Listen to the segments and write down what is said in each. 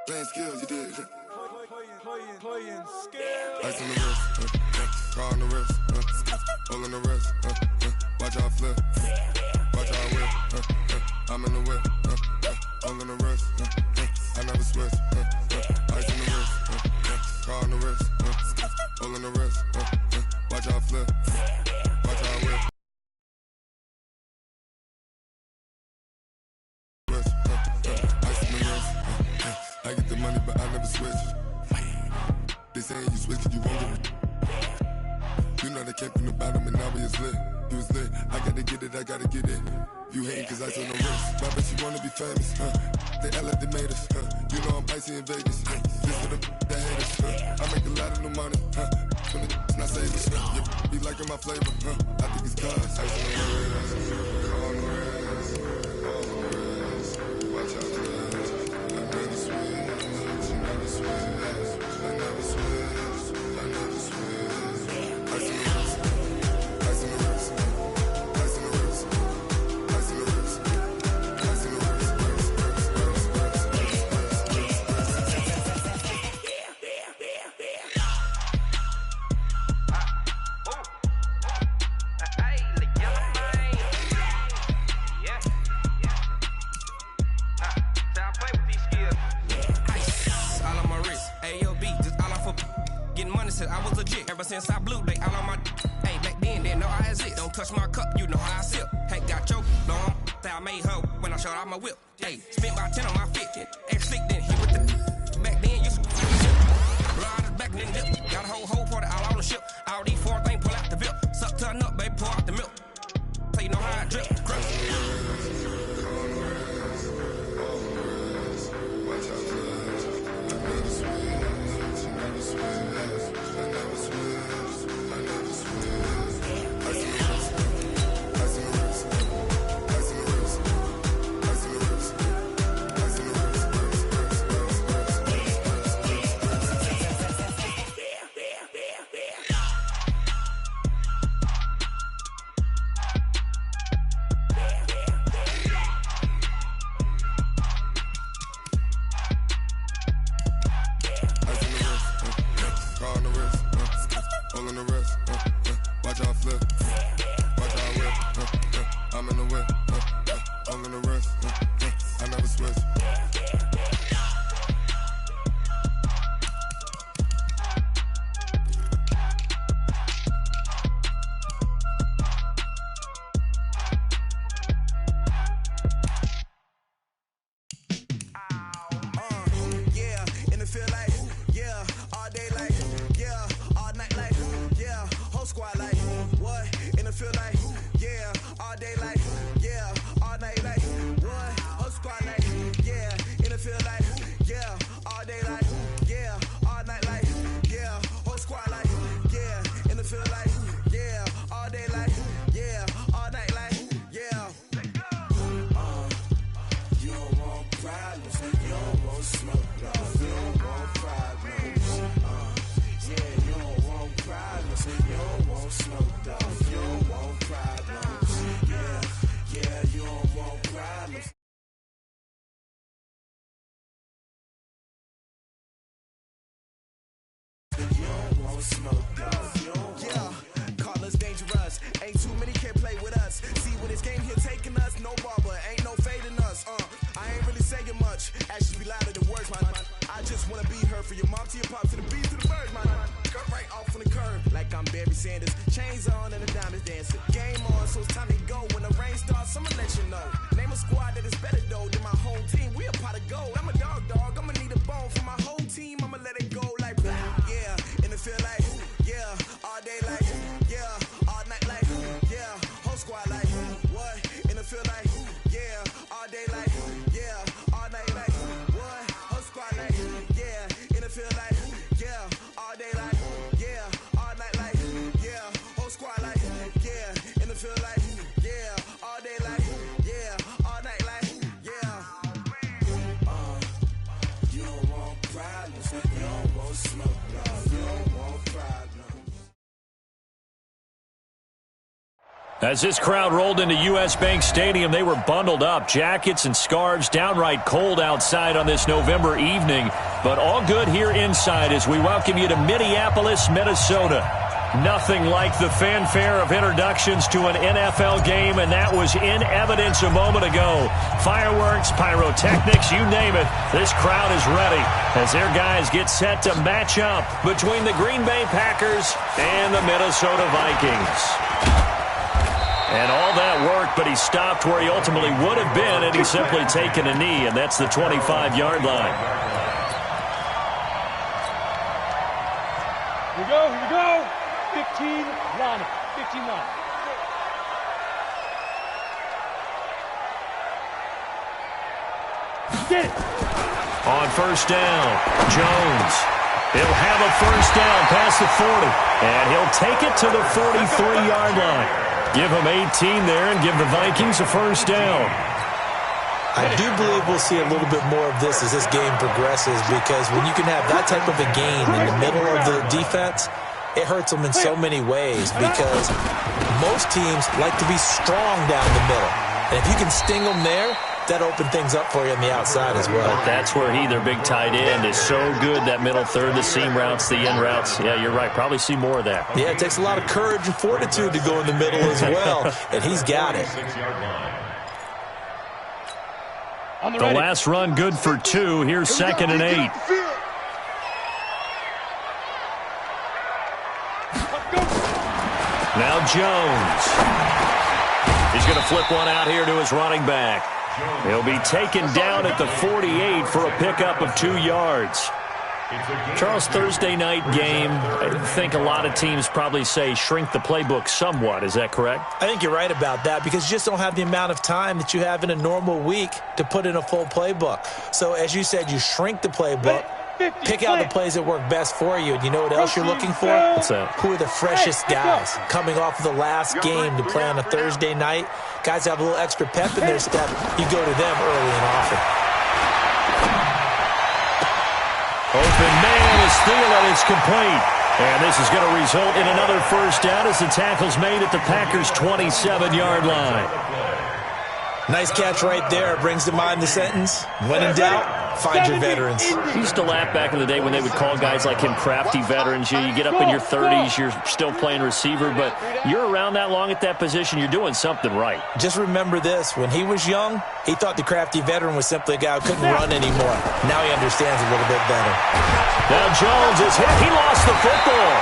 Playing skills, you did. Playing skills. Ice on the wrist, car on the wrist, hole in the wrist, watch how I flip, watch how I whip, I'm in the whip, hole in the wrist, I never switch, ice on the wrist, car on the wrist, hole in the wrist, watch how I flip, watch how I whip. Ice on the wrist, I get the money but I never switch. They saying you switch it, you won't get it. You know they came from the bottom and now we is lit. You was lit, I gotta get it, I gotta get it. You hating cause ice on the wrist. My bitch, you wanna be famous, They act like they made us, You know I'm icy in Vegas, This for the that hate us, I make a lot of new money, When it's not savings, You be liking my flavor, I think it's cause ice on the wrist, on the wrist, on the wrist. Watch out for this, I never switch, I never switch. I never switch, I never switch. Ice in the wrist, ice in the wrist, ice in the wrist, ice in the wrist, ice in the wrist, I was legit ever since I blew they all on my hey back then didn't know I exist. Don't touch my cup, you know how I sip. Ain't got choked, no that I made her when I showed out my whip. Hey, spent about 10 on my 50. Ex slick then he with the back then you blind back then dip. Got a whole party all on the ship. All these four things pull out the bill. Suck turn up, baby, pour out the milk. So you know how I drip. Crush. Watch out for this. I never switch, I never switch. I never switch, I never switch. Ice in the wrist, ice in the wrist, ice in the wrist, ice in the wrist, ice in the wrist, car on the wrist, hole in the wrist, watch how I flip, watch how I whip, I'm in the whip, hole in the wrist, I never switch. Call us dangerous. Ain't too many can play with us. See where this game here taking us. No barber, ain't no fading us. I ain't really saying much. Actions be louder than words, man. I just wanna be heard from your mom to your pop to the beat to the birds, man. Cut right off on the curb like I'm Barry Sanders. Chains on and the diamonds dancing. Game on, so it's time to go. When the rain starts, I'ma let you know. Name a squad that is better though than my whole team. We a pot of gold. I'm a dog. I'ma need a bone for my whole team. I'ma let it go like yeah. And it feel like yeah. All day like yeah. All night like yeah. Whole squad like what? And it feel like yeah. All day like yeah. All night like what? Whole squad like yeah. And it feel like yeah. All day like yeah. All night like yeah. Whole squad like yeah. And it feel like yeah. All day like yeah. All night like yeah. As this crowd rolled into U.S. Bank Stadium, they were bundled up, jackets and scarves, downright cold outside on this November evening. But all good here inside as we welcome you to Minneapolis, Minnesota. Nothing like the fanfare of introductions to an NFL game, and that was in evidence a moment ago. Fireworks, pyrotechnics, you name it. This crowd is ready as their guys get set to match up between the Green Bay Packers and the Minnesota Vikings. And all that worked, but he stopped where he ultimately would have been had he simply taken a knee, and that's the 25-yard line. Here we go. 15 line. 15 line. Get it. On first down, Jones. He'll have a first down past the 40, and he'll take it to the 43-yard line. Give him 18 there and give the Vikings a first down. I do believe we'll see a little bit more of this as this game progresses, because when you can have that type of a game in the middle of the defense, it hurts them in so many ways, because most teams like to be strong down the middle. And if you can sting them there, that opened things up for you on the outside as well. But that's where their big tight end, is so good, that middle third, the seam routes, the in routes. Yeah, you're right. Probably see more of that. Yeah, it takes a lot of courage and fortitude to go in the middle as well, and he's got it. The last run good for 2. Here's 2nd and 8. Now Jones. He's going to flip one out here to his running back. He'll be taken down at the 48 for a pickup of 2 yards. Charles, Thursday night game, I think a lot of teams probably say shrink the playbook somewhat. Is that correct? I think you're right about that, because you just don't have the amount of time that you have in a normal week to put in a full playbook. So as you said, you shrink the playbook, pick out the plays that work best for you. And you know what else you're looking for? What's that? Who are the freshest guys coming off of the last game to play on a Thursday night? Guys have a little extra pep in their step. You go to them early and often. Open man is Thielen. It's complete. And this is going to result in another first down as the tackle's made at the Packers' 27-yard line. Nice catch right there. Brings to mind the sentence, when in doubt, find your veterans. He used to laugh back in the day when they would call guys like him crafty veterans. You get up in your 30s, you're still playing receiver, but you're around that long at that position, you're doing something right. Just remember this. When he was young, he thought the crafty veteran was simply a guy who couldn't run anymore. Now he understands a little bit better. Now Jones is hit. He lost the football.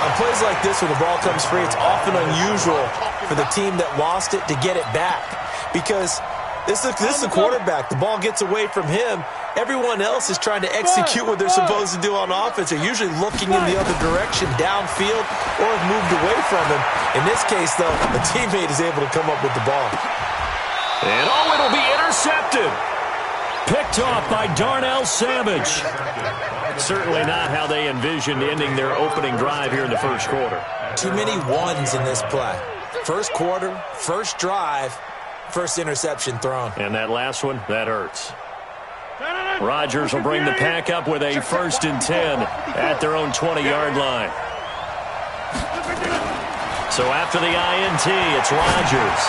On plays like this, when the ball comes free, it's often unusual for the team that lost it to get it back, because this is the quarterback. The ball gets away from him. Everyone else is trying to execute what they're supposed to do on offense. They're usually looking in the other direction, downfield, or have moved away from him. In this case, though, a teammate is able to come up with the ball. And it'll be intercepted. Picked off by Darnell Savage. Certainly not how they envisioned ending their opening drive here in the first quarter. Too many ones in this play. First quarter, first drive, first interception thrown. And that last one, that hurts. Rodgers will bring the pack up with a 1st and 10 at their own 20-yard line. So after the INT, it's Rodgers.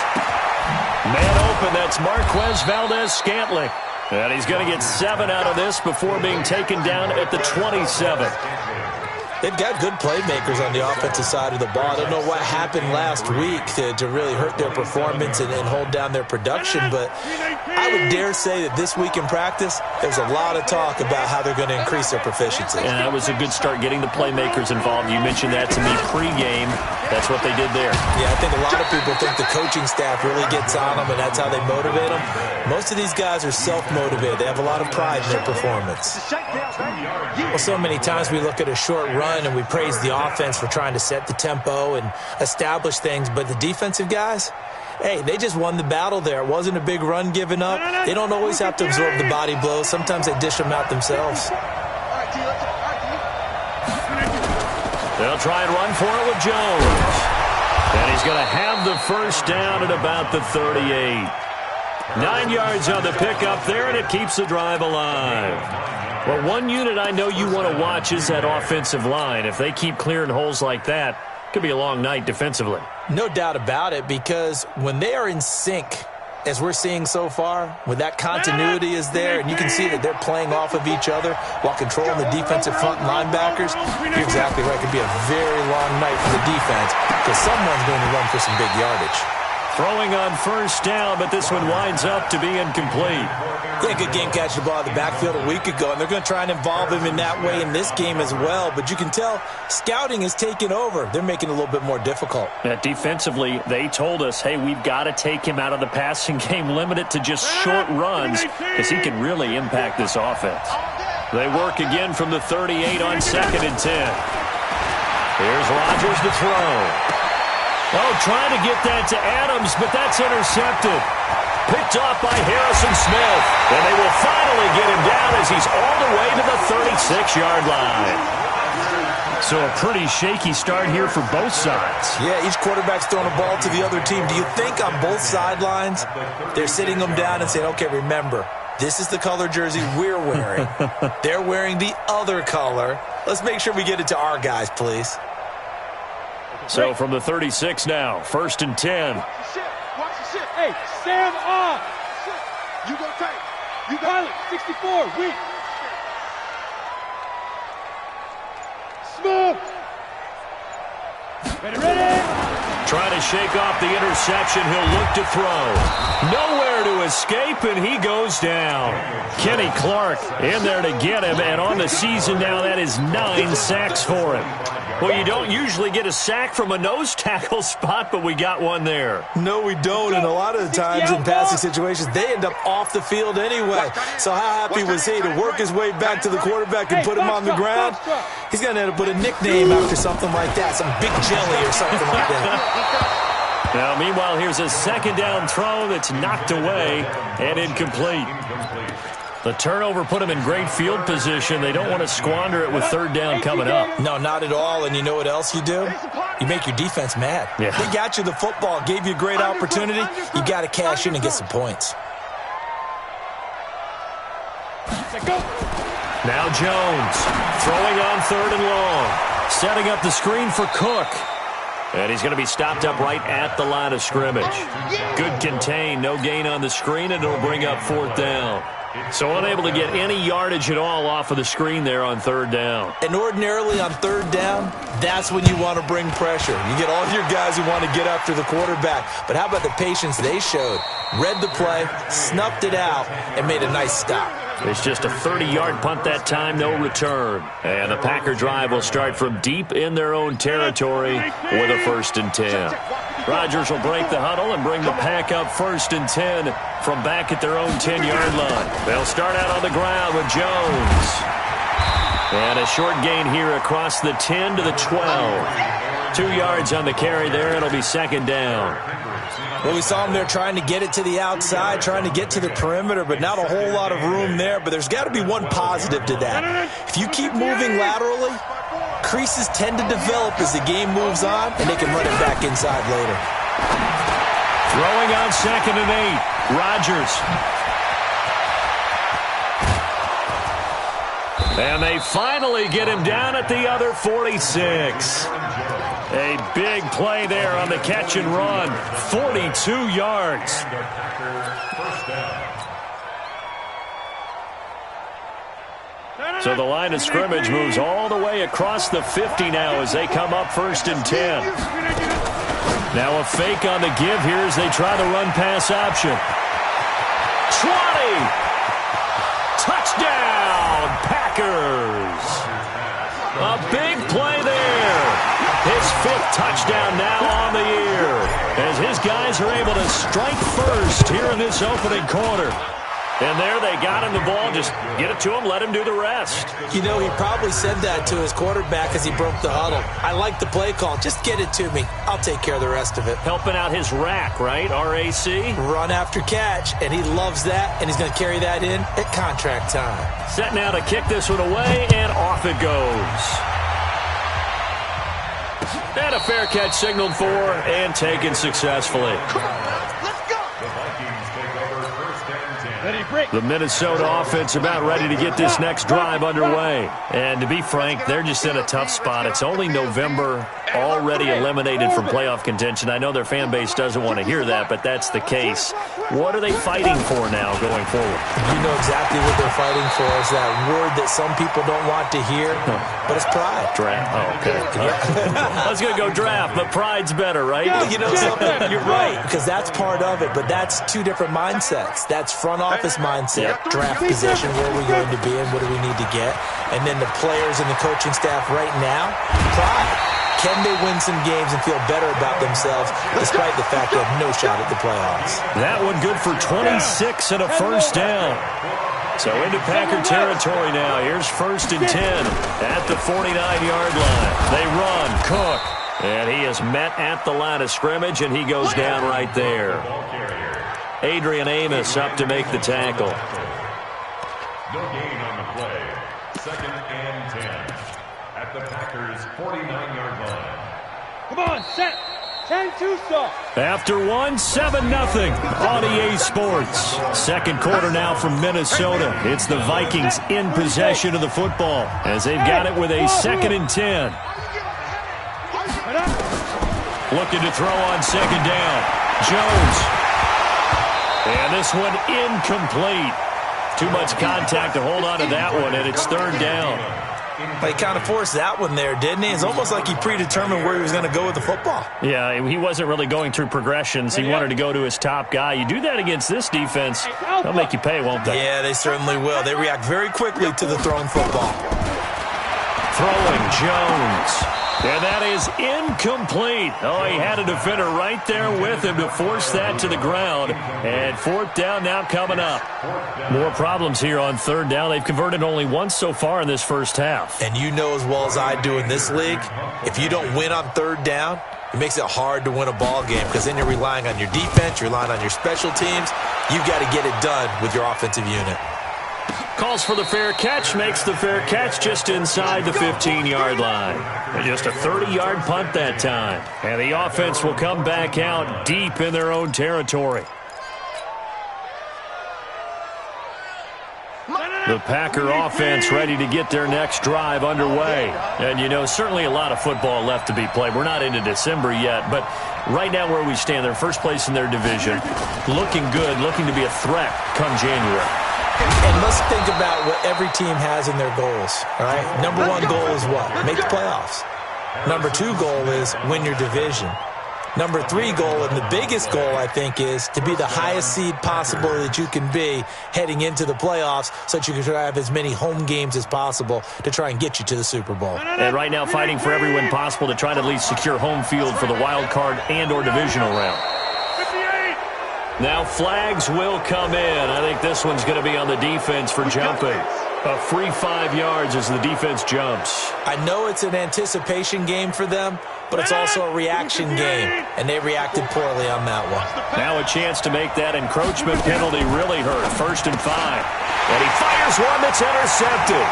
Man open, that's Marquez Valdez-Scantling. And he's going to get 7 out of this before being taken down at the 27. They've got good playmakers on the offensive side of the ball. I don't know what happened last week to really hurt their performance and hold down their production, but I would dare say that this week in practice, there's a lot of talk about how they're going to increase their proficiency. And that was a good start, getting the playmakers involved. You mentioned that to me pregame. That's what they did there. Yeah, I think a lot of people think the coaching staff really gets on them, and that's how they motivate them. Most of these guys are self-motivated. They have a lot of pride in their performance. Well, so many times we look at a short run and we praise the offense for trying to set the tempo and establish things, but the defensive guys, hey, they just won the battle there. It wasn't a big run given up. They don't always have to absorb the body blows. Sometimes they dish them out themselves. They'll try and run for it with Jones. And he's going to have the first down at about the 38. 9 yards on the pickup there, and it keeps the drive alive. Well, one unit I know you want to watch is that offensive line. If they keep clearing holes like that, it could be a long night defensively. No doubt about it, because when they are in sync, as we're seeing so far, when that continuity is there, and you can see that they're playing off of each other while controlling the defensive front linebackers, you're exactly right. It could be a very long night for the defense because someone's going to run for some big yardage. Throwing on first down, but this one winds up to be incomplete. Yeah, good game catching the ball in the backfield a week ago, and they're going to try and involve him in that way in this game as well. But you can tell scouting has taken over. They're making it a little bit more difficult. Defensively, they told us, hey, we've got to take him out of the passing game, limit it to just short runs, because he can really impact this offense. They work again from the 38 on 2nd and 10. Here's Rodgers to throw. Oh, trying to get that to Adams, but that's intercepted. Picked off by Harrison Smith. And they will finally get him down as he's all the way to the 36-yard line. So a pretty shaky start here for both sides. Yeah, each quarterback's throwing a ball to the other team. Do you think on both sidelines they're sitting them down and saying, okay, remember, this is the color jersey we're wearing. They're wearing the other color. Let's make sure we get it to our guys, please. So from the 36 now, 1st and 10. Watch the shit. Hey, Sam on. You go tight. You got it. 64. Weak. Smooth. Ready. Trying to shake off the interception. He'll look to throw. Nowhere to escape, and he goes down. Kenny Clark in there to get him, and on the season now, that is 9 sacks for him. Well, you don't usually get a sack from a nose tackle spot, but we got one there. No, we don't, and a lot of the times in passing situations, they end up off the field anyway. So how happy was he to work his way back to the quarterback and put him on the ground? He's going to end up with a nickname after something like that, some Big Jelly or something like that. Now, meanwhile, here's a 2nd down throw that's knocked away and incomplete. The turnover put him in great field position. They don't want to squander it with 3rd down coming up. No, not at all. And you know what else you do? You make your defense mad. Yeah. They got you the football, gave you a great opportunity. You got to cash in and get some points. Now Jones throwing on 3rd and long. Setting up the screen for Cook. And he's going to be stopped up right at the line of scrimmage. Good contain, no gain on the screen, and it'll bring up 4th down. So unable to get any yardage at all off of the screen there on 3rd down. And ordinarily on 3rd down, that's when you want to bring pressure. You get all your guys who want to get after the quarterback. But how about the patience they showed? Read the play, snuffed it out, and made a nice stop. It's just a 30-yard punt that time, no return. And the Packer drive will start from deep in their own territory with a 1st and 10. Rodgers will break the huddle and bring the Pack up 1st and 10 from back at their own 10-yard line. They'll start out on the ground with Jones. And a short gain here across the 10 to the 12. 2 yards on the carry there. It'll be 2nd down. Well, we saw him there trying to get it to the outside, trying to get to the perimeter, but not a whole lot of room there. But there's got to be one positive to that. If you keep moving laterally, creases tend to develop as the game moves on, and they can run it back inside later. Throwing on 2nd and 8. Rodgers. And they finally get him down at the other 46. A big play there on the catch and run. 42 yards. So the line of scrimmage moves all the way across the 50 now as they come up 1st and 10. Now a fake on the give here as they try the run-pass option. 20! Touchdown, Packers! A big play there. His 5th touchdown now on the year as his guys are able to strike first here in this opening quarter. And there they got him the ball. Just get it to him, let him do the rest. You know, he probably said that to his quarterback as he broke the huddle. I like the play call. Just get it to me. I'll take care of the rest of it. Helping out his rack, right? R-A-C? Run after catch, and he loves that, and he's going to carry that in at contract time. Set now to kick this one away, and off it goes. And a fair catch signaled for and taken successfully. Ready, The Minnesota offense about ready to get this next drive underway. And to be frank, they're just in a tough spot. It's only November, already eliminated from playoff contention. I know their fan base doesn't want to hear that, but that's the case. What are they fighting for now going forward? You know exactly what they're fighting for. Is that word that some people don't want to hear, but it's pride. Draft. Oh, okay. I was going to go draft, but pride's better, right? You know something? You're right, because that's part of it, but that's two different mindsets. That's front office mindset, draft position, where are we going to be and what do we need to get? And then the players and the coaching staff right now, pride. Can they win some games and feel better about themselves despite the fact they have no shot at the playoffs? That one good for 26 and a first down. So into Packer territory now. Here's 1st and 10 at the 49-yard line. They run. Cook. And he is met at the line of scrimmage, and he goes down right there. Adrian Amos up to make the tackle. No gain on the play. 2nd and 10 at the Packers' 49-yard line. Come on, set. 10-2 stop. After 7-0 on EA Sports. Second quarter now from Minnesota. It's the Vikings in possession of the football as they've got it with a 2nd and 10. Looking to throw on 2nd down. Jones. And this one incomplete. Too much contact to hold on to that one, and it's 3rd down. He kind of forced that one there, didn't he? It's almost like he predetermined where he was going to go with the football. Yeah, he wasn't really going through progressions. He wanted to go to his top guy. You do that against this defense, they'll make you pay, won't they? Yeah, they certainly will. They react very quickly to the thrown football. Throwing Jones. And that is incomplete. Oh, he had a defender right there with him to force that to the ground. And 4th down now coming up. More problems here on 3rd down. They've converted only once so far in this first half. And you know as well as I do in this league, if you don't win on 3rd down, it makes it hard to win a ball game because then you're relying on your defense, you're relying on your special teams. You've got to get it done with your offensive unit. Calls for the fair catch, makes the fair catch just inside the 15-yard line. And just a 30-yard punt that time. And the offense will come back out deep in their own territory. The Packer offense ready to get their next drive underway. And, you know, certainly a lot of football left to be played. We're not into December yet, but right now where we stand, they're first place in their division. Looking good, looking to be a threat come January. And let's think about what every team has in their goals, all right? Number 1 goal is what? Make the playoffs. Number 2 goal is win your division. Number 3 goal, and the biggest goal, I think, is to be the highest seed possible that you can be heading into the playoffs so that you can try to have as many home games as possible to try and get you to the Super Bowl. And right now fighting for every win possible to try to at least secure home field for the wild card and or divisional round. Now flags will come in. I think this one's going to be on the defense for jumping. A free 5 yards as the defense jumps. I know it's an anticipation game for them, but it's also a reaction game, and they reacted poorly on that one. Now a chance to make that encroachment penalty really hurt. 1st and 5. And he fires one that's intercepted.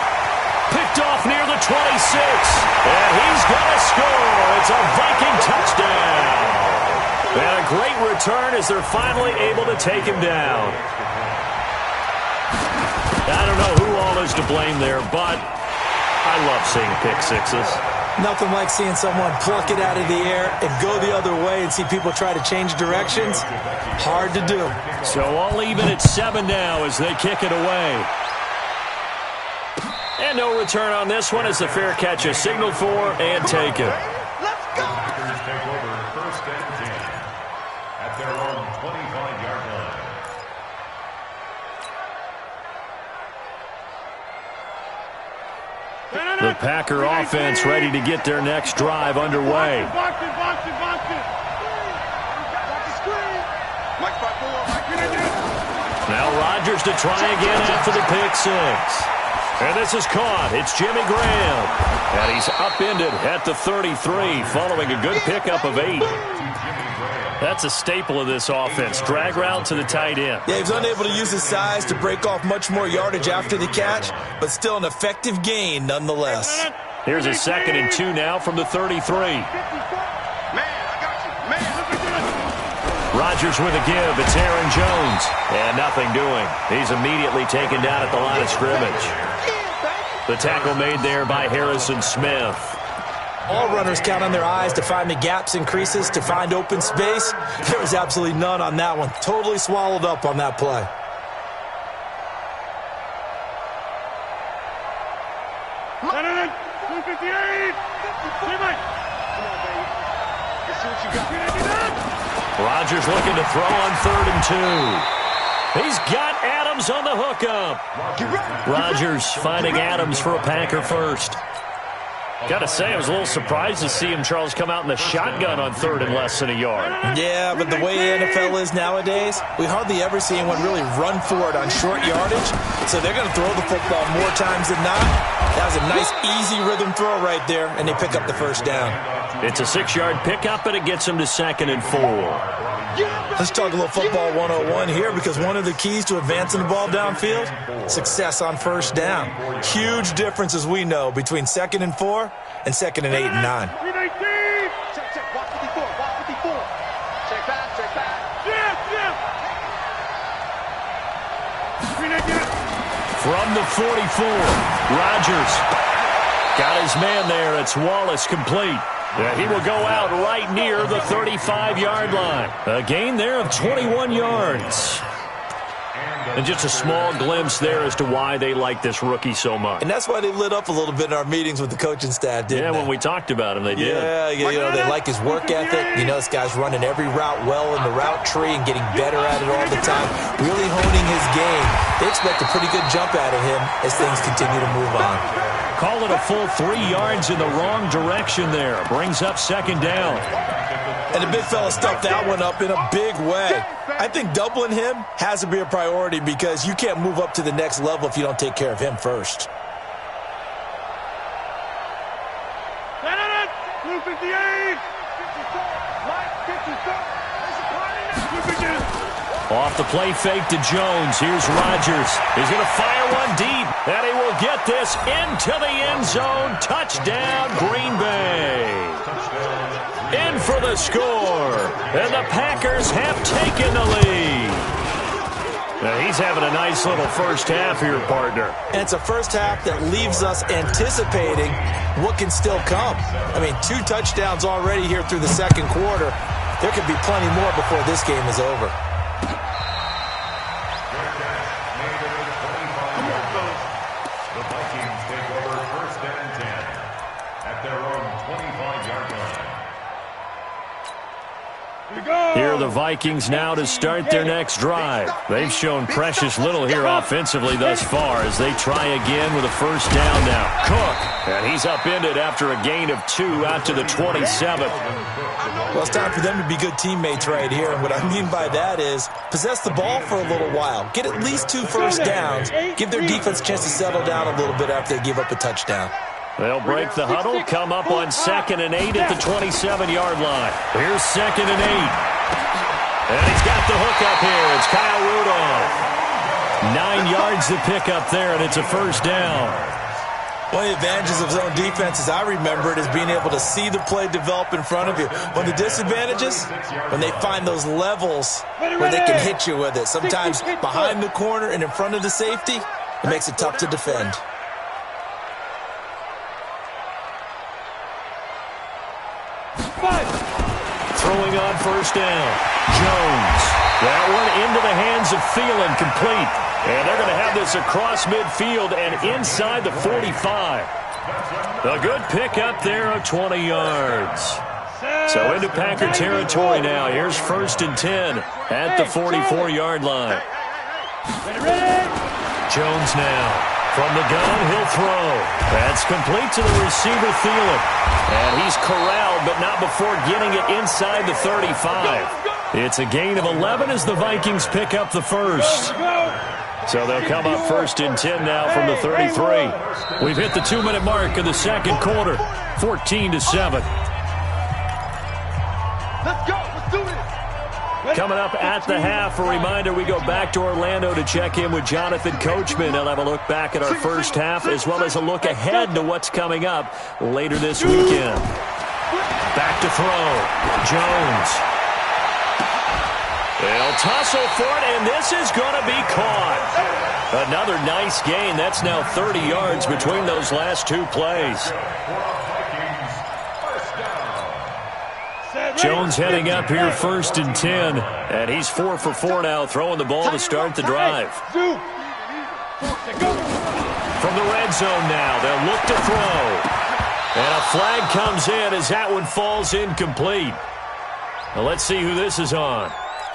Picked off near the 26. And he's going to score. It's a Viking touchdown. And a great return as they're finally able to take him down. I don't know who all is to blame there, but I love seeing pick sixes. Nothing like seeing someone pluck it out of the air and go the other way and see people try to change directions. Hard to do. So all even at 7 now as they kick it away. And no return on this one as the fair catch is signaled for and taken. Let's go! Packers take over 1st and 10 at their own 25-yard line. The Packer offense ready to get their next drive underway. Now Rodgers to try again after the pick 6. And this is caught. It's Jimmy Graham. And he's upended at the 33 following a good pickup of 8. That's a staple of this offense. Drag route to the tight end. Yeah, he was unable to use his size to break off much more yardage after the catch, but still an effective gain nonetheless. Here's a 2nd and 2 now from the 33. Rodgers with a give. It's Aaron Jones. And nothing doing. He's immediately taken down at the line of scrimmage. The tackle made there by Harrison Smith. All runners count on their eyes to find the gaps and creases, to find open space. There was absolutely none on that one. Totally swallowed up on that play. Rodgers looking to throw on 3rd and 2. He's got Adams on the hookup. Rodgers finding Adams for a Packer first. Got to say, I was a little surprised to see him, Charles, come out in the shotgun on 3rd and less than a yard. Yeah, but the way the NFL is nowadays, we hardly ever see anyone really run for it on short yardage. So they're going to throw the football more times than not. That was a nice, easy rhythm throw right there, and they pick up the first down. It's a 6-yard pickup, and it gets him to 2nd and 4. Let's talk a little football 101 here, because one of the keys to advancing the ball downfield, success on first down. Huge difference, as we know, between 2nd and 4 and 2nd and 8 and 9. Check, watch 54, watch 54. Check back. From the 44, Rodgers got his man there. It's Wallace complete. He will go out right near the 35-yard line. A gain there of 21 yards. And just a small glimpse there as to why they like this rookie so much. And that's why they lit up a little bit in our meetings with the coaching staff, didn't they? When we talked about him, they did. Yeah, you know, they like his work ethic. You know, this guy's running every route well in the route tree and getting better at it all the time, really honing his game. They expect a pretty good jump out of him as things continue to move on. Call it a full 3 yards in the wrong direction there. Brings up 2nd down. And the big fella stuffed that one up in a big way. I think doubling him has to be a priority, because you can't move up to the next level if you don't take care of him first. Off the play fake to Jones. Here's Rodgers. He's going to fire one deep, and he will get this into the end zone. Touchdown, Green Bay. In for the score, and the Packers have taken the lead. Now he's having a nice little first half here, partner. And it's a first half that leaves us anticipating what can still come. I mean, 2 touchdowns already here through the 2nd quarter. There could be plenty more before this game is over. The Vikings take over 1st and 10 at their own 25-yard line. Here are the Vikings now to start their next drive. They've shown precious little here offensively thus far as they try again with a first down now. Cook, and he's upended after a gain of 2 out to the 27th. Well, it's time for them to be good teammates right here. And what I mean by that is possess the ball for a little while. Get at least 2 first downs. Give their defense a chance to settle down a little bit after they give up a touchdown. They'll break the huddle, come up on 2nd and 8 at the 27-yard line. Here's 2nd and 8. And he's got the hook up here. It's Kyle Rudolph. 9 yards to pick up there, and it's a first down. One of the advantages of zone defense, as I remember it, is being able to see the play develop in front of you. One of the disadvantages, when they find those levels where they can hit you with it. Sometimes behind the corner and in front of the safety, it makes it tough to defend. Throwing on first down. Jones. That one into the hands of Thielen, complete. And they're going to have this across midfield and inside the 45. A good pickup there of 20 yards. So into Packer territory now. Here's 1st and 10 at the 44-yard line. Jones now. From the gun, he'll throw. That's complete to the receiver, Thielen. And he's corralled, but not before getting it inside the 35. It's a gain of 11 as the Vikings pick up the first. So they'll come up 1st and 10 now from the 33. We've hit the 2-minute mark of the 2nd quarter, 14-7. Let's go. Let's do this. Coming up at the half, a reminder, we go back to Orlando to check in with Jonathan Coachman. He'll have a look back at our first half as well as a look ahead to what's coming up later this weekend. Back to throw. Jones. They'll tussle for it, and this is going to be caught. Another nice gain. That's now 30 yards between those last two plays. Jones heading up here 1st and 10, and he's 4 for 4 now, throwing the ball to start the drive. From the red zone now, they'll look to throw. And a flag comes in as that one falls incomplete. Now let's see who this is on.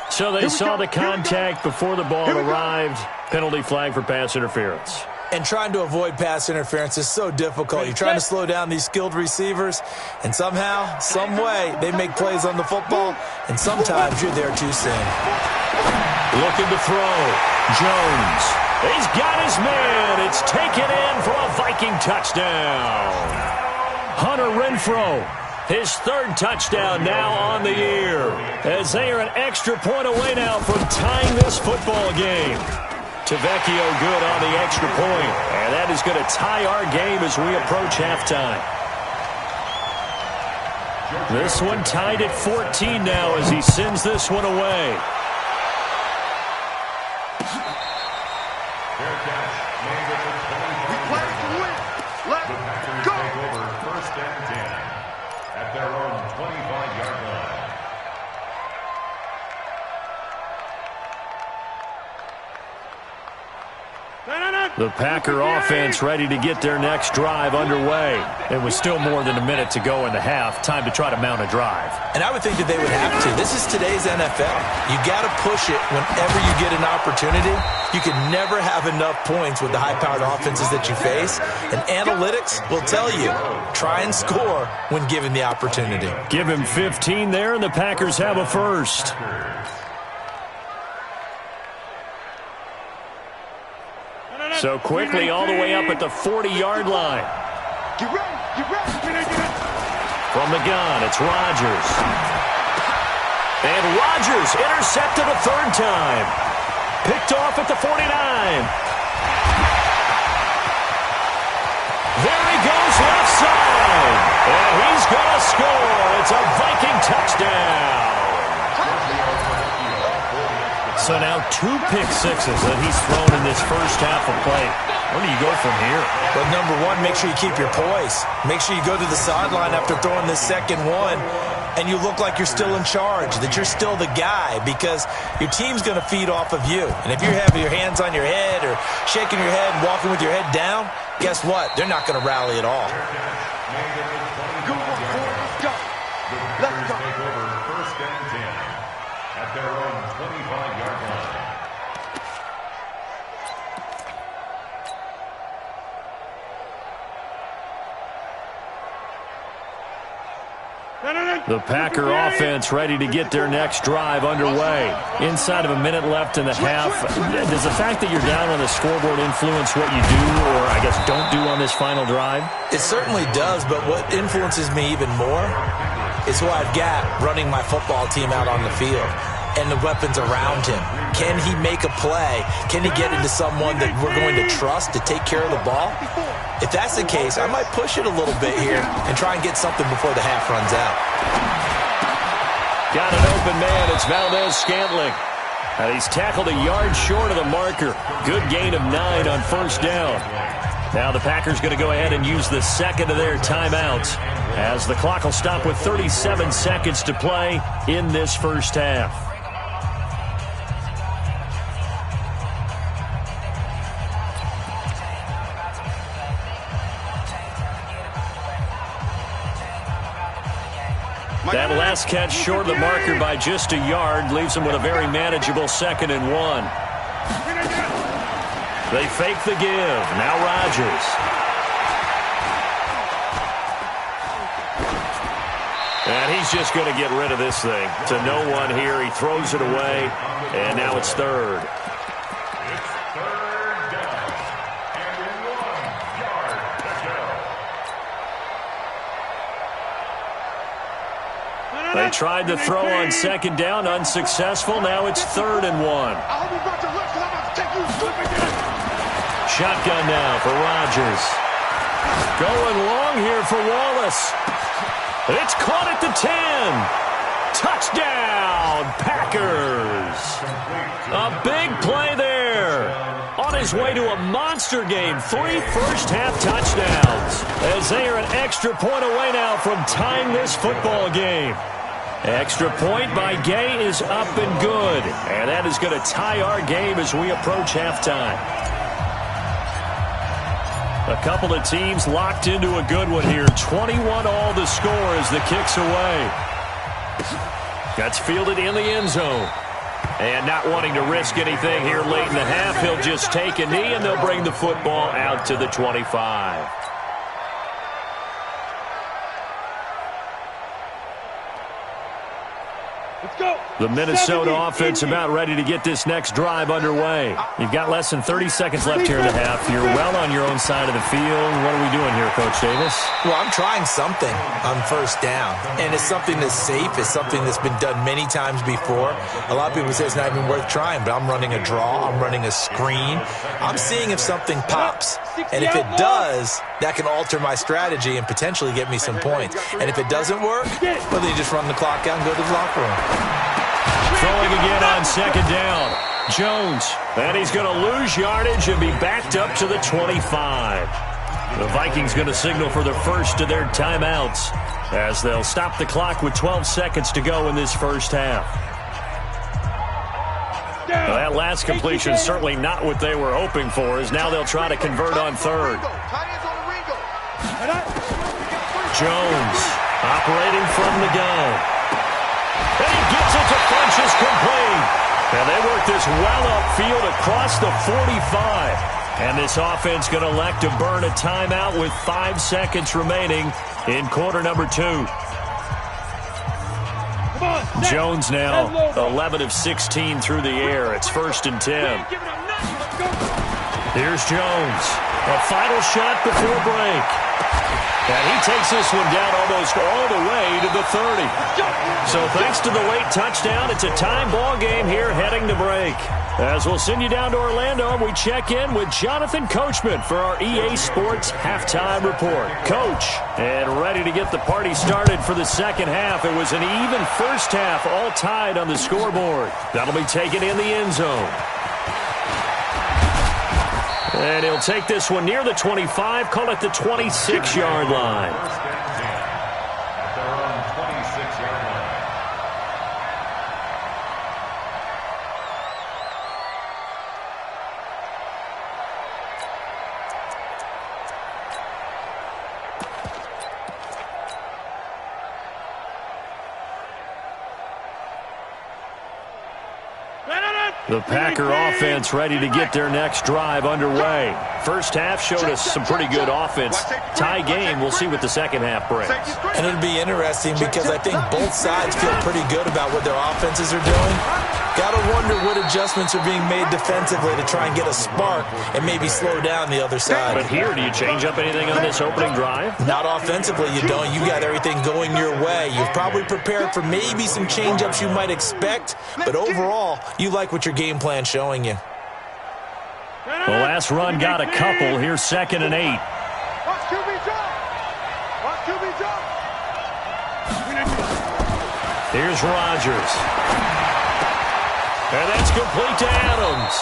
So they saw the contact before the ball arrived. Penalty flag for pass interference. And trying to avoid pass interference is so difficult. You're trying to slow down these skilled receivers, and somehow, some way, they make plays on the football, and sometimes you're there too soon. Looking to throw. Jones. He's got his man. It's taken in for a Viking touchdown. Hunter Renfrow, his 3rd touchdown now on the year, as they are an extra point away now from tying this football game. Tavecchio good on the extra point, and that is going to tie our game as we approach halftime. This one tied at 14 now as he sends this one away. The Packer offense ready to get their next drive underway. It was still more than a minute to go in the half. Time to try to mount a drive. And I would think that they would have to. This is today's NFL. You got to push it whenever you get an opportunity. You can never have enough points with the high-powered offenses that you face. And analytics will tell you, try and score when given the opportunity. Give him 15 there, and the Packers have a first. So quickly all the way up at the 40-yard line. From the gun, it's Rodgers. And Rodgers intercepted a 3rd time. Picked off at the 49. There he goes left side. And he's going to score. It's a Viking touchdown. So now 2 pick sixes that he's thrown in this first half of play. Where do you go from here? Well, number one, make sure you keep your poise. Make sure you go to the sideline after throwing this second one, and you look like you're still in charge, that you're still the guy, because your team's going to feed off of you. And if you're having your hands on your head or shaking your head and walking with your head down, guess what? They're not going to rally at all. Let's go. Take over 1st and 10 at their own 25-yard line. The Packer offense ready to get their next drive underway. Inside of a minute left in the half. Does the fact that you're down on the scoreboard influence what you do, or I guess don't do on this final drive? It certainly does, but what influences me even more is who I've got running my football team out on the field and the weapons around him. Can he make a play? Can he get into someone that we're going to trust to take care of the ball? If that's the case, I might push it a little bit here and try and get something before the half runs out. Got an open man. It's Valdez-Scantling. And he's tackled a yard short of the marker. Good gain of 9 on 1st down. Now the Packers going to go ahead and use the second of their timeouts, as the clock will stop with 37 seconds to play in this first half. That last catch short of the marker by just a yard leaves them with a very manageable 2nd and 1. They fake the give. Now Rodgers. And he's just going to get rid of this thing. To no one here. He throws it away. And now it's 3rd. It's 3rd down. And 1 yard to go. They tried to throw on 2nd down. Unsuccessful. Now it's 3rd and 1. Shotgun now for Rodgers. Going long here for Wallace. It's caught at the 10. Touchdown, Packers. A big play there. On his way to a monster game, 3 first-half touchdowns. As they are an extra point away now from tying this football game. Extra point by Gay is up and good. And that is going to tie our game as we approach halftime. A couple of teams locked into a good one here. 21-all the score as the kick's away. That's fielded in the end zone. And not wanting to risk anything here late in the half, he'll just take a knee and they'll bring the football out to the 25. The Minnesota offense about ready to get this next drive underway. You've got less than 30 seconds left here in the half. You're well on your own side of the field. What are we doing here, Coach Davis? Well, I'm trying something on first down, and it's something that's safe. It's something that's been done many times before. A lot of people say it's not even worth trying, but I'm running a draw. I'm running a screen. I'm seeing if something pops, and if it does, that can alter my strategy and potentially get me some points. And if it doesn't work, well, then you just run the clock out and go to the locker room. Throwing again on second down. Jones. And he's going to lose yardage and be backed up to the 25. The Vikings going to signal for the first of their timeouts as they'll stop the clock with 12 seconds to go in this first half. Well, that last completion certainly not what they were hoping for, as now they'll try to convert on third. Jones operating from the gun. And he gets it to Funchess complete. And they work this well upfield across the 45. And this offense going to elect to burn a timeout with 5 seconds remaining in quarter number 2. Jones now 11 of 16 through the air. It's 1st and 10. Here's Jones. A final shot before break. And he takes this one down almost all the way to the 30. So thanks to the late touchdown, it's a time ball game here heading to break. As we'll send you down to Orlando, we check in with Jonathan Coachman for our EA Sports Halftime Report. Coach, and ready to get the party started for the second half. It was an even first half, all tied on the scoreboard. That'll be taken in the end zone. And he'll take this one near the 25, call it the 26-yard line. The Packer offense ready to get their next drive underway. First half showed us some pretty good offense. Tie game, we'll see what the second half brings. And it'll be interesting because I think both sides feel pretty good about what their offenses are doing. Got to wonder what adjustments are being made defensively to try and get a spark and maybe slow down the other side. But here, do you change up anything on this opening drive? Not offensively, you don't. You got everything going your way. You've probably prepared for maybe some change-ups you might expect, but overall, you like what your game plan's showing you. The last run got a couple. Here's 2nd and 8. Here's Rodgers. And that's complete to Adams.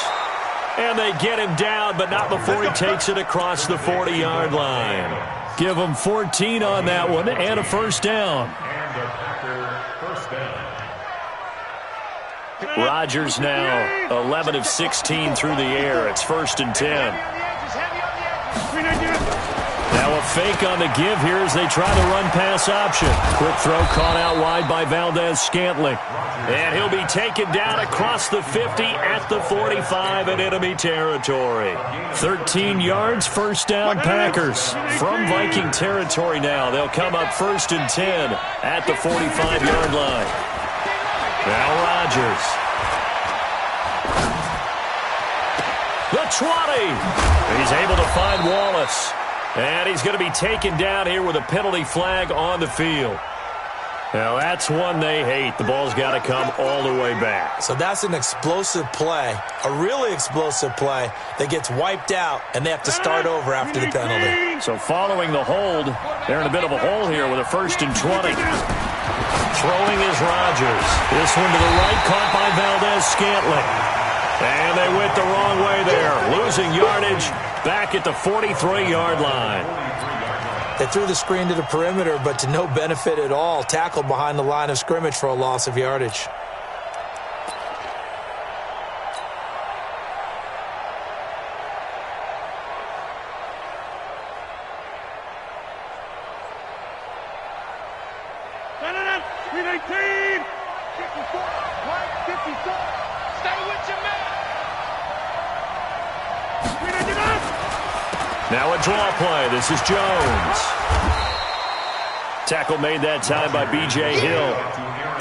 And they get him down, but not before he takes it across the 40-yard line. Give him 14 on that one and a first down. Rodgers now 11 of 16 through the air. It's 1st and 10. Now a fake on the give here as they try the run-pass option. Quick throw caught out wide by Valdez-Scantling. And he'll be taken down across the 50 at the 45 in enemy territory. 13 yards, first down Packers. From Viking territory now. They'll come up 1st and 10 at the 45-yard line. Now Rodgers. The 20. He's able to find Wallace. And he's going to be taken down here with a penalty flag on the field. Now, that's one they hate. The ball's got to come all the way back. So that's an explosive play, a really explosive play that gets wiped out, and they have to start over after the penalty. So following the hold, they're in a bit of a hole here with a 1st and 20. Throwing is Rodgers. This one to the right, caught by Valdez-Scantling. And they went the wrong way there, losing yardage back at the 43-yard line. They threw the screen to the perimeter, but to no benefit at all. Tackled behind the line of scrimmage for a loss of yardage. Now a draw play. This is Jones. Tackle made that time by B.J. Hill.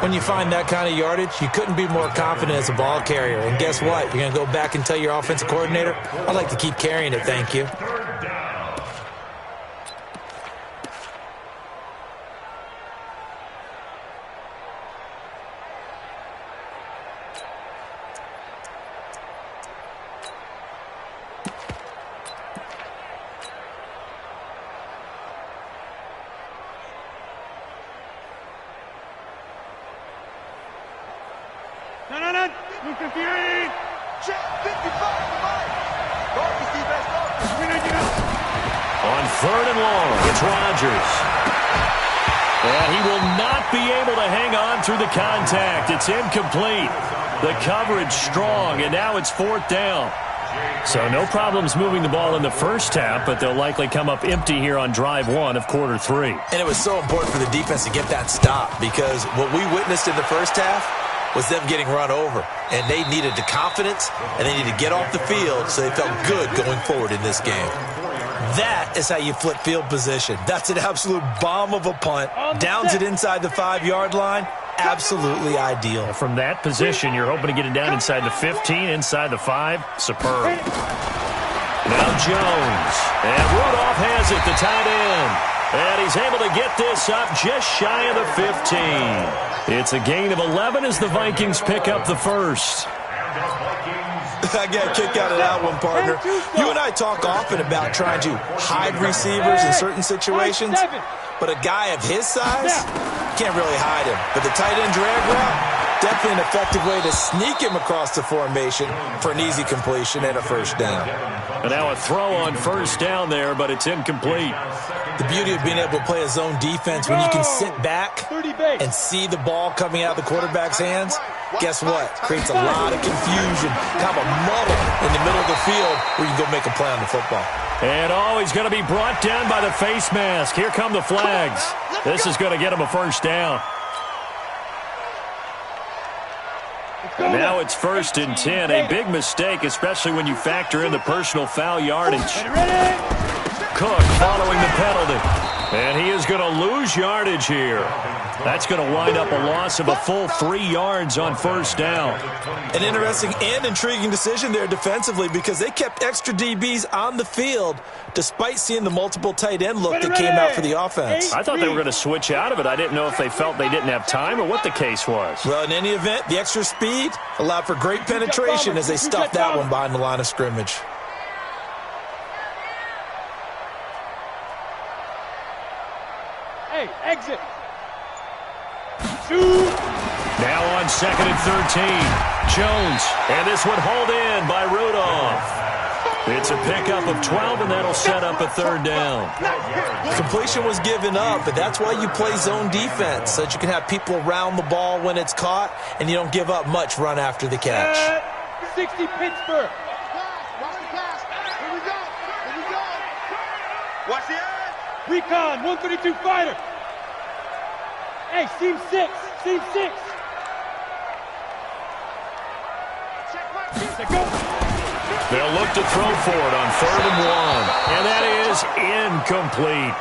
When you find that kind of yardage, you couldn't be more confident as a ball carrier. And guess what? You're going to go back and tell your offensive coordinator, I'd like to keep carrying it, thank you. On third and long, it's Rodgers. And he will not be able to hang on through the contact. It's incomplete. The coverage strong, and now it's fourth down. So no problems moving the ball in the first half, but they'll likely come up empty here on drive one of quarter three. And it was so important for the defense to get that stop, because what we witnessed in the first half was them getting run over. And they needed the confidence, and they needed to get off the field so they felt good going forward in this game. That is how you flip field position. That's an absolute bomb of a punt. Downs it inside the 5-yard line. Absolutely ideal. From that position, you're hoping to get it down inside the 15, inside the 5. Superb. Now Jones. And Rudolph has it, the tight end. And he's able to get this up just shy of the 15. It's a gain of 11 as the Vikings pick up the first. I got a kick out of that one, partner. You and I talk often about trying to hide receivers in certain situations, but a guy of his size, can't really hide him. But the tight end drag route, definitely an effective way to sneak him across the formation for an easy completion and a first down. And now a throw on first down there, but it's incomplete. The beauty of being able to play a zone defense when you can sit back and see the ball coming out of the quarterback's hands, guess what? Creates a lot of confusion, kind of a muddle in the middle of the field where you can go make a play on the football. And he's going to be brought down by the face mask. Here come the flags. This is going to get him a first down. And now it's 1st and 10. A big mistake, especially when you factor in the personal foul yardage. Cook following the penalty. And he is going to lose yardage here. That's going to wind up a loss of a full 3 yards on first down. An interesting and intriguing decision there defensively, because they kept extra DBs on the field despite seeing the multiple tight end look that came out for the offense. I thought they were going to switch out of it. I didn't know if they felt they didn't have time or what the case was. Well, in any event, the extra speed allowed for great penetration as they stuffed that one behind the line of scrimmage. Hey, exit. Now on 2nd and 13. Jones. And this one hauled in by Rudolph. It's a pickup of 12, and that'll set up a third down. Completion was given up, but that's why you play zone defense, so that you can have people around the ball when it's caught, and you don't give up much run after the catch. 60 Pittsburgh. Watch the edge. Recon, 132 fighter. Hey, seam 6. Seam 6. They'll look to throw for it on 3rd and 1. And that is incomplete.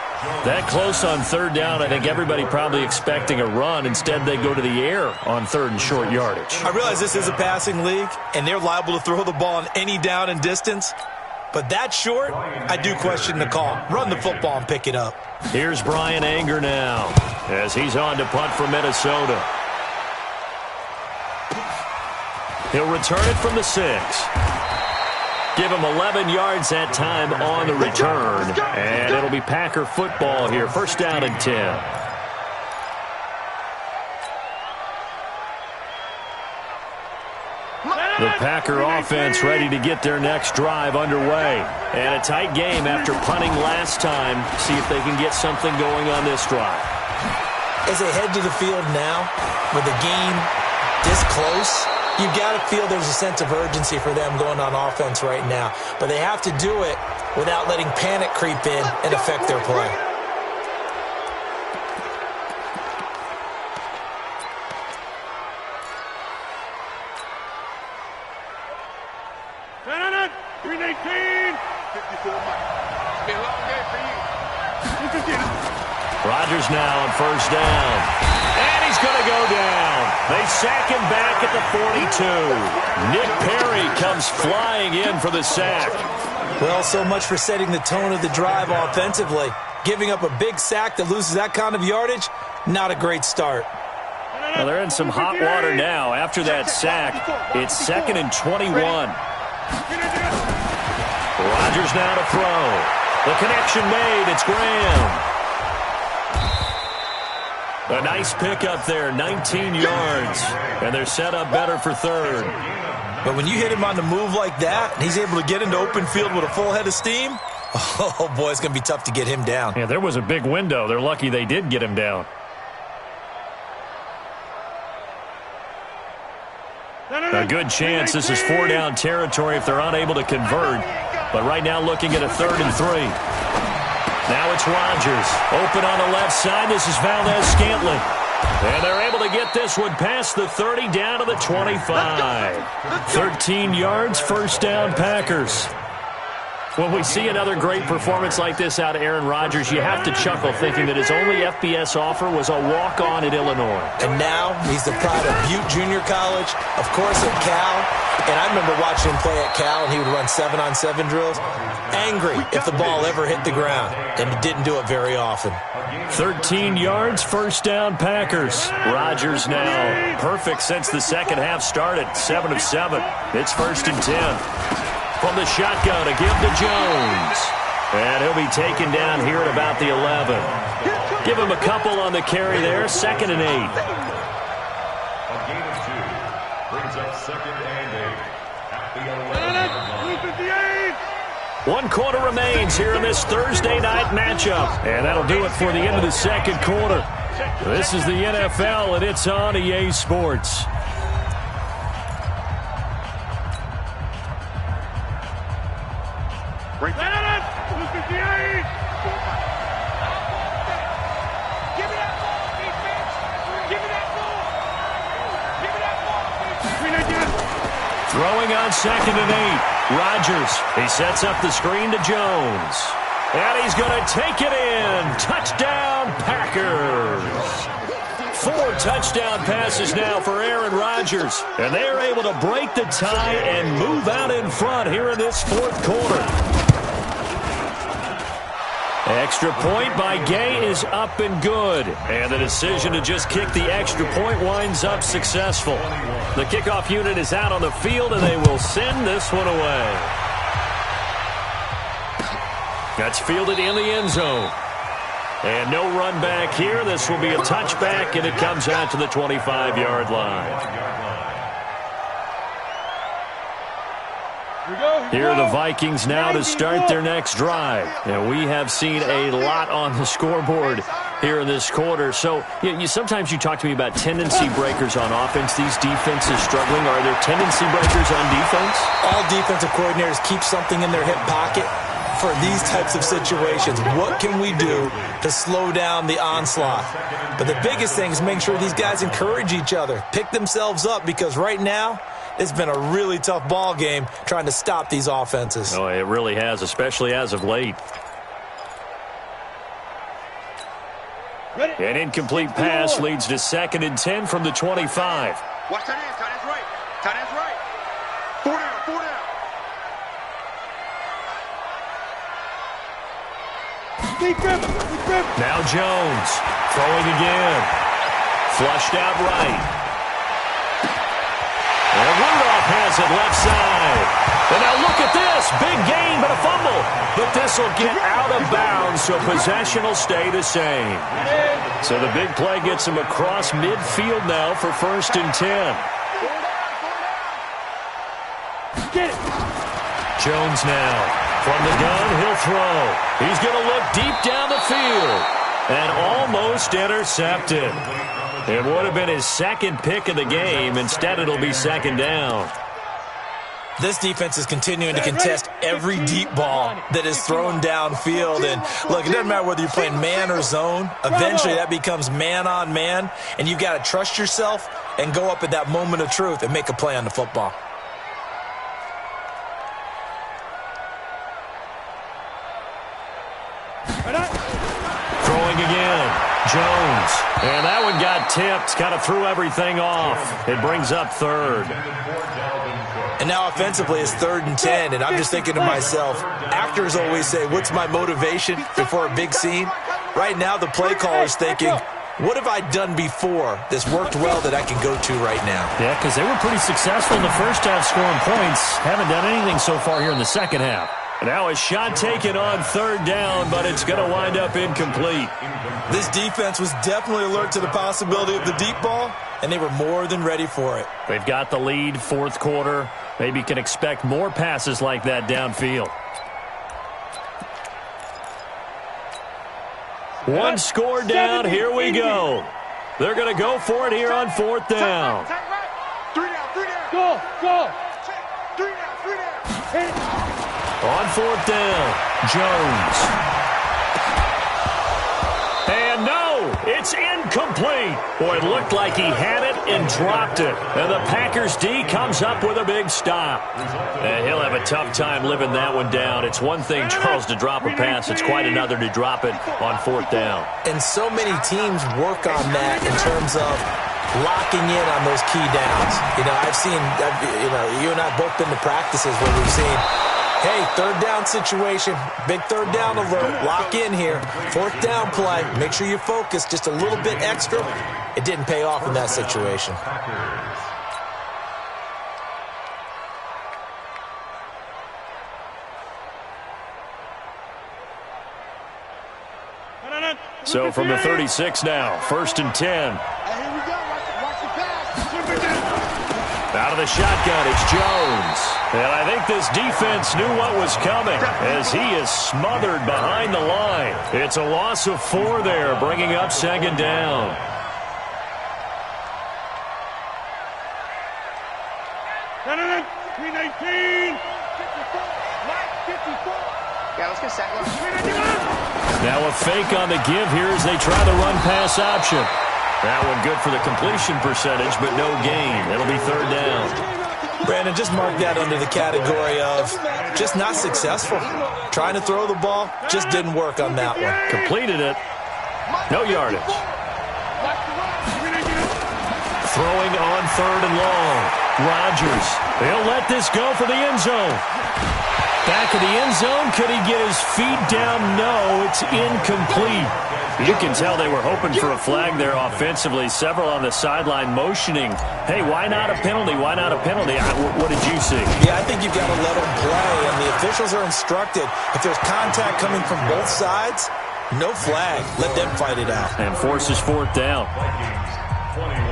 That close on 3rd down, I think everybody probably expecting a run. Instead, they go to the air on 3rd and short yardage. I realize this is a passing league, and they're liable to throw the ball on any down and distance. But that short, I do question the call. Run the football and pick it up. Here's Brian Anger now as he's on to punt for Minnesota. He'll return it from the 6. Give him 11 yards that time on the return. And it'll be Packer football here. 1st down and 10. The Packer offense ready to get their next drive underway. And a tight game after punting last time. See if they can get something going on this drive. As they head to the field now, with the game this close, you've got to feel there's a sense of urgency for them going on offense right now. But they have to do it without letting panic creep in and affect their play. Rodgers now on first down. And he's going to go down. They sack him back at the 42. Nick Perry comes flying in for the sack. Well, so much for setting the tone of the drive offensively. Giving up a big sack that loses that kind of yardage, not a great start. Well, they're in some hot water now. After that sack, it's 2nd and 21. Rodgers now to throw. The connection made. It's Graham. A nice pickup there, 19 yards. And they're set up better for third. But when you hit him on the move like that, and he's able to get into open field with a full head of steam, oh, boy, it's going to be tough to get him down. Yeah, there was a big window. They're lucky they did get him down. A good chance this is 4-down territory if they're unable to convert. But right now looking at a 3rd and 3. Now it's Rodgers. Open on the left side. This is Valdez-Scantling. And they're able to get this one past the 30 down to the 25. 13 yards, first down Packers. When we see another great performance like this out of Aaron Rodgers, you have to chuckle thinking that his only FBS offer was a walk-on at Illinois. And now he's the pride of Butte Junior College, of course at Cal. And I remember watching him play at Cal, and he would run 7-on-7 drills. Angry if the ball ever hit the ground, and he didn't do it very often. 13 yards, first down Packers. Rodgers now perfect since the second half started, 7 of 7. It's 1st and 10. From the shotgun, a give to Jones. And he'll be taken down here at about the 11. Give him a couple on the carry there, 2nd and 8. A gain of 2 brings up 2nd and 8 at the 11. 1 quarter remains here in this Thursday night matchup. And that'll do it for the end of the second quarter. This is the NFL, and it's on EA Sports. Throwing on 2nd and 8. Rodgers. He sets up the screen to Jones. And he's going to take it in. Touchdown, Packers. 4 touchdown passes now for Aaron Rodgers. And they're able to break the tie and move out in front here in this 4th quarter. Extra point by Gay is up and good. And the decision to just kick the extra point winds up successful. The kickoff unit is out on the field, and they will send this one away. That's fielded in the end zone. And no run back here. This will be a touchback, and it comes out to the 25-yard line. Here are the Vikings now to start their next drive. And we have seen a lot on the scoreboard here in this quarter. So sometimes you talk to me about tendency breakers on offense. These defenses struggling. Are there tendency breakers on defense? All defensive coordinators keep something in their hip pocket for these types of situations. What can we do to slow down the onslaught? But the biggest thing is make sure these guys encourage each other, pick themselves up, because right now it's been a really tough ball game trying to stop these offenses. Oh, it really has, especially as of late. An incomplete pass leads to 2nd and 10 from the 25. Watch tight ends. Tight ends right. Tight ends right. 4 down. 4 down. Now Jones throwing again. Flushed out right. And Rudolph has it left side. And now look at this. Big gain, but a fumble. But this will get out of bounds, so possession will stay the same. So the big play gets him across midfield now for 1st and 10. Get it. Jones now. From the gun, he'll throw. He's going to look deep down the field. And almost intercepted. It would have been his second pick of the game. Instead, it'll be second down. This defense is continuing to contest every deep ball that is thrown downfield. And, look, it doesn't matter whether you're playing man or zone. Eventually, that becomes man on man. And you've got to trust yourself and go up at that moment of truth and make a play on the football. Throwing again. Jones. And that one got tipped. Kind of threw everything off. It brings up third. And now offensively it's 3rd and 10, and I'm just thinking to myself, actors always say, what's my motivation before a big scene? Right now the play caller's thinking, what have I done before that's worked well that I can go to right now? Yeah, because they were pretty successful in the first half scoring points. Haven't done anything so far here in the second half. Now a shot taken on 3rd down, but it's going to wind up incomplete. This defense was definitely alert to the possibility of the deep ball, and they were more than ready for it. They've got the lead, 4th quarter. Maybe can expect more passes like that downfield. One score down. Here we go. They're going to go for it here on 4th down. Go. On 4th down, Jones. And no, it's incomplete. Boy, it looked like he had it and dropped it. And the Packers D comes up with a big stop. And he'll have a tough time living that one down. It's one thing, Charles, to drop a pass. It's quite another to drop it on 4th down. And so many teams work on that in terms of locking in on those key downs. You and I have both been to practices where we've seen, hey, 3rd down situation, big 3rd down alert, lock in here, 4th down play, make sure you focus just a little bit extra. It didn't pay off in that situation. So from the 36 now, 1st and 10. Out of the shotgun, it's Jones. And I think this defense knew what was coming as he is smothered behind the line. It's a loss of 4 there, bringing up 2nd down. Now a fake on the give here as they try the run-pass option. That one good for the completion percentage, but no gain. It'll be 3rd down. Brandon, just mark that under the category of just not successful. Trying to throw the ball, just didn't work on that one. Completed it. No yardage. Throwing on 3rd and long. Rodgers. They'll let this go for the end zone. Back of the end zone. Could he get his feet down? No, it's incomplete. You can tell they were hoping for a flag there offensively. Several on the sideline motioning, hey, why not a penalty? Why not a penalty? What did you see? Yeah, I think you've got to let them play, and the officials are instructed. If there's contact coming from both sides, no flag. Let them fight it out. And forces 4th down.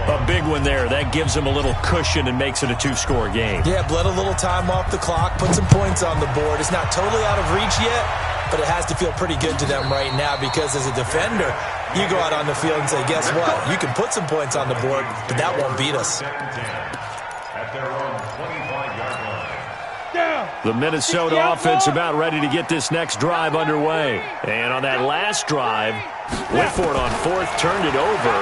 A big one there. That gives them a little cushion and makes it a 2-score game. Yeah, bled a little time off the clock, put some points on the board. It's not totally out of reach yet, but it has to feel pretty good to them right now because as a defender, you go out on the field and say, guess what? You can put some points on the board, but that won't beat us. At their own 25-yard line. The Minnesota offense about ready to get this next drive underway. And on that last drive, went for it on 4th, turned it over.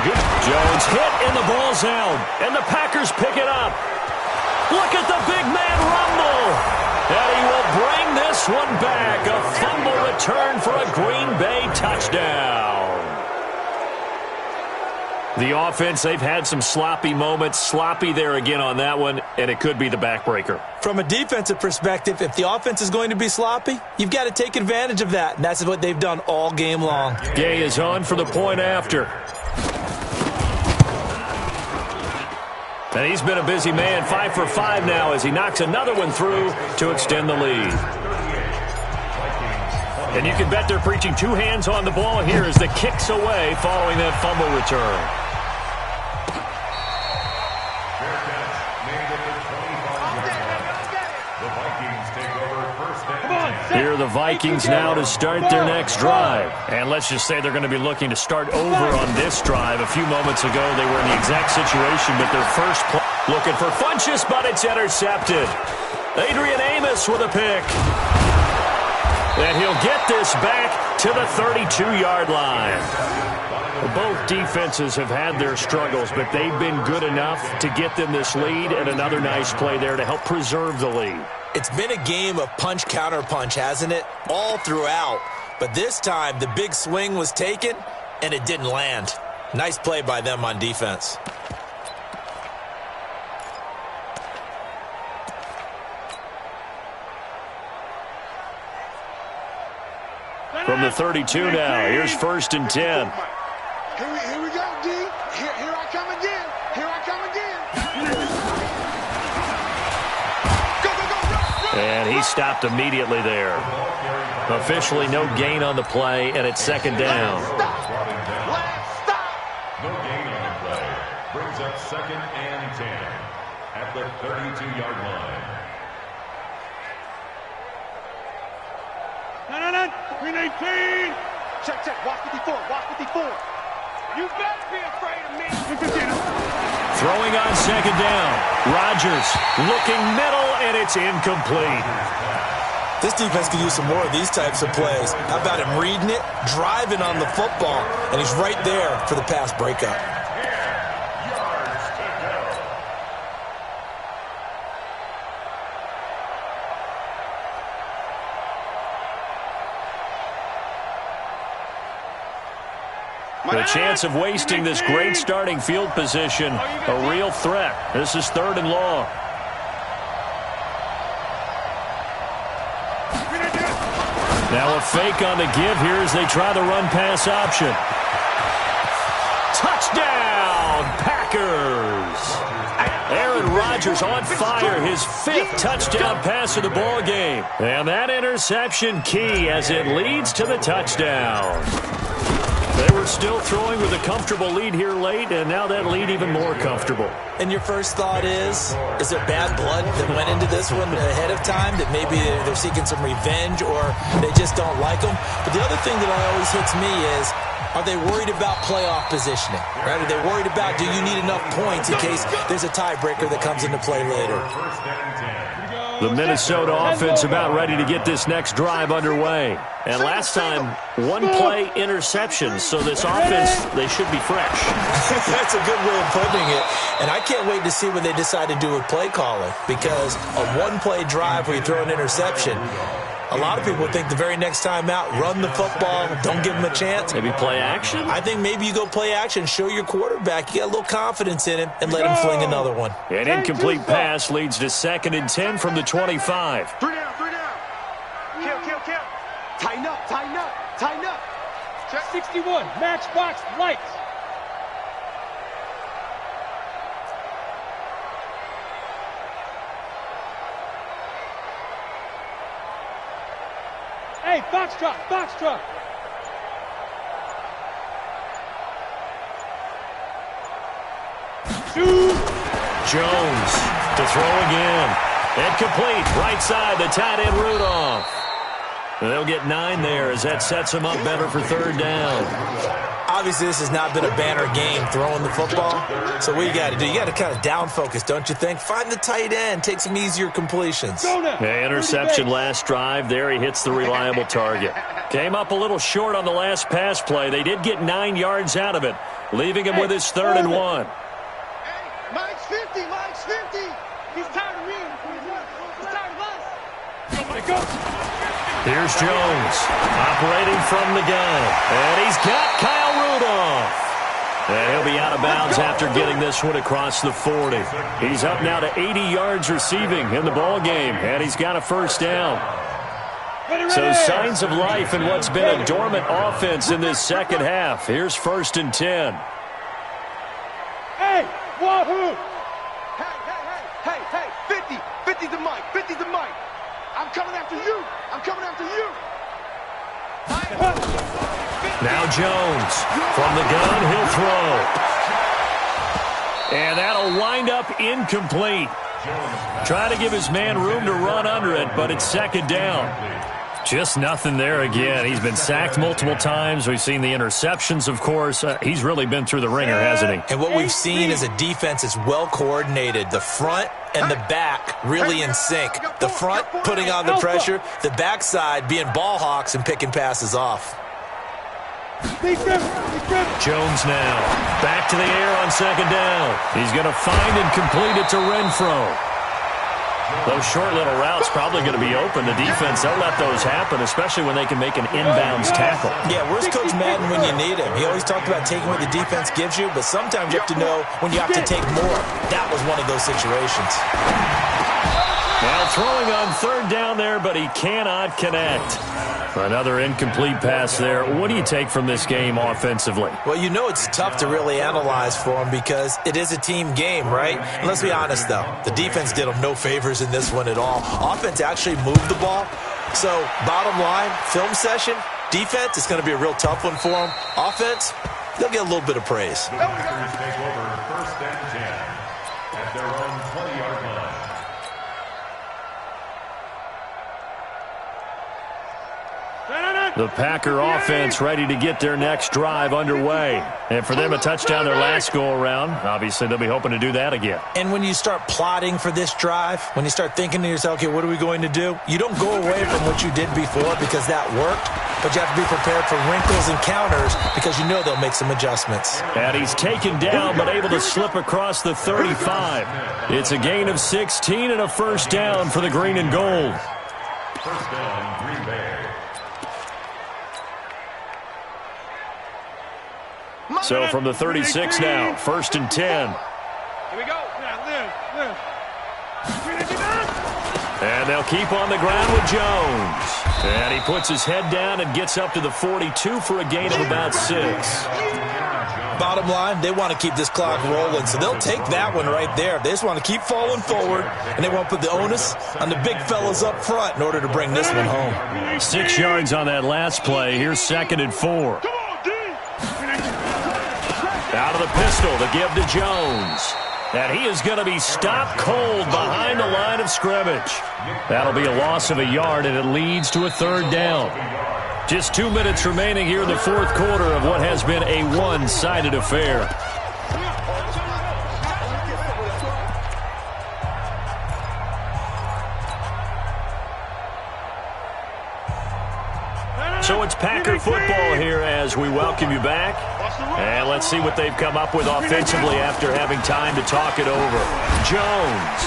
Jones hit and the ball's out. And the Packers pick it up. Look at the big man rumble. And he will bring this one back. A fumble return for a Green Bay touchdown. The offense, they've had some sloppy moments. Sloppy there again on that one, and it could be the backbreaker. From a defensive perspective, if the offense is going to be sloppy, you've got to take advantage of that, and that's what they've done all game long. Gay is on for the point after. And he's been a busy man, 5 for 5 now as he knocks another one through to extend the lead. And you can bet they're preaching 2 hands on the ball here as the kick's away following that fumble return. the Vikings now to start their next drive. And let's just say they're going to be looking to start over on this drive. A few moments ago, they were in the exact situation, but their first play looking for Funchess, but it's intercepted. Adrian Amos with a pick. And he'll get this back to the 32-yard line. Both defenses have had their struggles, but they've been good enough to get them this lead, and another nice play there to help preserve the lead. It's been a game of punch-counter-punch, hasn't it? All throughout. But this time, the big swing was taken, and it didn't land. Nice play by them on defense. From the 32 now, here's 1st and 10. Here we go, D. Here I come again. Here I come again. Go. And he stopped immediately there. Officially no gain on the play, and it's 2nd down. No gain on the play. Brings up 2nd and 10 at the 32-yard line. No. Green 18. Check. Watch 54. You better be afraid of me. Throwing on 2nd down. Rodgers looking middle, and it's incomplete. This defense could use some more of these types of plays. How about him reading it, driving on the football, and he's right there for the pass breakup. The chance of wasting this great starting field position, a real threat. This is 3rd and long. Now a fake on the give here as they try the run-pass option. Touchdown, Packers! Aaron Rodgers on fire, his 5th touchdown pass of the ball game. And that interception key as it leads to the touchdown. They were still throwing with a comfortable lead here late, and now that lead even more comfortable. And your first thought is there bad blood that went into this one ahead of time, that maybe they're seeking some revenge or they just don't like them? But the other thing that always hits me is, are they worried about playoff positioning? Right? Are they worried about, do you need enough points in case there's a tiebreaker that comes into play later? The Minnesota offense about ready to get this next drive underway. And last time, 1-play interception, so this offense, they should be fresh. That's a good way of putting it. And I can't wait to see what they decide to do with play calling, because a 1-play drive where you throw an interception, a lot of people think the very next time out, run the football, don't give them a chance. Maybe play action? I think maybe you go play action, show your quarterback you got a little confidence in him, and let him fling another one. An incomplete pass leads to 2nd and 10 from the 25. 3 down. Kill. Tighten up. Check 61, matchbox lights. Hey, Foxtrot. Shoot. Jones to throw again. And complete. Right side, the tight end Rudolph. They'll get 9 there as that sets them up better for 3rd down. Obviously, this has not been a banner game throwing the football. So what you got to do, you got to kind of down focus, don't you think? Find the tight end, take some easier completions. Yeah, interception last drive. There he hits the reliable target. Came up a little short on the last pass play. They did get 9 yards out of it, leaving him with his 3rd and 1. Hey, Mike's 50. He's tired of me. He's tired of us. Go. Here's Jones, operating from the gun. And he's got Kyle Rudolph. And he'll be out of bounds after getting this one across the 40. He's up now to 80 yards receiving in the ball game, and he's got a 1st down. So signs of life in what's been a dormant offense in this 2nd half. Here's 1st and 10. Hey, wahoo! Hey, 50. 50's the mic. 50's the mic. I'm coming after you. Now Jones from the gun, he'll throw. And that'll wind up incomplete. Trying to give his man room to run under it, but it's 2nd down. Just nothing there again. He's been sacked multiple times. We've seen the interceptions, of course. He's really been through the ringer, hasn't he? And what we've seen is a defense that's well coordinated. The front and the back really in sync. The front putting on the pressure, the backside being ball hawks and picking passes off. Jones now. Back to the air on second down. He's going to find and complete it to Renfro. Those short little routes probably going to be open. The defense, they'll let those happen, especially when they can make an inbounds tackle. Yeah, where's Coach Madden when you need him? He always talked about taking what the defense gives you, but sometimes you have to know when you have to take more. That was one of those situations. Now throwing on third down there, but he cannot connect. Another incomplete pass there. What do you take from this game offensively? Well, you know it's tough to really analyze for him because it is a team game, right? And let's be honest, though. The defense did him no favors in this one at all. Offense actually moved the ball. So, bottom line, film session, defense, it's going to be a real tough one for them. Offense, they'll get a little bit of praise. The Packers take over 1st and 10 at their own 20-yard line. The Packer offense ready to get their next drive underway. And for them, a touchdown their last go-around. Obviously, they'll be hoping to do that again. And when you start plotting for this drive, when you start thinking to yourself, okay, what are we going to do? You don't go away from what you did before because that worked, but you have to be prepared for wrinkles and counters because you know they'll make some adjustments. And he's taken down but able to slip across the 35. It's a gain of 16 and a first down for the green and gold. First down, Green Bay. So from the 36 now, 1st and 10. Here we go. Live. And they'll keep on the ground with Jones. And he puts his head down and gets up to the 42 for a gain of about 6. Bottom line, they want to keep this clock rolling, so they'll take that one right there. They just want to keep falling forward, and they want to put the onus on the big fellas up front in order to bring this one home. 6 yards on that last play. Here's 2nd and 4. Out of the pistol, the give to Jones. And he is going to be stopped cold behind the line of scrimmage. That'll be a loss of a yard, and it leads to a 3rd down. Just 2 minutes remaining here in the 4th quarter of what has been a one-sided affair. So it's Packer football here as we welcome you back. And let's see what they've come up with offensively after having time to talk it over. Jones.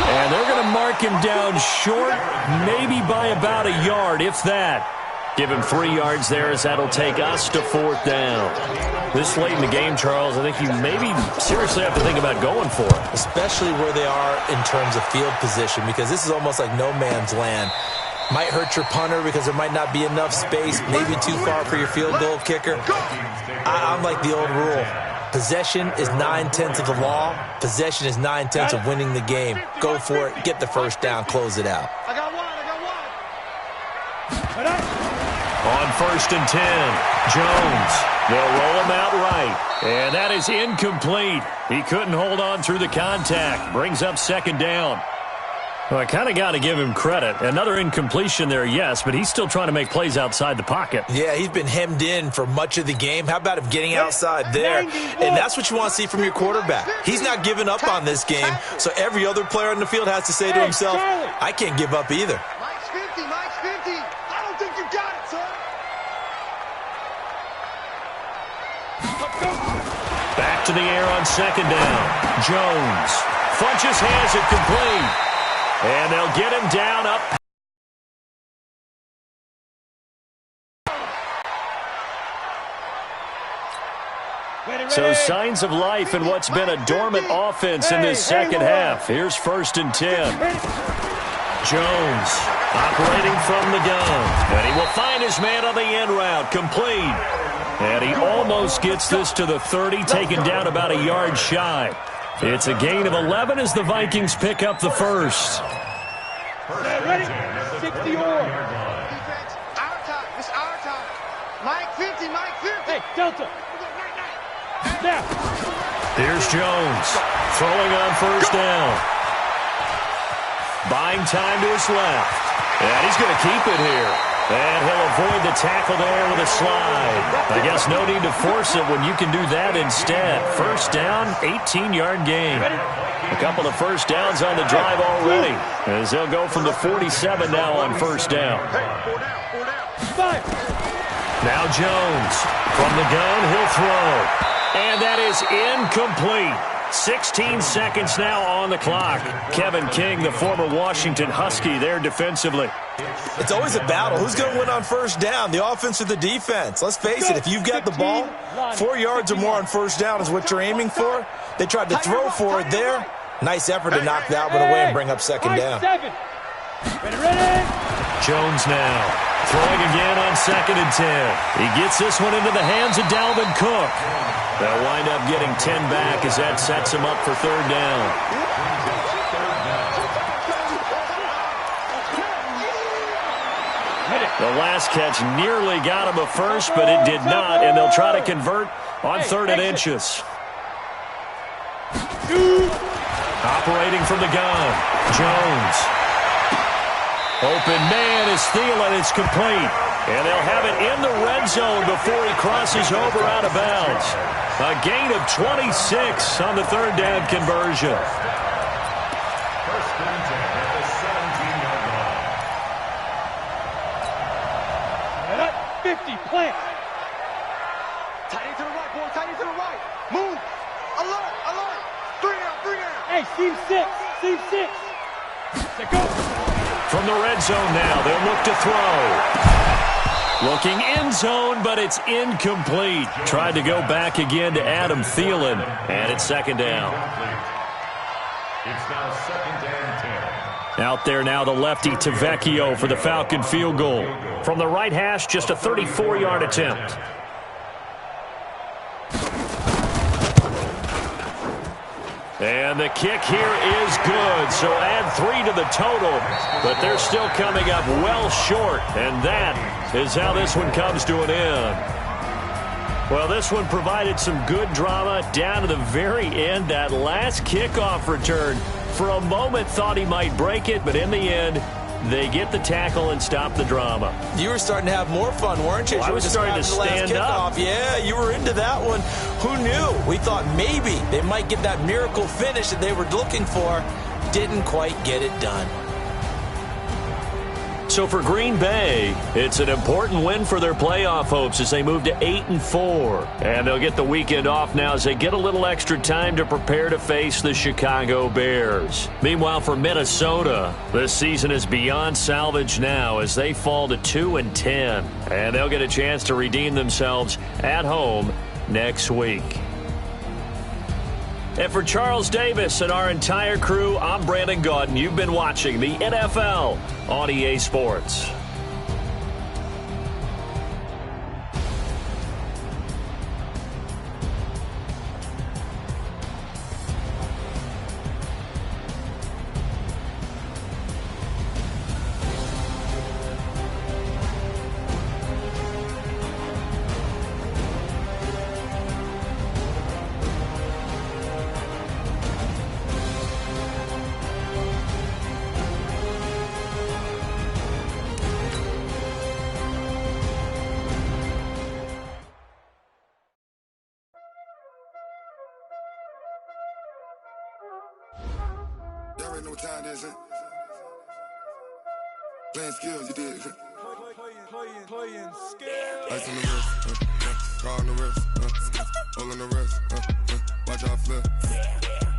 And they're going to mark him down short, maybe by about a yard, if that. Give him 3 yards there as that'll take us to 4th down. This late in the game, Charles, I think you maybe seriously have to think about going for it. Especially where they are in terms of field position, because this is almost like no man's land. Might hurt your punter because there might not be enough space, maybe too far for your field goal kicker. I'm like the old rule. Possession is 9/10 of the law. Possession is 9/10 of winning the game. Go for it. Get the first down. Close it out. I got one. On 1st and 10, Jones. They'll roll him out right. And that is incomplete. He couldn't hold on through the contact. Brings up 2nd down. Well, I kind of got to give him credit. Another incompletion there, yes, but he's still trying to make plays outside the pocket. Yeah, he's been hemmed in for much of the game. How about him getting outside there? And that's what you want to see from your quarterback. He's not giving up on this game, so every other player on the field has to say to himself, I can't give up either. Mike's 50. I don't think you got it, son. Back to the air on 2nd down. Jones. Funches has it complete. And they'll get him down up. So signs of life in what's been a dormant offense in this second half. Here's 1st and 10. Jones operating from the gun. And he will find his man on the end route. Complete. And he almost gets this to the 30, taken down about a yard shy. It's a gain of 11 as the Vikings pick up the first. Ready? 60 or. Defense, our time. It's our time. Mike 50. Hey, Delta. Now. Here's Jones throwing on 1st down. Buying time to his left. And he's going to keep it here. And he'll avoid the tackle there with a slide. I guess no need to force it when you can do that instead. First down, 18-yard gain. A couple of first downs on the drive already, as they'll go from the 47 now on first down. Now Jones. From the gun, he'll throw. And that is incomplete. 16 seconds now on the clock. Kevin King, the former Washington Husky, there defensively. It's always a battle. Who's going to win on first down, the offense or the defense? Let's face it, if you've got the ball, 4 yards or more on first down is what you're aiming for. They tried to throw for it there. Nice effort to knock that one away and bring up second down. Jones now throwing again on 2nd and 10. He gets this one into the hands of Dalvin Cook. They'll wind up getting 10 back as that sets him up for third down. The last catch nearly got him a first, but it did not, and they'll try to convert on 3rd and inches. Operating from the gun, Jones. Open man is Thielen. It's complete. And they'll have it in the red zone before he crosses over out of bounds. A gain of 26 on the 3rd down conversion. First and 10 at the 17-yard line. 50, plant. Tight to the right, boy. Tight to the right. Move. Alert, alert. 3 down. Hey, seam 6. Let's go. From the red zone now, they'll look to throw. Looking end zone, but it's incomplete. Tried to go back again to Adam Thielen, and it's 2nd down. It's now 2nd and 10. Out there now, the lefty Tavecchio for the Falcon field goal. From the right hash, just a 34-yard attempt. And the kick here is good, so add 3 to the total, but they're still coming up well short, and that is how this one comes to an end. Well, this one provided some good drama down to the very end. That last kickoff return, for a moment thought he might break it, but in the end, they get the tackle and stop the drama. You were starting to have more fun, weren't you? Well, I was starting to stand up. Yeah, you were into that one. Who knew? We thought maybe they might get that miracle finish that they were looking for. Didn't quite get it done. So for Green Bay, it's an important win for their playoff hopes as they move to 8-4. And they'll get the weekend off now as they get a little extra time to prepare to face the Chicago Bears. Meanwhile, for Minnesota, this season is beyond salvage now as they fall to 2-10. And they'll get a chance to redeem themselves at home next week. And for Charles Davis and our entire crew, I'm Brandon Gaudin. You've been watching the NFL on EA Sports. Y'all already know what time it is, huh? Playing skills, you did. Playing skills. Ice on the wrist, car on the wrist, hole in the wrist, watch out flip,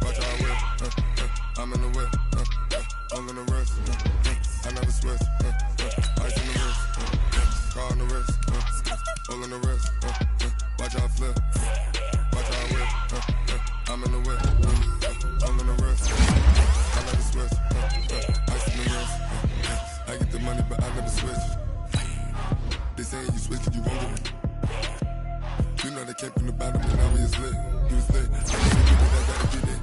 watch out whip, I'm in the whip, hole in the wrist, I never switch, ice on the wrist, car on the wrist, hole in the wrist, watch out flip, watch out whip, I'm in the whip, hole in the wrist, I never switch, ice on the wrist, I get the money but I never switch. They saying you switch it, you won't get it. You know they came from the bottom and now we is lit. You was lit. I gotta get it.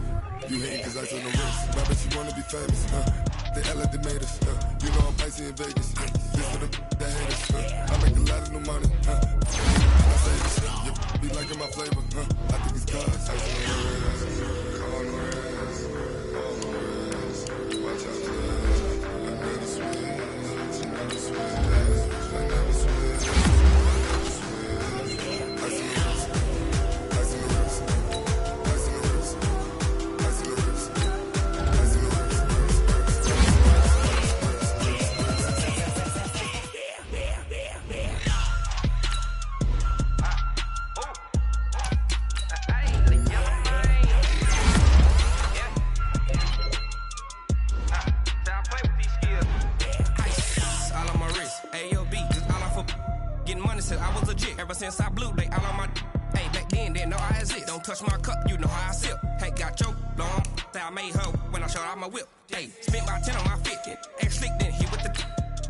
You hating cause I told no risk. Now bet you wanna be famous, They act like they made us, You know I'm icy in Vegas, This for the that hate us, I make a lot of new money, I say this, you be liking my flavor, I think it's cause ice on the wrist, on the wrist, on the wrist. Watch out, I never switch. money since I was legit. Ever since I blew, they all on my hey, back then, didn't know I exist. Don't touch my cup, you know how I sip. Hey, got your long that I made her when I showed out my whip. Hey, spent about 10 on my fit. Ex-slick, then hit with the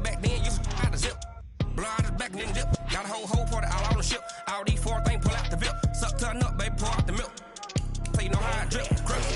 back then, you out the zip. Blow out his back, then dip. Got a whole party all on the ship. All these four things, pull out the VIP. Suck, turn up, baby, pour out the milk. So you know how I drip. Crush.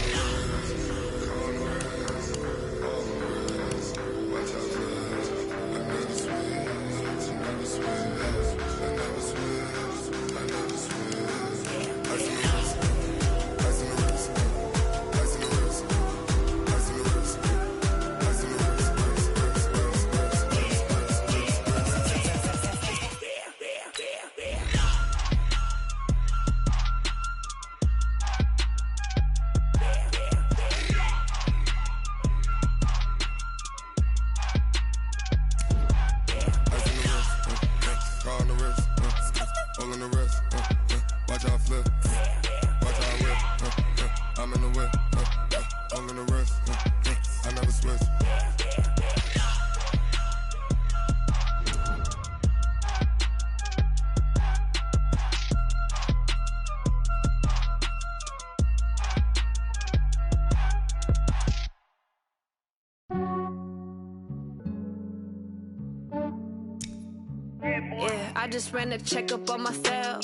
I just ran a checkup on myself.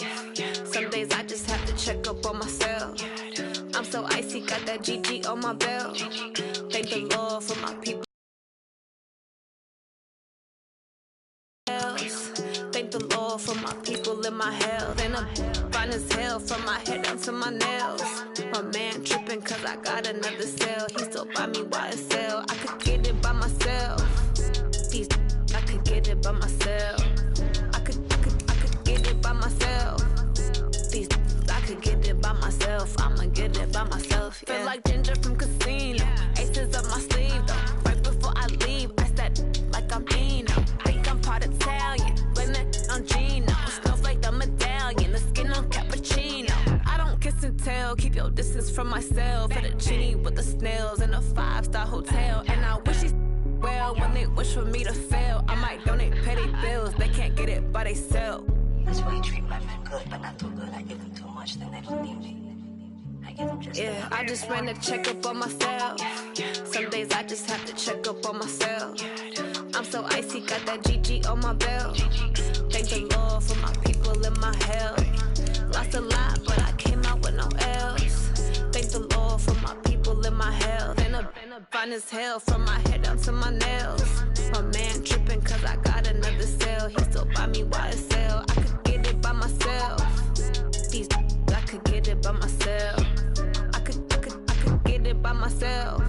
Some days I just have to check up on myself. I'm so icy, got that GG on my belt. Thank the Lord for my people. Thank the Lord for my people in my health. And I'm fine as hell from my head down to my nails. My man tripping cause I got another cell. He still buy me YSL. I could get it by myself. I could get it by myself. I could get it by myself. I could get it by myself. I'ma get it by myself. Yeah. Feel like Ginger from Casino. Aces up my sleeve though. Right before I leave, I said like I'm Eno. Think I'm part Italian. Blame it on Gino. Smells like the medallion. The skin on cappuccino. I don't kiss and tell. Keep your distance from myself. For the genie with the snails in a 5-star hotel. And I wish he's well when they wish for me to fail. I might donate petty bills. They can't get it by themselves. That's why you treat my men good, but not too good. I give them too much, then they don't need me. I give them just yeah, I just ran a checkup on myself. Some days I just have to check up on myself. I'm so icy, got that GG on my belt. Thank the Lord for my people in my health. Lost a lot, but I came out with no L's. Thank the Lord for my people in my health. And I'm fine as hell from my head down to my nails. My man tripping cause I got another cell. He still buy me YSL. I could get it by myself. I could get it by myself. I could get it by myself.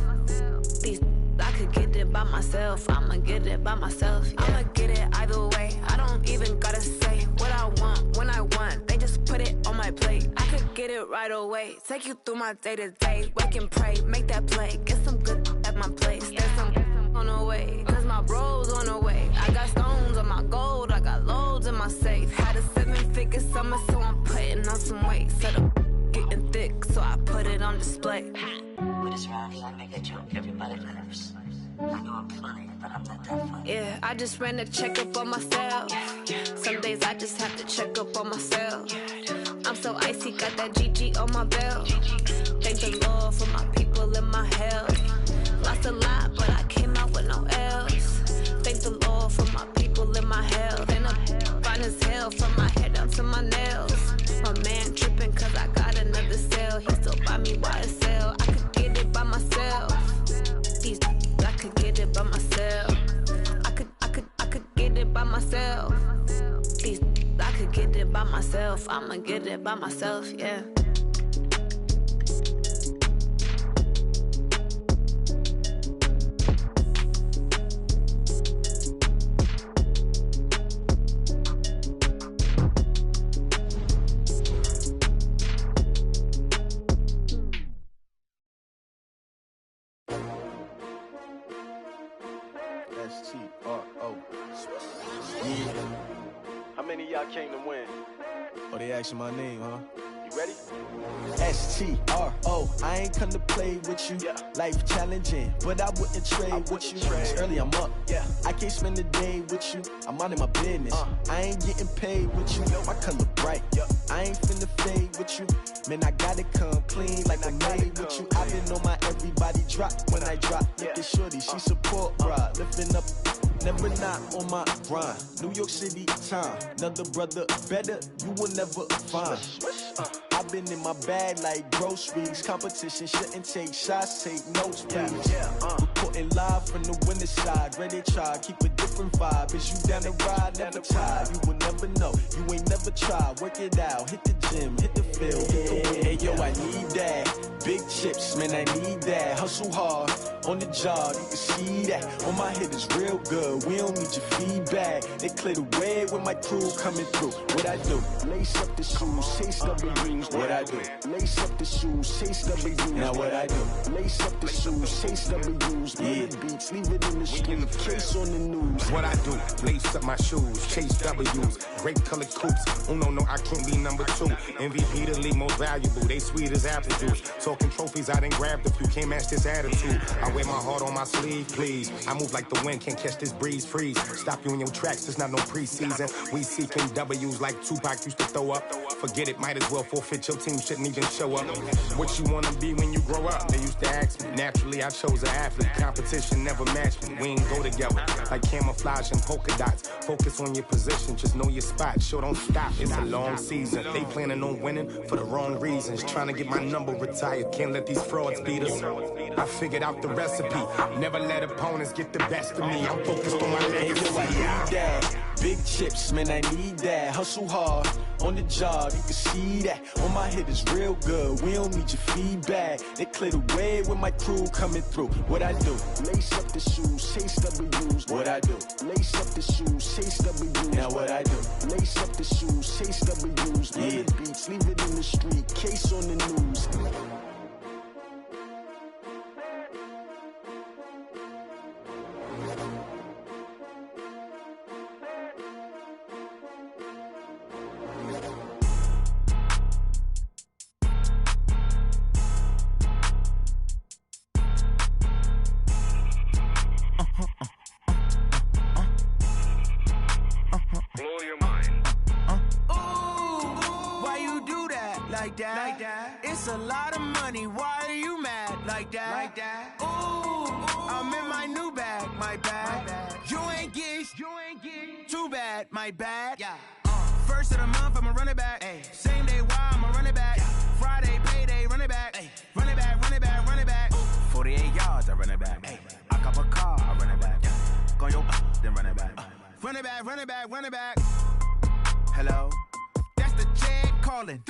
I could get it by myself. I'ma get it by myself. Yeah. I'ma get it either way. I don't even gotta say what I want when I want. They just put it on my plate. I could get it right away. Take you through my day to day. Wake and pray, make that play. Get some good at my place. There's some on the way. Cause my bro's on the way. I got stones on my gold. I got loads in my safe. Had a 7-figure summer, so I'm putting on some weight. Set up getting thick, so I put it on display. With this round here, I make a joke. Everybody laughs. I know I'm funny, but I'm not that funny. Yeah, I just ran a checkup on myself. Some days I just have to check up on myself. I'm so icy, got that GG on my belt. Thank the Lord for my people in my health. Lost a lot, but I came out with no L's. Thank the Lord for my people in my health. And I'm fine as hell from my head down to my nails. My man tripping cause I got another cell. He still buy me YSL. I could get it by myself. I could get it by myself. I could get it by myself. I could get it by myself. I'ma get it by myself, yeah. How many of y'all came to win? Oh, they asking my name, huh? You ready? S-T-R-O, I ain't come to play with you. Life challenging, but I wouldn't trade with you. It's early, I'm up. I can't spend the day with you. I'm out of my business. I ain't getting paid with you. My color bright. I ain't finna fade with you. Man, I gotta come clean like I made with you. I've been on my everybody drop when I drop. Look at shorty, she support, bruh. Lifting up, never not on my grind. New York City time, another brother better, you will never find. I've been in my bag like groceries. Competition shouldn't take shots, take notes, please. Reporting live from the winter side. Ready to try, keep a different vibe. Is you down the ride, never tired. You will never know, you ain't never tried. Work it out, hit the gym, hit the field, hit the wind. Hey yo, I need that. Big chips, man, I need that. Hustle hard, on the job, you can see that. On my head is real good, we don't need your feedback. They clear the way with my crew coming through. What I do? Lace up the shoes, chase W's. What I do? Lace up the shoes, chase W's. Now what I do? Lace up the shoes, chase W's. Yeah, beats, leave it in the street, case on the news. What I do? Lace up my shoes, chase W's. Great colored coops. Oh no, I can't be number 2. MVP the league most valuable. They sweet as apple juice. Talking trophies, I done grabbed a few. Can't match this attitude. I wear my heart on my sleeve, please. I move like the wind, can't catch this breeze. Freeze. Stop you in your tracks. There's not no preseason. We seeking W's like Tupac used to throw up. Forget it, might as well forfeit. Your team shouldn't even show up. What you wanna be when you grow up? They used to ask me. Naturally, I chose an athlete. Competition never matched me. We ain't go together like camouflage and polka dots. Focus on your position, just know your spot. Sure, don't stop. It's a long season. They planning on winning for the wrong reasons. Trying to get my number retired. Can't let these frauds beat us. I figured out the recipe. Never let opponents get the best of me. I'm focused on my legacy. I need that. Big chips, man, I need that. Hustle hard, on the job, you can see that. On my head is real good, we don't need your feedback. They clear the way with my crew coming through. What I do? Lace up the shoes, chase W's. What I do? Lace up the shoes, chase W's. Now what I do? Lace up the shoes, chase W's. Yeah, beats, leave it in the street, case on the news. It's a lot of money, why are you mad like that? Ooh, I'm in my new bag, my bad. You ain't get too bad, my bad. First of the month, I'ma run it back. Same day, why I'ma run it back. Friday, payday, run it back. Run it back, run it back, run it back. 48 yards, I run it back. I cop a car, I run it back. Go yo, then run it back. Run it back, run it back, run it back. Hello? That's the check calling.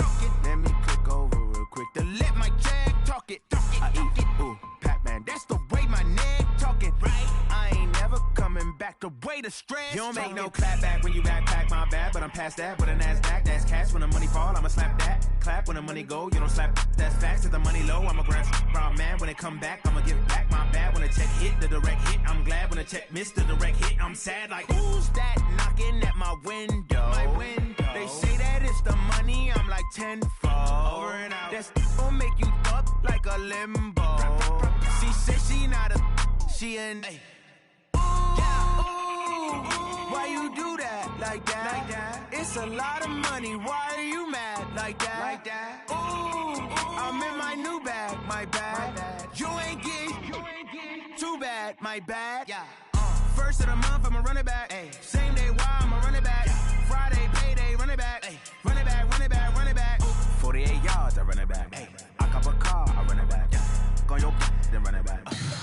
Let me click over real quick to let my check talk it. I eat it, ooh, Pac-Man. That's the way my neck talking. Right? I ain't never coming back the way the stress. You don't make no clap back when you backpack, my bad. But I'm past that with a NASDAQ. That's cash when the money fall, I'ma slap that. Clap when the money go, you don't slap. That's facts. If the money low, I'ma grab brown man. When it come back, I'ma give it back. My bad when the check hit, the direct hit. I'm glad when the check missed the direct hit. I'm sad like, who's that knocking at my window? My window. They say that it's the money, I'm like tenfold. Over and out. That's gon' make you up like a limbo. She said she not a, she an ooh, why you do that like that? It's a lot of money, why are you mad like that? Ooh, I'm in my new bag, my bad. You ain't get too bad, my bad. First of the month, I'ma run it back. Same day, why I'ma run it back. Friday, payday, run it back. Run it back, run it back, run it back. 48 yards, I run it back. I cop a car, I run it back. Go yo, then run it back.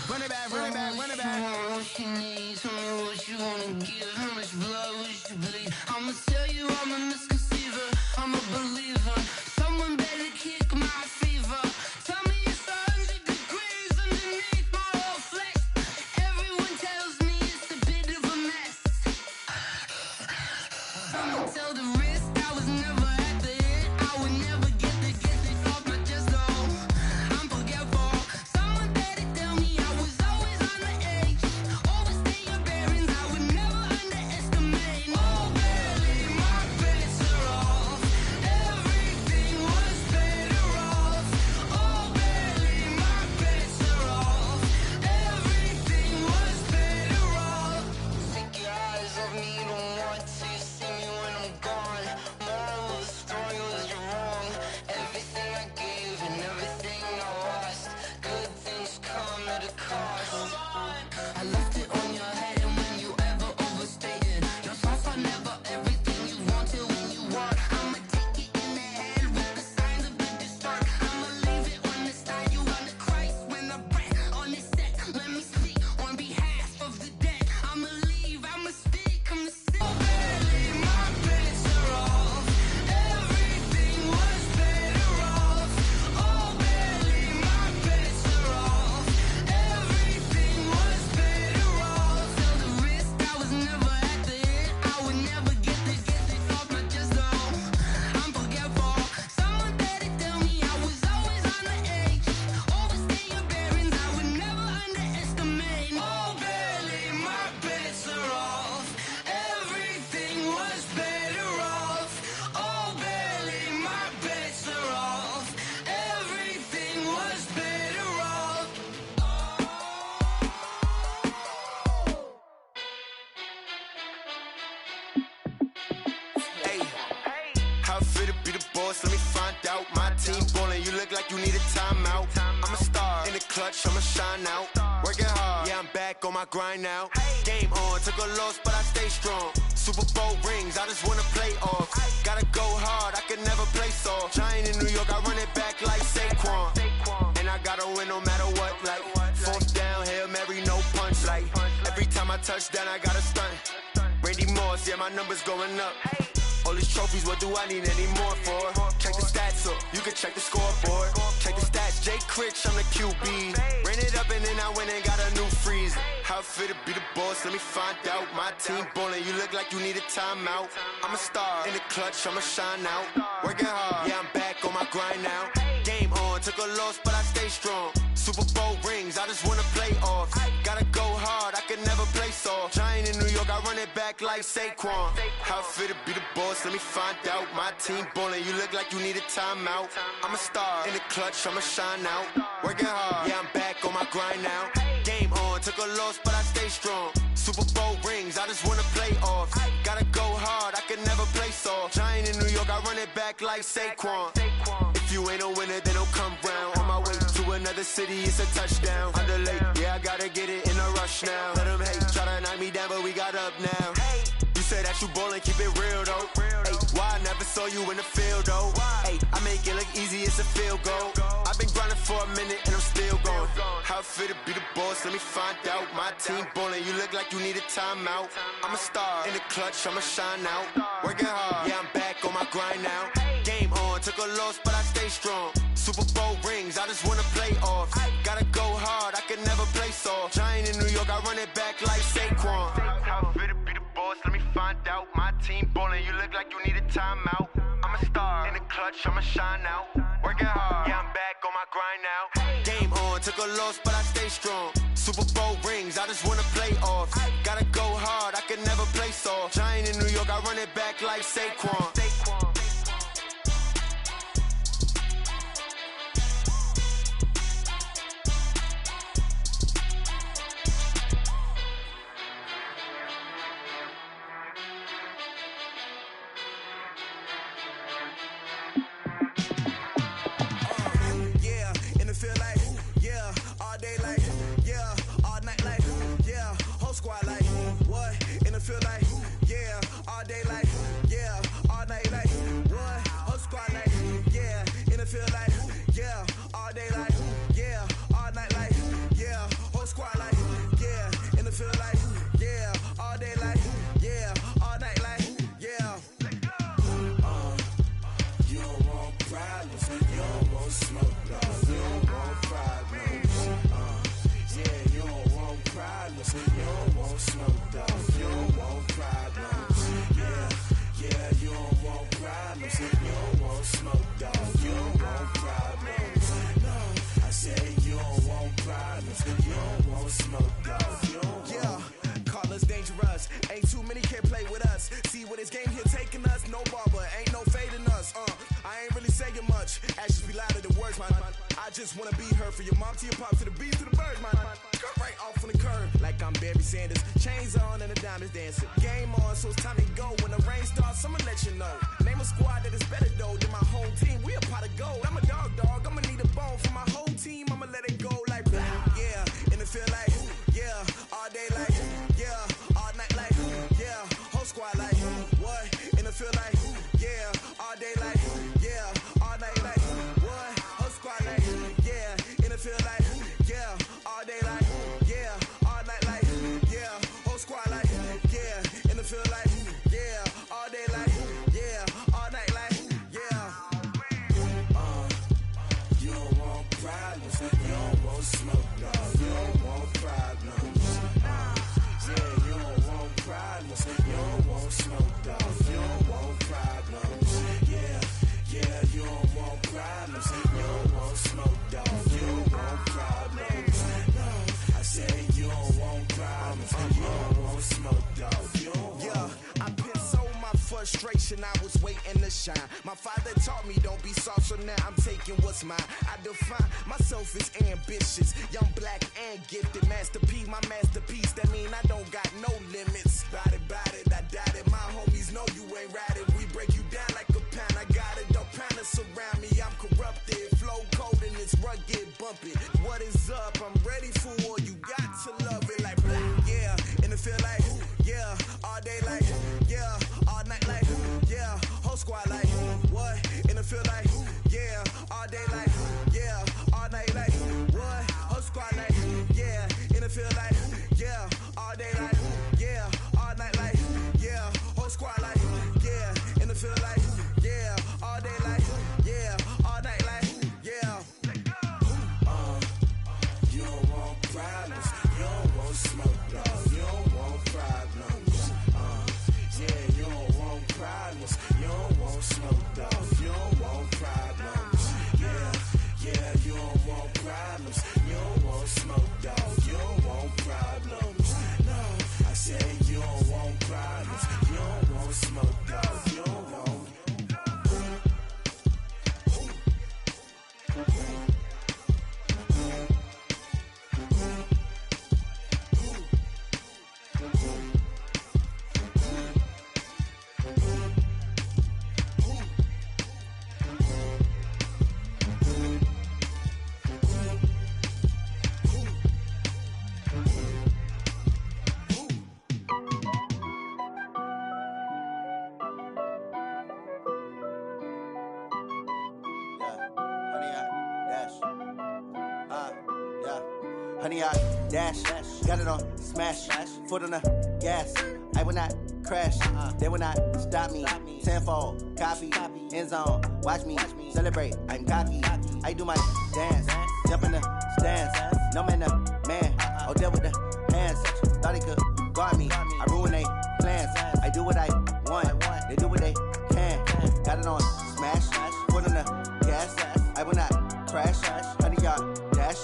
Run it back, run it back, run it back. What you need, tell me what you wanna give. How much blood would you bleed? I'ma tell you I'm a misconceiver, I'm a believer. Someone better kick my fever. Tell me it's 100 degrees underneath my whole flesh. Everyone tells me it's a bit of a mess. Someone tell the risk I was never at the end. I would never get it off my chest though. I'm forgetful. Someone better tell me I was always on the edge. Overstay your bearings, I would never underestimate. Oh baby, my bets are off. Everything was better off. Oh baby, my boss, let me find out. My team ballin', you look like you need a timeout. I'm a star in the clutch, I'ma shine out. Working hard, yeah, I'm back on my grind now. Game on, took a loss, but I stay strong. Super Bowl rings, I just wanna play off. Gotta go hard, I could never play soft. Giant in New York, I run it back like Saquon. And I gotta win no matter what, like fourth down, Hail Mary, no punch. Like every time I touch down, I gotta stunt. Randy Moss, yeah, my numbers going up. All these trophies, what do I need any more for? Check the stats up, you can check the scoreboard. Check the stats, Jake Critch, I'm the QB. Ran it up and then I went and got a new freeze. How it fit to be the boss, let me find out. My team ballin', you look like you need a timeout. I'm a star in the clutch, I'ma shine out. Working hard, yeah, I'm back on my grind now. Game on, took a loss, but I stay strong. Super Bowl rings, I just wanna play off. Gotta go hard, I could never play soft. Giant in New York, I run it back like Saquon. How it fit to be the boss, let me find out. My team ballin', you look like you need a timeout. I'm a star in the clutch, I'ma shine out. Working hard, yeah, I'm back on my grind now. Game on, took a loss, but I stay strong. Super Bowl rings, I just wanna play off. Gotta go hard, I could never play soft. Giant in New York, I run it back like Saquon. If you ain't a winner, then don't come round. On my way to another city, it's a touchdown. Underlay, yeah, I gotta get it in a rush now. Let them hate, try to knock me down, but we got up now. You say that you ballin', keep it real though. Hey, why I never saw you in the field though? Hey, I make it look easy, it's a field goal. I've been grinding for a minute and I'm still going. How it fit to be the boss, let me find out. My team ballin', you look like you need a timeout. I'm a star in the clutch, I'ma shine out. Working hard, yeah, I'm back on my grind now. Game on, took a loss, but I stay strong. Super Bowl rings, I just wanna play off. Gotta go hard, I could never play soft. Giant in New York, I run it back like Saquon. How it fit to be the boss, let me find out. My team ballin', you look like you need a timeout. I'm a star in the clutch, I'ma shine out. Working hard, yeah, I'm back on my grind now. Game on, took a loss, but I stay strong. Super Bowl rings, I just wanna play off. Gotta go hard, I could never play soft. Giant in New York, I run it back like Saquon. Just wanna be heard for your mom to your pop to the beat to the birds, man. Cut right off on the curb like I'm Barry Sanders. Chains on and the diamonds dancing. Game on, so it's time to go. When the rain starts, I'ma let you know. Name a squad that is better though than my home team. We a pot of gold. I'm a dog. I'ma need a bone for my whole team. I'ma let it go like blah. Yeah, and it feel like yeah, all day like yeah, all night like yeah, whole squad like what? And it feel like yeah, all day like yeah, all night like what? Whole squad like yeah, and it feel like yeah, all day like yeah, all night like yeah, whole squad like yeah, and it feel like yeah, all day like yeah, all night like yeah. You don't want problems, you don't want smoke, dog. You don't want problems. Yeah, you don't want problems, you don't want smoke, dog. You don't want problems. Yeah, you don't want problems, you don't want smoke, dog. You don't want problems. No, I said you don't want problems, you don't want smoke, dog. You don't want. I put so my frustration, I was waiting to shine. My father taught me don't be soft, so now I'm taking what's mine. I define myself as ambitious, young, black, and gifted. Master P, my masterpiece, that mean I don't got no limits. Bout it, I doubt it. My homies know you ain't riding. We break you down like a pound. I got it, don't pound. Haters surround me, I'm corrupted. Flow cold and it's rugged, bumping. What is up? I'm ready for war. You got to love it like blah, yeah. And it feel like, yeah. All day like, yeah. All night like, yeah. Whole squad like, what? And it feel like, yeah. All day like, yeah. All night like, what? Whole squad like, yeah. And it feel like, yeah. All day like, yeah. All night like, yeah. Whole squad like, yeah. And it feel like, yeah. All day like, yeah. All night like, yeah. You don't want problems. You don't want smoke, dog. You don't want problems. Yeah, you don't want problems. You don't want smoke, dog. You don't want problems. Yeah, you don't want problems. You don't want smoke, dog. You don't want problems. No, I said you don't want problems. You don't want smoke, dog. You don't want. Honey, I dash, got it on smash, foot on the gas. I will not crash, they will not stop me. Tenfold, copy, end zone, watch me celebrate. I'm cocky, I do my dance, jump in the stands. No man, the man, oh deal with the hands. Thought he could guard me, I ruin they plans. I do what I want, they do what they can. Got it on smash, foot on the gas. I will not crash, honey, y'all dash,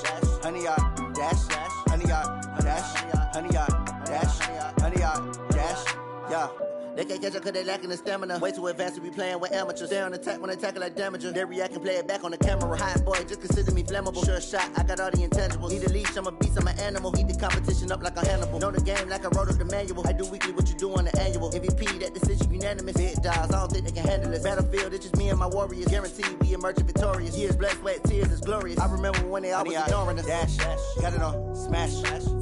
honey, y'all dash, honey, y'all dash, honey, y'all dash, honey, y'all dash, yeah. They can't catch up cause they lacking the stamina. Way too advanced to be playing with amateurs. Stay on attack when I tackle like damager. They react and play it back on the camera. Hot boy, just consider me flammable. Sure shot, I got all the intangibles. Need a leash, I'm a beast, I'm an animal. Eat the competition up like a Hannibal. Know the game like I wrote up the manual. I do weekly what you do on the annual. MVP, that decision unanimous. Big dogs, I don't think they can handle this. Battlefield, it's just me and my warriors. Guaranteed we emerging victorious. Years, blood, sweat, tears, is glorious. I remember when they always ignoring us. Dash, got it on smash,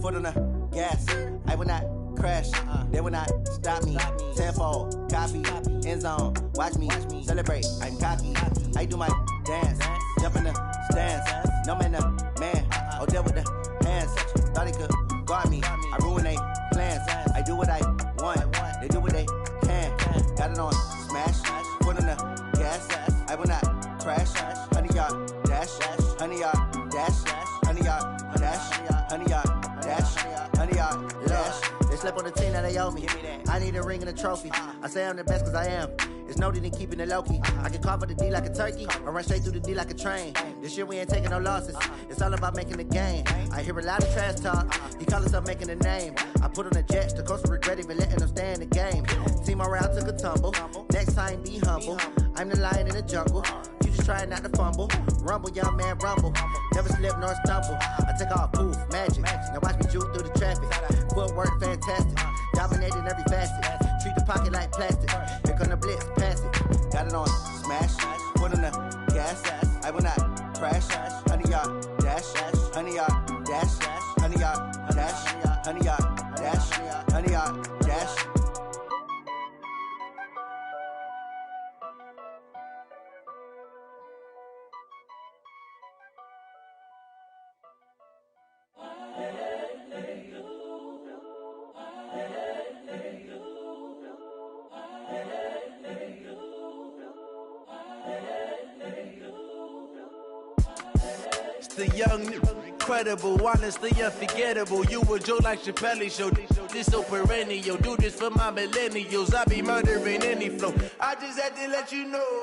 foot on the gas. I will not crash, they will not stop me. Tenfold, copy, end zone, watch me celebrate. I'm cocky, I do my dance, jump in the stands. No man, the man, oh deal with the hands. Thought he could guard me, I ruin they plans. I do what I want, they do what they can. Got it on smash, foot on the gas. I will not crash, honey, y'all dash, honey, y'all dash, honey, y'all dash, honey, y'all dash, honey, y'all dash. They slept on the team that they owe me. I need a ring and a trophy. I say I'm the best cause I am. It's no need in keeping it low-key. I can carve up the D like a turkey or run straight through the D like a train. This year we ain't taking no losses. It's all about making the game. I hear a lot of trash talk. He call himself making a name. I put on the Jets. The coach will regret even letting them stay in the game. Team morale took a tumble. Next time be humble. I'm the lion in the jungle. You just trying not to fumble. Rumble, young man, rumble. Never slip nor stumble. I take off poof, magic. Now watch me juke through the traffic. Footwork fantastic. Dominating every facet. Treat the pocket like plastic. Here come the blitz, pass it. Got it on smash. Foot on the gas. I will not crash. Honey, y'all dash. Honey, y'all dash. Honey, y'all dash. Honey, y'all dash. Honey, y'all dash. The young, incredible, honestly unforgettable. You a Joe like Chappelle show. This so perennial. Do this for my millennials. I be murdering any flow. I just had to let you know.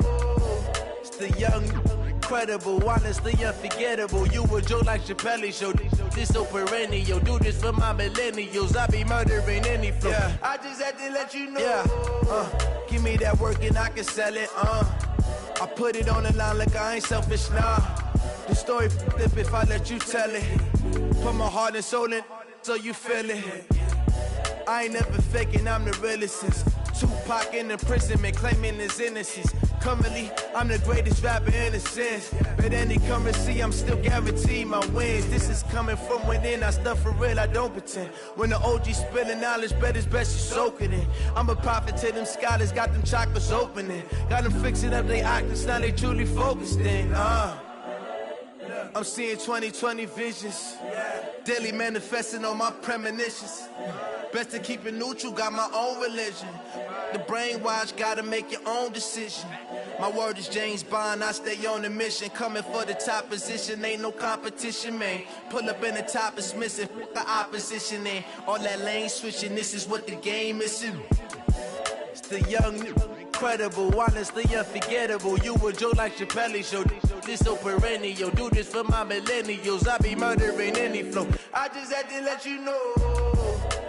It's the young, incredible, honestly unforgettable. You a Joe like Chappelle show. This so perennial. Do this for my millennials. I be murdering any flow. Yeah. I just had to let you know. Yeah. Give me that work and I can sell it. I put it on the line like I ain't selfish, nah. The story flip if I let you tell it. Put my heart and soul in so you feel it. I ain't never faking, I'm the realest since 2 Pac in imprisonment, claiming his innocence. Currently, I'm the greatest rapper in a sense. But any currency, I'm still guaranteed my wins. This is coming from within, I stuff for real, I don't pretend. When the OG spilling knowledge, bet it's best you soak it in. I'm a prophet to them scholars, got them chakras opening. Got them fixing up their octaves, now they truly focused in. I'm seeing 2020 visions. Daily manifesting on my premonitions. Best to keep it neutral, got my own religion. The brainwash, gotta make your own decision. My word is James Bond, I stay on the mission. Coming for the top position, ain't no competition, man. Pull up in the top, it's missing, the opposition in. All that lane switching, this is what the game is. It's the young, incredible, honestly unforgettable. You a Joe like Chappelle show. This so perennial, do this for my millennials. I be murdering any flow. I just had to let you know.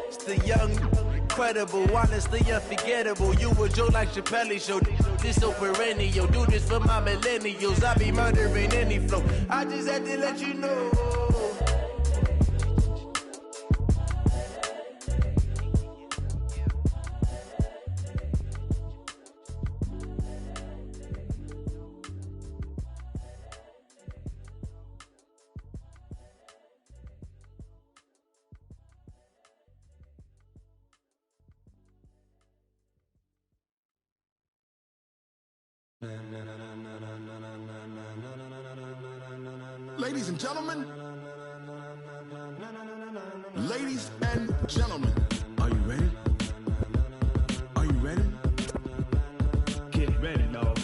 It's the young, incredible, honestly unforgettable. You a Joe like Chappelle show. This so perennial, do this for my millennials. I be murdering any flow. I just had to let you know. Ladies and gentlemen, ladies and gentlemen, are you ready? Are you ready? Get ready, dog.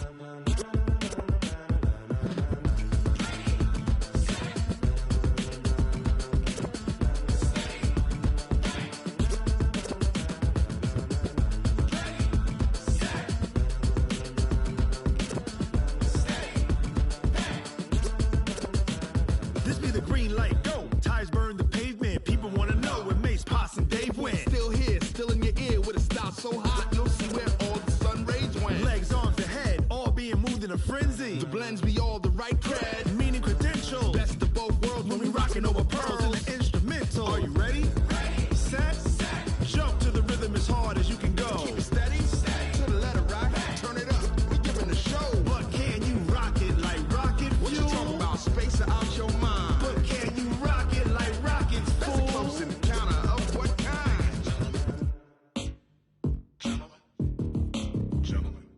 This be the green light, go. Tires burn the pavement. People wanna know where Mace, Poss, and Dave went. Still here, still in your ear with a style so hot, you'll see where all the sun rays went. Legs, arms, and head, all being moved in a frenzy. The blends be all the right cred, Meaning credentials. best of both worlds When we rockin' over pearls in the instrumental. Are you ready? Set, jump to the rhythm as hard as you can go. Keep it steady, to the letter right, turn it up, we giving the show. But can you rock it like rocket What you fuel? talking about, space out your mind? But can you rock it like rockets, That's a fool? close encounter of what kind?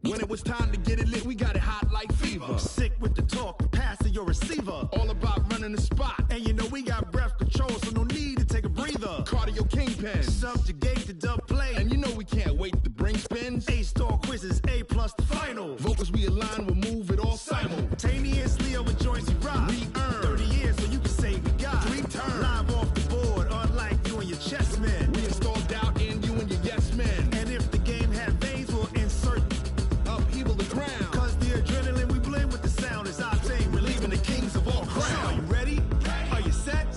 When it was time to get it lit, we got it hot like fever. Sick with the talk, pass to your receiver. All about running the spot, And you know we got breath control, so no need to take a breather. cardio kingpin. Subjugate the dub play. And you know we can't wait to bring spins. A-star quizzes, A+ the final. Vocals we align, we'll move it all Simultaneously over joints we rock. We earn 30 years so you can say we got 3 turns. Live off the board, unlike you and your chess men. We install doubt in you and your yes men. And if the game had veins, we'll insert Upheaval the ground. Cause the adrenaline we blend with the sound is our thing, relieving the kings of all crowns. So are you ready? Are you set?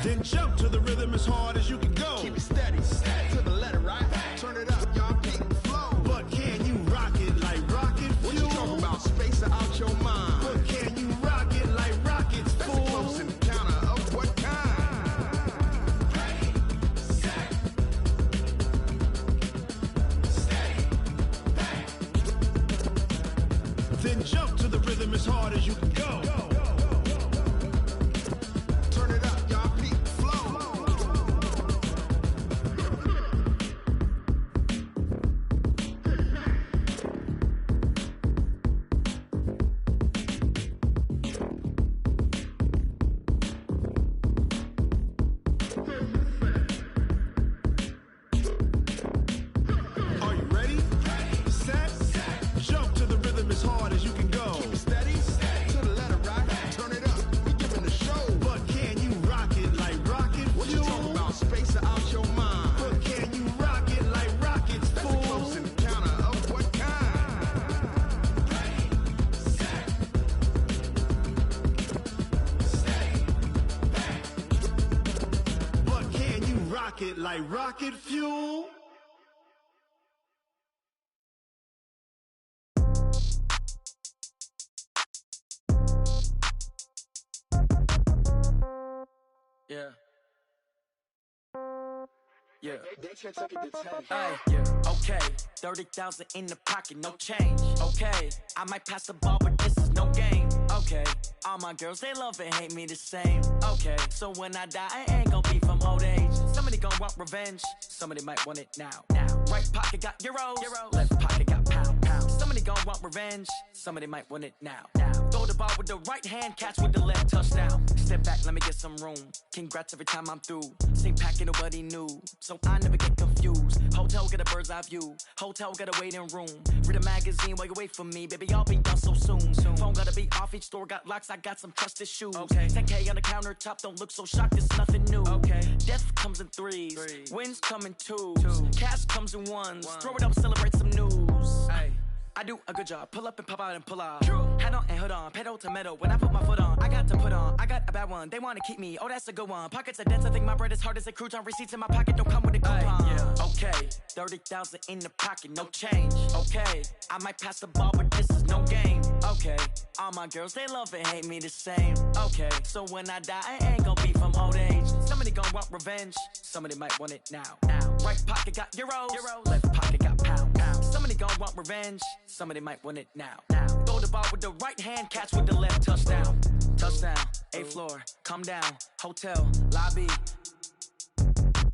Then jump to the rhythm as hard as you can go. Keep it steady, to the letter right. Turn it up, y'all keep the flow. But can you rock it like rocket What you fuel? talking about, space out your mind? But can you rock it like rockets, That's a fool? close encounter of what kind? Then jump to the rhythm as hard as you can go. Turn it up, y'all keep the flow. Are you ready? Set, jump to the rhythm as hard as you can go. Keep it steady, to the letter right. Turn it up, we giving the show. But can you rock it like rocket What you fuel? talking about, space out your mind? But can you rock it like rockets, That's a fool? close encounter of what kind? But can you rock it like rocket fuel? Yeah. Yeah. Okay, 30,000 in the pocket, no change. Okay, I might pass the ball, but this is no game. Okay, all my girls, they love and hate me the same. Okay, so when I die, I ain't gon' be from old age. Somebody gon' want revenge, somebody might want it now. Right pocket got euros, left pocket got pounds. Somebody gon' want revenge, somebody might want it now. Throw the ball with the right hand, catch with the left, touchdown. Step back, let me get some room. Congrats every time I'm through. Same packet, nobody knew, so I never get confused. Hotel get a bird's eye view, hotel got a waiting room. Read a magazine while you wait for me, baby, I'll be done so soon. Phone gotta be off, each store got locks, I got some trusted shoes. 10K on the countertop, don't look so shocked, it's nothing new. Death comes in threes, wins come in twos, cash comes in ones. Throw it up, celebrate some news. I do a good job, pull up and pop out and pull out. Hat on and hood on, pedal to metal. When I put my foot on, I got to put on. I got a bad one, they wanna keep me, oh that's a good one. Pockets are dense, I think my bread is hard as a crouton. Receipts in my pocket don't come with a coupon. Okay, 30,000 in the pocket, no change. Okay, I might pass the ball, but this is no game. Okay, all my girls, they love and hate me the same. Okay, so when I die, I ain't gon' be from old age. Somebody gon' want revenge, somebody might want it now. Right pocket got euros, left pocket got pounds. Somebody gon' want revenge, somebody might want it now. Throw the ball with the right hand, catch with the left, touchdown. Touchdown, 8th floor, come down, hotel, lobby.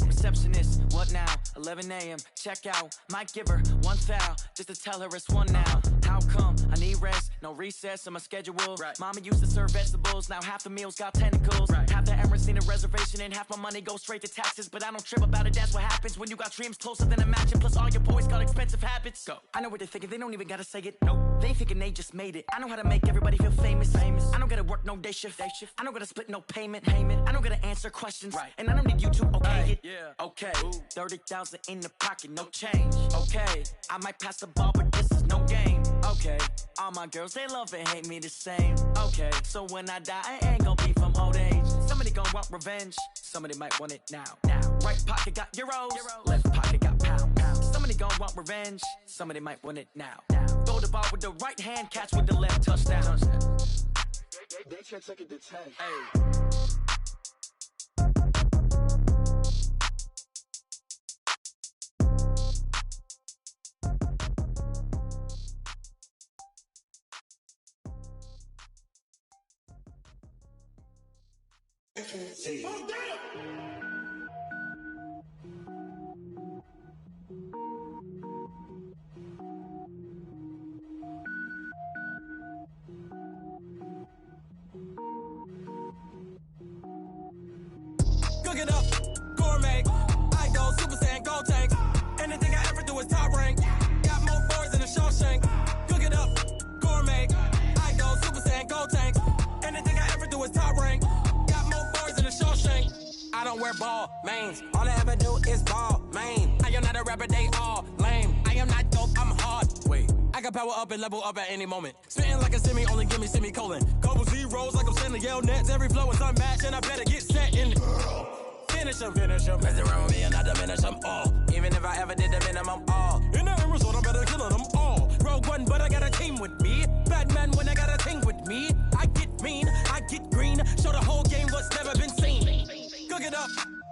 Receptionist, what now? 11 a.m., check out. Might give her one foul, just to tell her it's one now. How come? I need rest, no recess in my schedule. Mama used to serve vegetables, now half the meals got tentacles. Half the errands need a reservation and half my money goes straight to taxes. But I don't trip about it, that's what happens when you got dreams closer than a mansion. Plus all your boys got expensive habits. Go. I know what they're thinking, they don't even gotta say it. Nope. They thinking they just made it. I know how to make everybody feel famous. I don't gotta work no day shift. I don't gotta split no payment. I don't gotta answer questions. And I don't need you to okay it. Okay, 30,000 in the pocket, no change. Okay, I might pass the ball, but this is no game. Okay, all my girls, they love and hate me the same. Okay, so when I die, I ain't gon' be from old age. Somebody gon' want revenge, somebody might want it now. Right pocket got euros, left pocket got pounds. Somebody gon' want revenge, somebody might want it now. Throw the ball with the right hand, catch with the left, touchdown. They can't take it to 10. Cook it up, gourmet. I go Super Saiyan, gold tank. Anything I ever do is top rank. Got more boards than a Shawshank. Cook it up, gourmet. I go Super Saiyan, gold tank. Anything I ever do is top rank. Got more boards than a Shawshank. I don't wear ball mains. All I ever do is ball main. I am not a rapper, they all lame. I am not dope, I'm hard. Wait, I can power up and level up at any moment. Spitting like a semi, only give me semicolon. Couple zeros like I'm sending yell nets. Every flow is unmatched and I better get set in. Finish them. Mess around with me and I diminish them all. Even if I ever did the minimum all. In the end result, I better kill them all. Rogue One, but I got a team with me. Batman when I got a thing with me. I get mean, I get green. Show the whole game what's never been seen. Cook it up,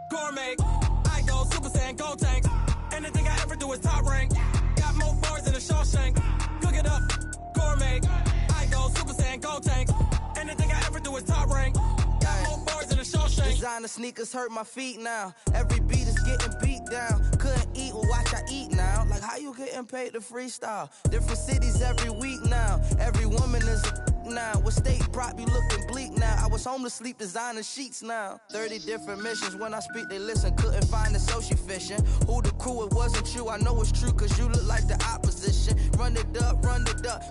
gourmet. I go Super Saiyan, gold tank. Anything I ever do is top rank. Got more bars than a Shawshank. Cook it up, gourmet. I go Super Saiyan, gold tank. Anything I ever do is top rank. Got more bars than a Shawshank. Designer sneakers hurt my feet now. Every beat is getting beat down. Couldn't eat, well watch I eat now. Like how you getting paid to freestyle? Different cities every week now. Every woman is a now. What state prop you looking bleak now? I was home to sleep designer sheets now. 30 different missions. When I speak they listen. Couldn't find it so she fishing. Who the crew? It wasn't you. I know it's true cause you look like the opposition. Run it up.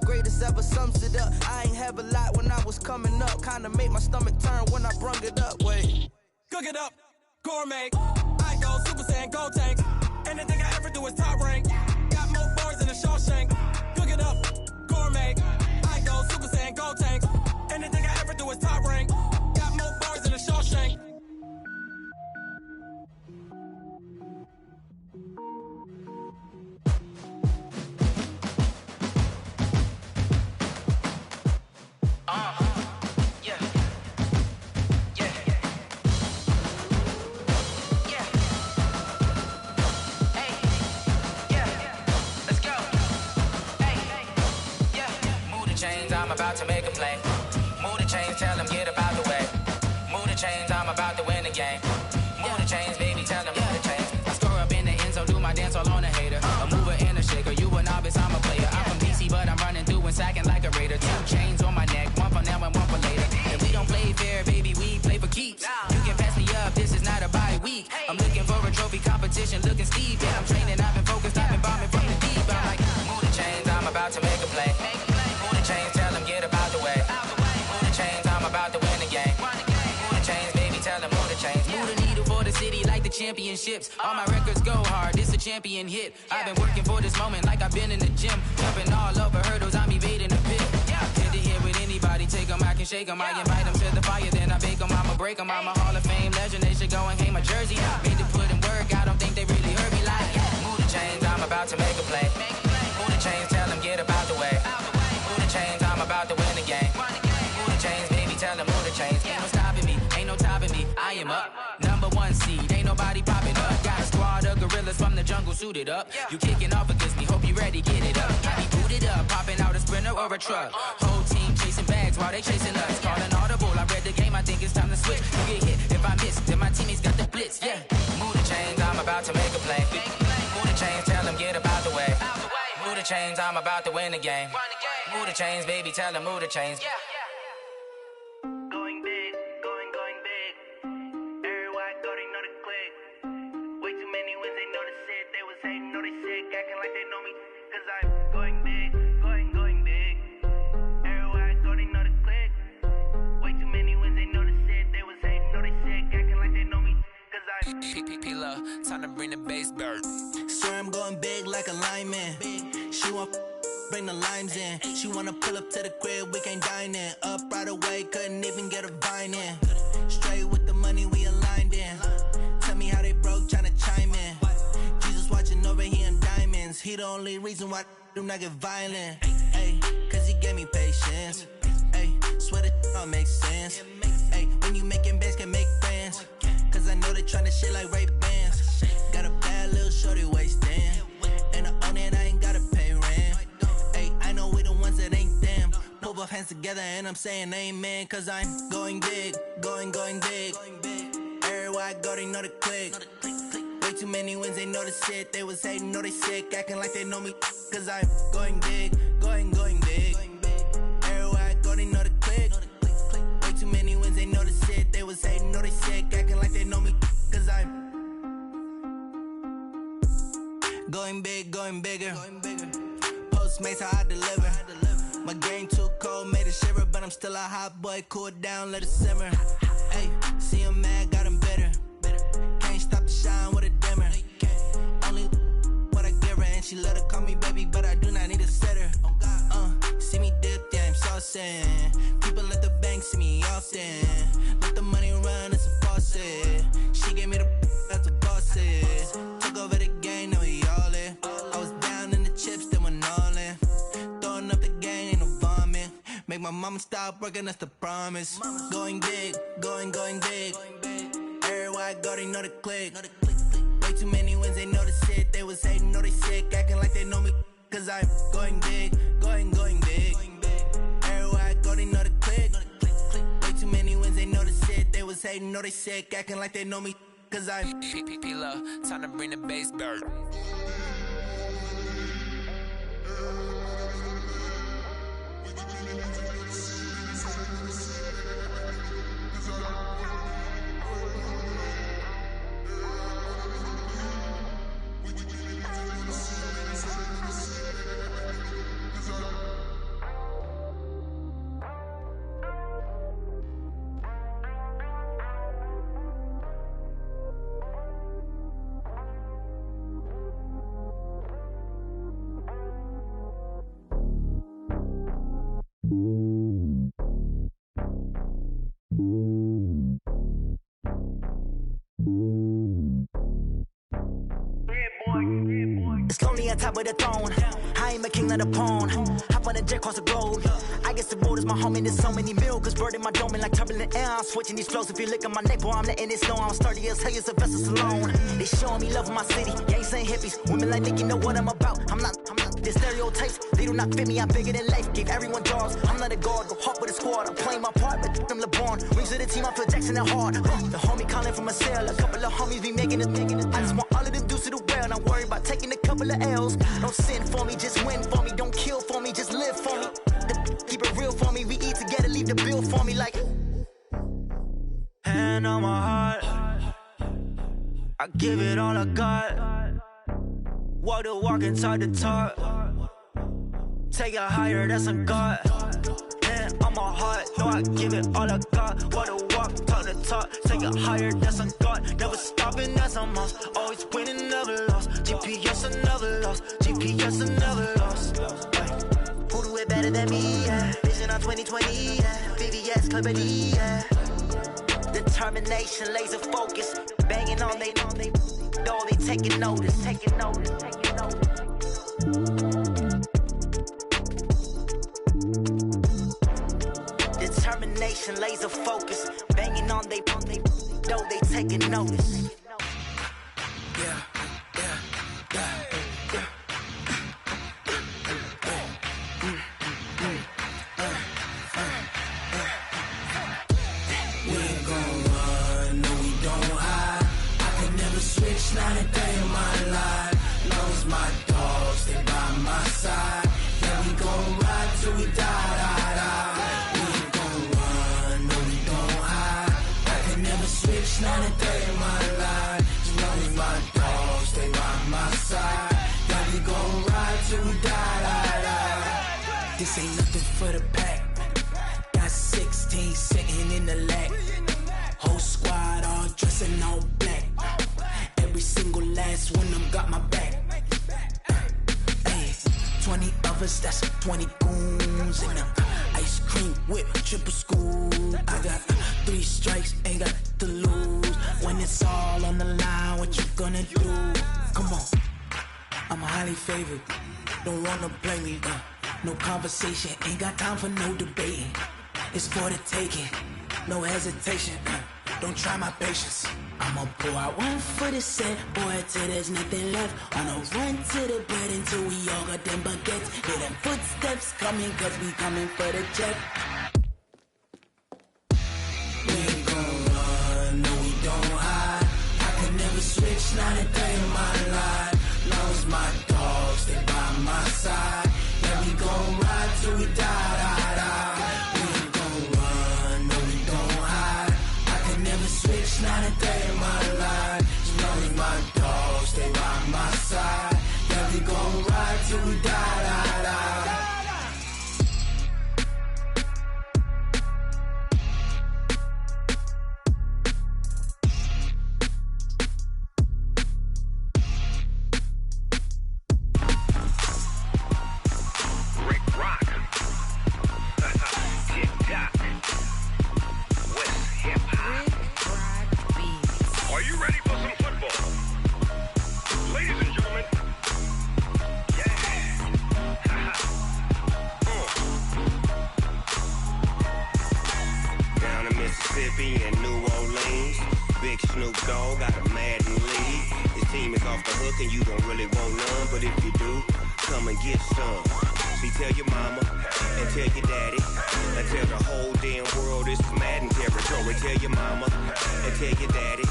Greatest ever sums it up. I ain't have a lot when I was coming up. Kinda made my stomach turn when I brung it up. Wait. Cook it up, gourmet. I go Super Saiyan, gold tank. Anything I ever do is top rank. Got more bars than a Shawshank. Cook it up, gourmet. I go Super Saiyan, gold tank. Anything I ever do is top rank. Got more bars than a Shawshank. I'm about to make a play. Move the chains, tell them get up out the way. Move the chains, I'm about to win the game. Move the chains, baby, tell them move the chains. I score up in the end zone, do my dance all on a hater. A mover and a shaker, you a novice, I'm a player. I'm from DC, but I'm running through and sacking like a raider. 2 chains on my neck, one for now and one for later. And we don't play fair, baby, we play for keeps. You can pass me up, this is not a bye week. I'm looking for a trophy competition, looking steep. And I'm training, I've been focused, I've been bombing from the deep. I'm like, move the chains, I'm about to make a play. Move the chains, tell them get up out the way. Move the chains, I'm about to win the game. Move the chains, baby, tell them move the chains. Move the needle for the city like the championships. All my records go hard, this a champion hit. I've been working for this moment like I've been in the gym. Jumping all over hurdles, I'm evading the pit. Hit to hit with anybody, take them, I can shake them. I invite them to the fire, then I bake them, I'ma break them. I'm a Hall of Fame legend, they should go and hang my jersey. Made to put in work, I don't think they really heard me like. Move the chains, I'm about to make a play. Move the chains, tell them get up out the way. Move the chains, I'm about to win the game. Move the chains, baby, tell them move the chains. Ain't no stopping me, ain't no topping me, I am up. Number 1 seed, ain't nobody popping up. Got a squad of gorillas from the jungle suited up. You kicking off against me, hope you ready, get it up. I be booted up, popping out a Sprinter or a truck. Whole team chasing bags while they chasing us. Calling audible, I read the game, I think it's time to switch. You get hit, if I miss, then my teammates got the blitz, yeah. Move the chains, I'm about to make a play. Move the chains, tell them get up out the way. Move the chains, I'm about to win the game. Move the chains, baby, tell them move the chains. Going big, going big. Everywhere I go, they know the click. Way too many wins, they know the shit. They was hating, know they sick, acting like they know me. Cause I'm going big, going big. Everywhere I go, they know the click. Way too many wins, they know the shit. They was hating, know they sick, acting like they know me. Cause I'm P-P-P-Love, time to bring the bass bird. Swear I'm going big like a lineman. She want bring the limes in. She wanna pull up to the crib, we can't dine in. Up right away, couldn't even get a vine in. Straight with the money, we aligned in. Tell me how they broke, tryna chime in. Jesus watching over here in diamonds. He the only reason why I do not get violent. Ay, cause he gave me patience. Ay, swear that all makes sense. Ay, when you making bands, can make friends. Cause I know they tryna shit like Ray-Bans. Got a bad little shorty wasting. And I own it, I ain't gotta pay rent. Ay, I know we the ones that ain't them. Pull both hands together and I'm saying amen. Cause I'm going big, going big. Everywhere I go, they know the click. Way too many wins, they know the shit. They was hating, know they sick, acting like they know me. Cause I'm going big, going big. Everywhere I go, they know the click. Way too many wins, they know the shit. They was hating, know they sick, acting like they know me. Cause I'm going big, going bigger. Postmates, how I deliver. My game too cold, made it shiver, but I'm still a hot boy. Cool it down, let it simmer. Hey, see him mad, got him bitter. Can't stop the shine with a dimmer. Only what I give her, and she let her call me baby, but I do not need a sitter. See me dip, yeah, I'm saucing. People at the bank see me often. Let the money run, it's a faucet. She gave me the that's a bosses. Took over the game, now we all in. I was down in the chips, then went all in. Throwing up the game, ain't no vomit. Make my mama stop working, that's the promise. Going big, going big. Everywhere I go, they know the click. Way too many wins, they know the shit. They was hating, know they sick, acting like they know me. Cause I'm going big, going big. Everywhere I go, they know the click. Way too many wins, they know the shit. They was hating, know they sick, acting like they know me. Cause I'm P-P-P-Love, time to bring the bass bird. It's lonely on top of the throne. I ain't a king, not a pawn. Hop on a jet across the globe. I guess the road is my home and there's so many milkers birding my dome and like turbulent air. I'm switching these flows. If you look at my neck, boy, I'm letting it snow. I'm sturdy as hell, a vessel alone. They showing me love in my city. Yeah, ain't saying hippies. Women like Nick, you know what I'm about. I'm not The stereotypes, they do not fit me. I'm bigger than life. Gave everyone jobs. I'm not a guard. Go hard with a squad. I'm playing my part, but I'm LeBron. Rings to the team. I feel Jackson and hard. The homie calling from a cell. A couple of homies be making it. I just want all of them dudes to do well. Not worry about taking a couple of L's. Don't sin for me, just win for me. Don't kill for me, just live for me. Keep it real for me. We eat together, leave the bill for me like. Hand on my heart, I give it all I got. Walk the walk and talk the talk. Take it higher, that's a God. Hand on my heart, no, I give it all I got. Walk the walk, talk the talk. Take it higher, that's a God. Never stopping, that's a must. Always winning, never lost. GPS, I never lost. GPS, I never lost. Who do it better than me? Yeah. Vision on 2020, yeah. VVS, Company, yeah. Determination, laser focus, banging on they know they taking notice. Determination, laser focus, banging on they know they taking notice. Yeah. Not a day in my life. Knows my dogs, they by my side. Yeah, we gon' ride till we die. We ain't gon' run, no, we don't hide. I can never switch, not a day in my life. Knows my dogs, they by my side. Yeah, we gon' ride till we die. This ain't nothing for the pack. Got 16 sitting in the lag. Whole squad all dressing all black. Every single last one of them got my back. Hey, 20 of us, that's 20 goons. And ice cream whip, triple school. I got 3 strikes, ain't got to lose. When it's all on the line, what you gonna do? Come on, I'm highly favored. Don't wanna blame me, no conversation. Ain't got time for no debating. It's for the taking, no hesitation. Don't try my patience. I'ma pour out one for the set, boy, till there's nothing left. On a run to the bread until we all got them baguettes. Hear them footsteps coming, cause we coming for the check. We ain't gon' run, no, we don't hide. I can never switch, not a day in my life. Knows my dogs, they by my side. Yeah, we gon' ride till we die. We ain't gon' run, no, we don't hide. I can never switch, not a day in my life. Knows my dogs, they by my side. Yeah, we gon' ride till we die. in New Orleans. Big Snoop Dogg got a Madden lead. His team is off the hook and you don't really want none, but if you do, come and get some. See, tell your mama and tell your daddy and tell the whole damn world this is Madden territory. Tell your mama and tell your daddy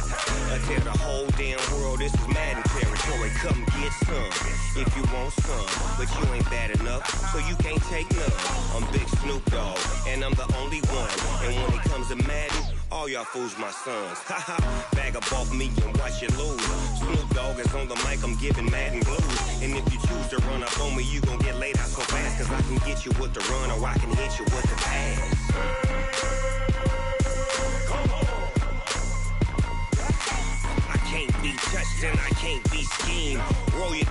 and tell the whole damn world this is Madden territory. Come get some if you want some, but you ain't bad enough, so you can't take none. I'm Big Snoop Dogg and I'm the only one. And when it comes to Madden, all y'all fools my sons. Haha, bag up off me and watch you lose. Snoop Dogg is on the mic, I'm giving Madden blues. And if you choose to run up on me, you gon' get laid out so fast. Cause I can get you with the run or I can hit you with the pass. I can't be touched and I can't be schemed. Roll you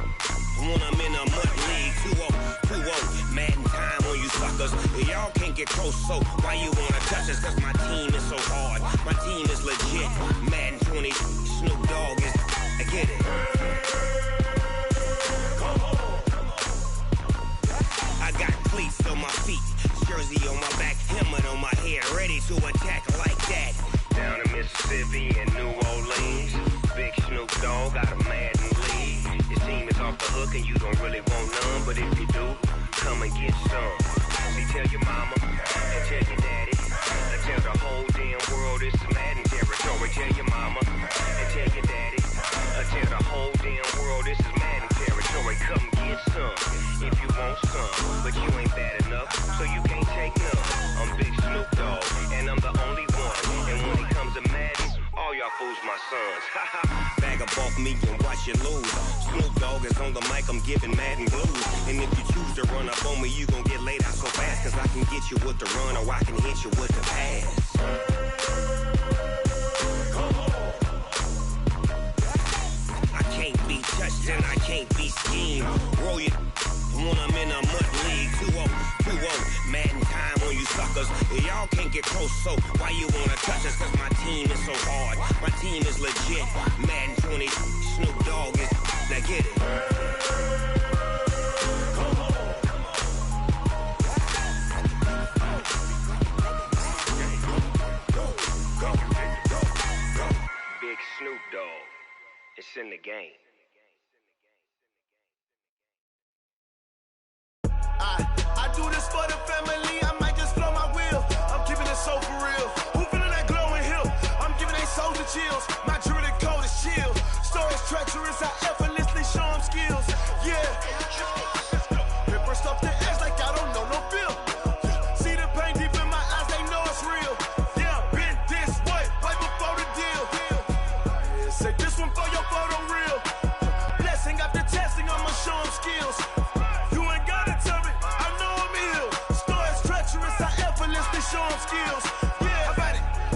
when I'm in a mud league. 2-0, Madden time on you suckers. Y'all can't get close, so why you wanna touch us? Cause my team is so hard, my team is legit. Madden 20, Snoop Dogg is, I get it. I got cleats on my feet, jersey on my back, helmet on my head, ready to attack like that. Down in Mississippi and New Orleans, Big Snoop Dogg got a Madden lead. His team is off the hook and you don't really want none, but if you do, come and get some. See, tell your mama and tell your daddy, and tell the whole damn world it's Madden territory. Tell your mama and tell your daddy, and tell the whole damn world this is Madden territory. Come get some if you want some, but you ain't bad enough, so you can't take none. I'm Big Snoop Dogg, and I'm the only one. And when it comes to Madden, all y'all fools my sons. Bag up off me and watch you lose. Snoop Dogg is on the mic, I'm giving Madden blues. And if you choose to run up on me, you gon' get laid out so fast. Cause I can get you with the run or I can hit you with the pass. I can't be touched and I can't be schemed. Roll you when I'm in a mud league. 2-0, Madden time on you suckers. Y'all can't get close, so why you wanna touch us? Cause my team is so hard, my team is legit. Madden 20, Snoop Dogg is, now get it. Big Snoop Dogg, it's in the game. I do this for the family, I might just blow my wheel. I'm keeping it so for real. Who feeling that glowing hill? I'm giving they soldier chills. My jewelry code is chill. Stories treacherous, I effortlessly show them skills. Yeah. Paper stuff the edge like I don't know no feel. See the pain deep in my eyes, they know it's real. Yeah, been this way, right before the deal. Say this one for your photo real. Blessing after testing, I'ma show them skills. Show them skills. Yeah,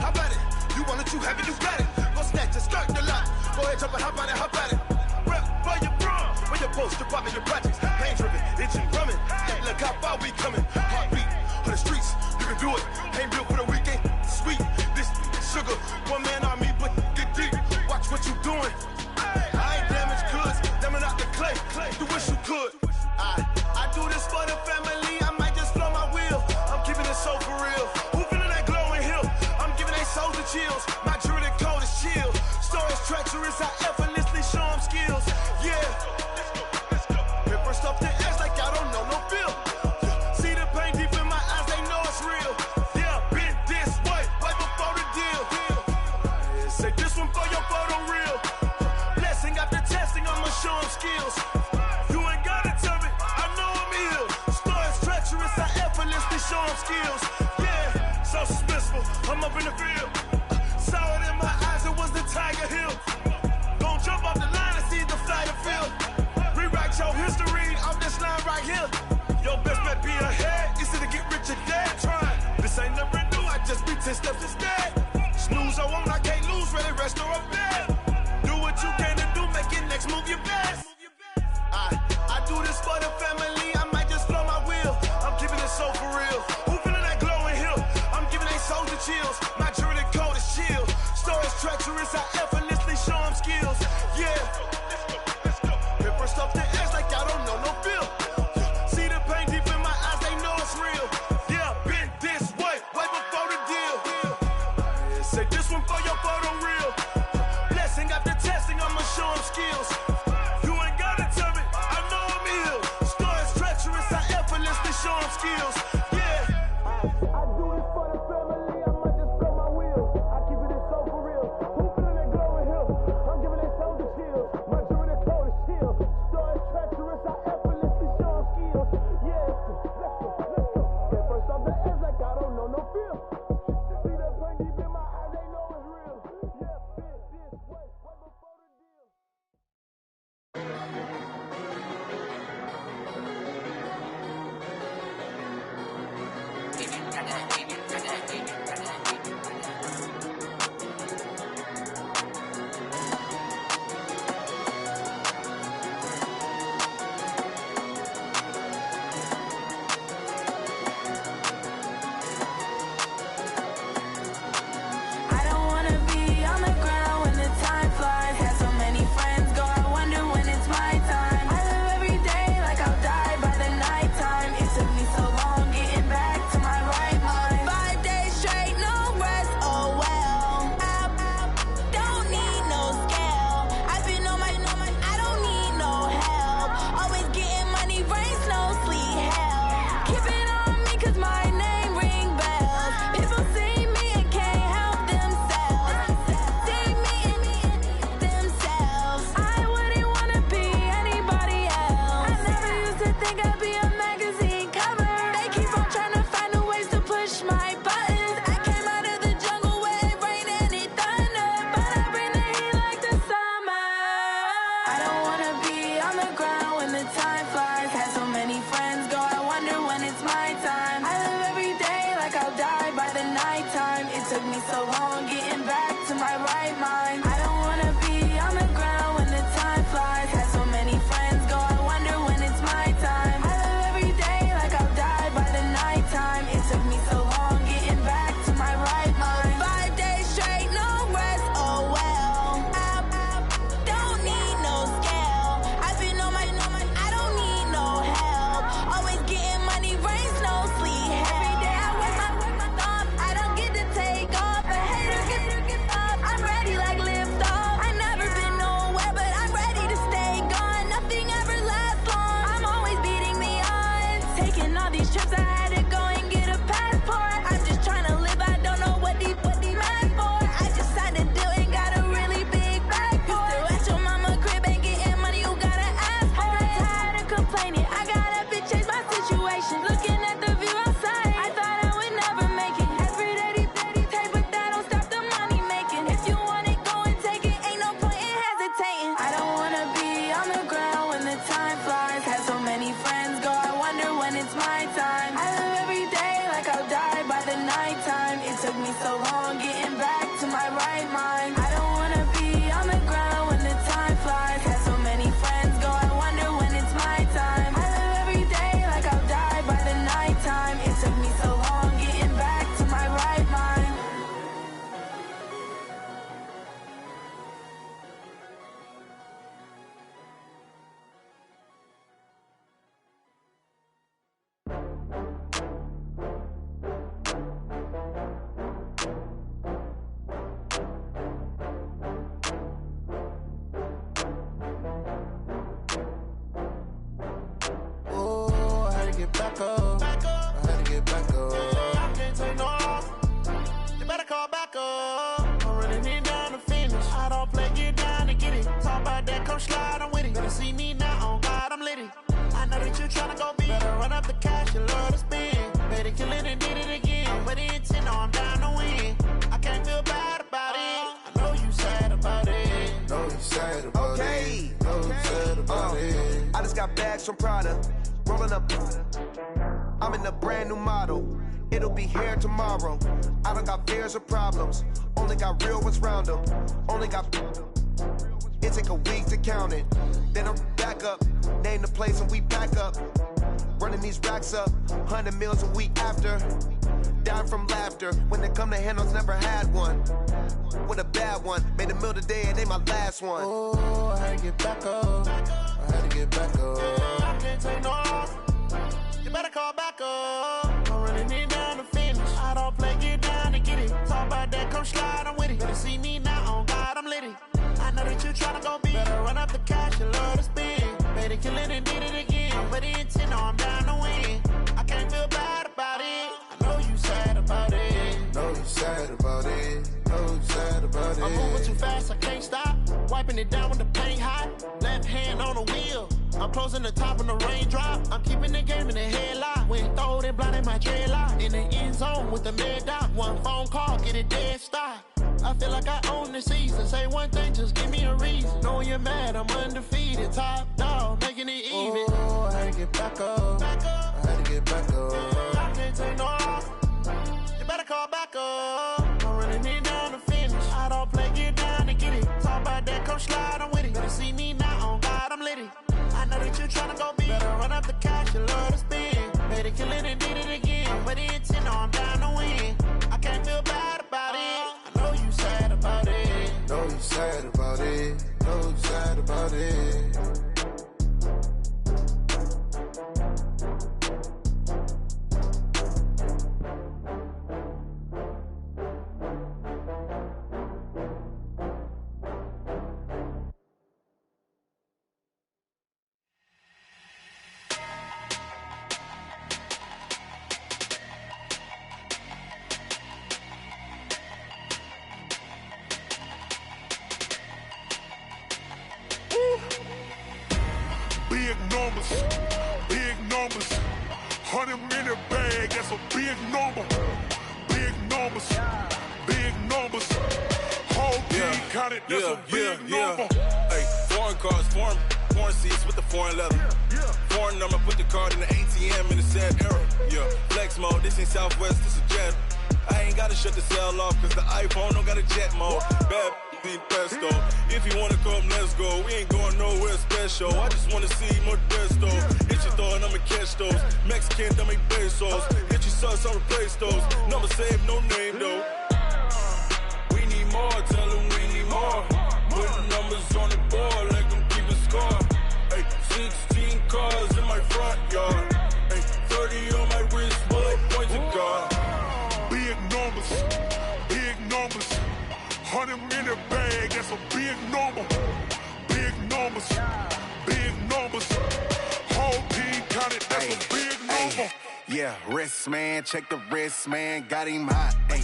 how about it? You want it, you have it, you got it. Go snatch it, skirt the lot. Go ahead, jump it, hop on it. Rep for your bro, for your post, your pop, and your projects. Pain driven, itching, drumming. Look how far we coming. Heartbeat for the streets, you can do it. Ain't built for the weekend. Sweet, this sugar, one man army, but get deep. Watch what you doing. I ain't damaged goods, damn out the clay. You wish you could. I do this for the family. I might just blow my wheel. I'm keeping it so for real. Who feeling that glowing hill? I'm giving they soldier chills. My jewelry code is chill. Stories treacherous, I effortlessly show them skills. Yeah. Paper stuff the edge like I don't know no feel. See the pain deep in my eyes, they know it's real. Yeah, been this way, right before the deal. Say this one for your photo real. Blessing after testing, I'ma show them skills. Show them skills, yeah, so suspenseful. I'm up in the field, saw it in my eyes, it was the Tiger Hill. Gon' jump off the line and see the flight of field. Rewrite your history off this line right here. Your best bet be ahead, easy to get rich or dead. Trying, this ain't never new, I just be 10 steps instead. Snooze I won't, I can't lose, ready, rest or up bed. Do what you can to do, make your next move your best. I do this for the family, I might just blow my wheel. I'm keeping it so for real. Who feeling that glowing hill? I'm giving they soldier chills. My jewelry code is chill. Stories treacherous, I effortlessly show them skills. Yeah. Paper stuff the edge like I don't know no feel. See the pain deep in my eyes, they know it's real. Yeah, been this way, right before the deal. took me so long getting back to my right mind. 5 days straight, no rest, oh well. I don't need no scale. I've been on my, I don't need no help. Always getting money, rains, no sleep. Every day I work my thumb. I don't get to take off, but haters get up. I'm ready like lift off. I never been nowhere, but I'm ready to stay gone. Nothing ever lasts long. I'm always beating the odds. Taking all these trips, I had to go and get a passport. I'm just trying to live, I don't know what the mad for. I just signed a deal and got a really big bag for it. Still at your mama crib, ain't getting money, you gotta ask for it. I got tired of complaining, I got up and changed my situation. Looking at the view outside, I thought I would never make it. Every day, take, but that don't stop the money making. If you want it, go and take it, ain't no point in hesitating. I don't wanna be on the ground when the time flies. Had so many friends go, I wonder when it's my time. I live every day like I'll die by the nighttime. It took me so long getting back to my right mind. I don't wanna be on the ground when the time flies. Had so many friends go, I wonder when it's my time. I live every day like I'll die by the nighttime. It took me so long getting back to my right mind. Oh, I had to get back up. I had to get back up. I can't take no loss. You better call back up. I'm running it down to finish. I don't play, get down to get it. Talk about that, come slide, I'm with it. Better see me now, on God, I'm litty. I know that you tryna go big. Better run up the cash, you love to spend. Better kill it and did it again. But the intent, no, I'm down to win. I can't feel bad about it. I know you sad about it. Know you sad about it. Know you sad about it. I just got bags from Prada. Rolling up. I'm in a brand new model. It'll be here tomorrow. I don't got fears or problems. Only got real ones round them. Only got. It take a week to count it. Then I'm back up. Name the place and we pack up. Running these racks up. 100 meals a week after. Dying from laughter. When it come to handles, never had one. With a bad one. Made a meal today, it ain't my last one. Oh, I had to get back up. I had to get back up. I can't take no loss. You better call back up. I'm running it down to finish. I don't play, get down to get it. Talk about that, come slide, I'm with it. Better see me now, on God, I'm litty. I know that you tryna go big. Better run up the cash, you love to spend. Better kill it and did it again. But the intent, no, I'm down to win. I can't feel bad about it. I know you sad about it. Know you sad about it. Know you sad about it. I'm moving too fast, I can't stop. Wiping it down with the paint hot. Left hand on the wheel. I'm closing the top on the raindrop. I'm keeping the game in the headlock. When throwed and blinded my dreadlock. In the end zone with the mid dot. One phone call, get it dead stop. I feel like I own the season. Say one thing, just give me a reason. Knowing you're mad, I'm undefeated. Top dog, making it even. Oh, I had to get back up. I had to get back up. I can't take no loss. You better call back up. I'm running it down to finish. I don't play, get down to get it. Talk about that, come slide, I'm with it. Better see me now, on God, I'm litty. I know that you tryna go big. Better run up the cash, you love to spend. Better kill it and did it again. But the intent, no, I'm down to win. I can't feel bad about it. I know you sad about it. Know you sad about it. Know you sad about it. Big numbers, big numbers. 100 minute bag, that's a big number. Big numbers, big numbers. Whole team counted, that's a big number. Hey, foreign cars, foreign seats with the foreign leather. Foreign number, put the card in the ATM in the sad era. Yeah, flex mode, this ain't Southwest, this a jet. I ain't gotta shut the cell off, cause the iPhone don't got a jet mode. Bad pesto. If you wanna come, let's go. We ain't going nowhere special. I just wanna see Modesto. Hit your throw and I'ma catch those. Mexican, don't make pesos. Hit your us on the play stores. Number saved, no name though. We need more, tell them we need more. Put numbers on the board, let them keep a score. Ay, 16 cars in my front yard. Ay, 30 on my wrist, bullet point to God. Big numbers, big numbers. 100 in the bag, that's a big number. Big numbers, big numbers. Whole team counted, that's a big number. Yeah, wrist man, check the wrist man, got him hot. Ay,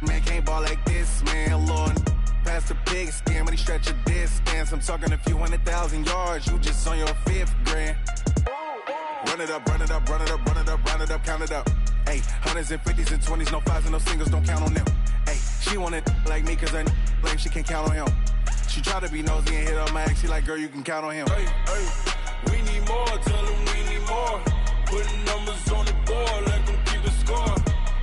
man can't ball like this, man. Lord, past the pig skin when he stretch a distance. I'm talking a few 100,000 yards, you just on your 5th grand. Run it up, run it up, run it up, run it up, run it up, count it up. Ay, 100s and 50s and 20s, no 5s and no singles, don't count on them. Ay, she want it like me cause her lame, she can't count on him. She try to be nosy and hit up my ex, she like, girl, you can count on him. Hey, hey, we need more, tell them we need more. Putting numbers on the board, let them keep a score.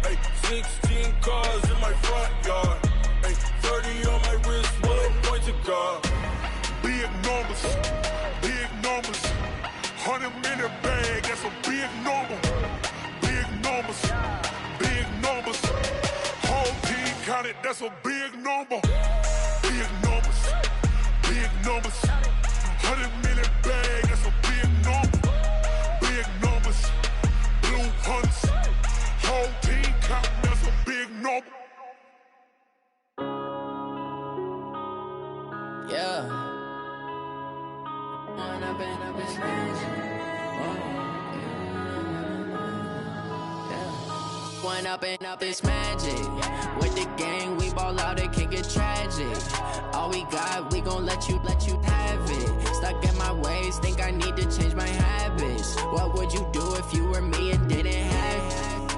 Hey, 16 cars in my front yard. Hey, 30 on my wrist, bullet point to God. Big numbers, big numbers. 100 in the bag, that's a big number. Big numbers, big numbers. Whole team counted, that's a big number. Big numbers, big numbers. 100 in the bag, that's a big number. Big numbers, blue hunts. Whole team counting, that's a big number. Yeah. One up and up, it's magic. With the gang, we ball out, it can get tragic. All we got, we gon' let you have it. Stuck in my ways, think I need to change my habits. What would you do if you were me and didn't have it?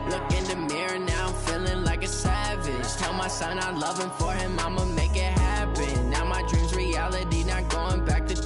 Look in the mirror now, I'm feeling like a savage. Tell my son I love him, for him I'ma make it happen. Now my dream's reality, not going back to.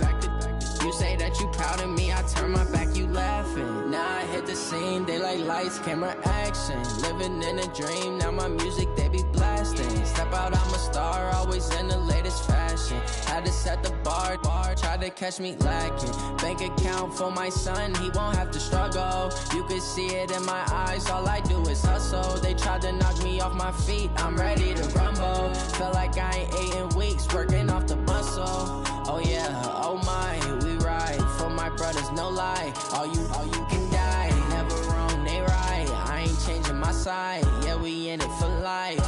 You say that you proud of me, I turn my back, you laughing. Now I hit the scene, they like lights, camera, action. Living in a dream, now my music, they be blasting. Step out, I'm a star, always in the latest fashion. Had to set the bar, try to catch me lacking. Bank account for my son, he won't have to struggle. You can see it in my eyes, all I do is hustle. They tried to knock me off my feet, I'm ready to rumble. Felt like I ain't ate in weeks, working off the muscle. Oh yeah, oh my, we ride for my brothers, no lie. All you can die, never wrong, they right. I ain't changing my side, yeah, we in it for life.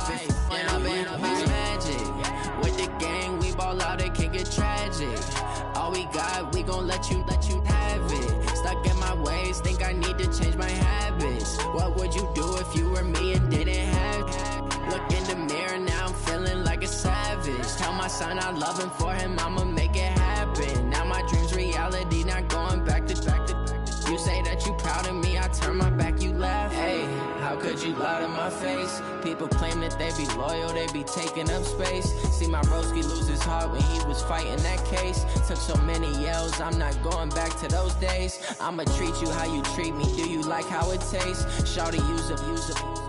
When I've been up, it's magic. With the gang, we ball out, it can get tragic. All we got, we gon' let you have it. Stuck in my ways, think I need to change my habits. What would you do if you were me and didn't have it? Look in the mirror, now I'm feeling like a savage. Tell my son I love him, for him I'ma make it happen. Now my dream's reality, not going back to. You say that you proud of me, I turn my back, you laugh. Hey, how could you lie to my face? People claim that they be loyal, they be taking up space. See my broski lose his heart when he was fighting that case. Took so many yells, I'm not going back to those days. I'ma treat you how you treat me, do you like how it tastes? Shawty, use up,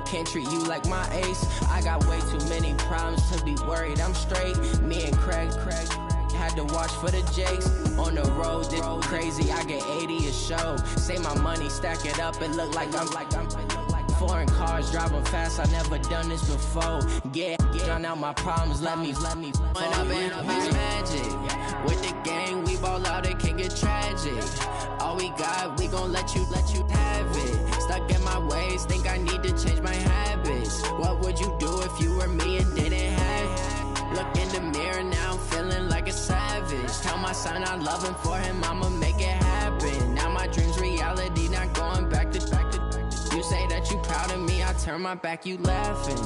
can't treat you like my ace. I got way too many problems to be worried, I'm straight. Me and Craig had to watch for the Jakes. On the road, it's crazy, I get 80 a show. Say my money, stack it up, it look like I'm foreign cars, driving fast, I never done this before. Get drown out my problems, let me. When I've been up, it's magic. With the gang, we ball out, it can get tragic. All we got, we gon' let you have it. Stuck in my ways, think I need to change my habits. What would you do if you were me and didn't have it? Look in the mirror, now I'm feeling like a savage. Tell my son I love him, for him I'ma make it happen. Now my dream's reality, not going back to. You say that you proud of me, I turn my back, you laughing.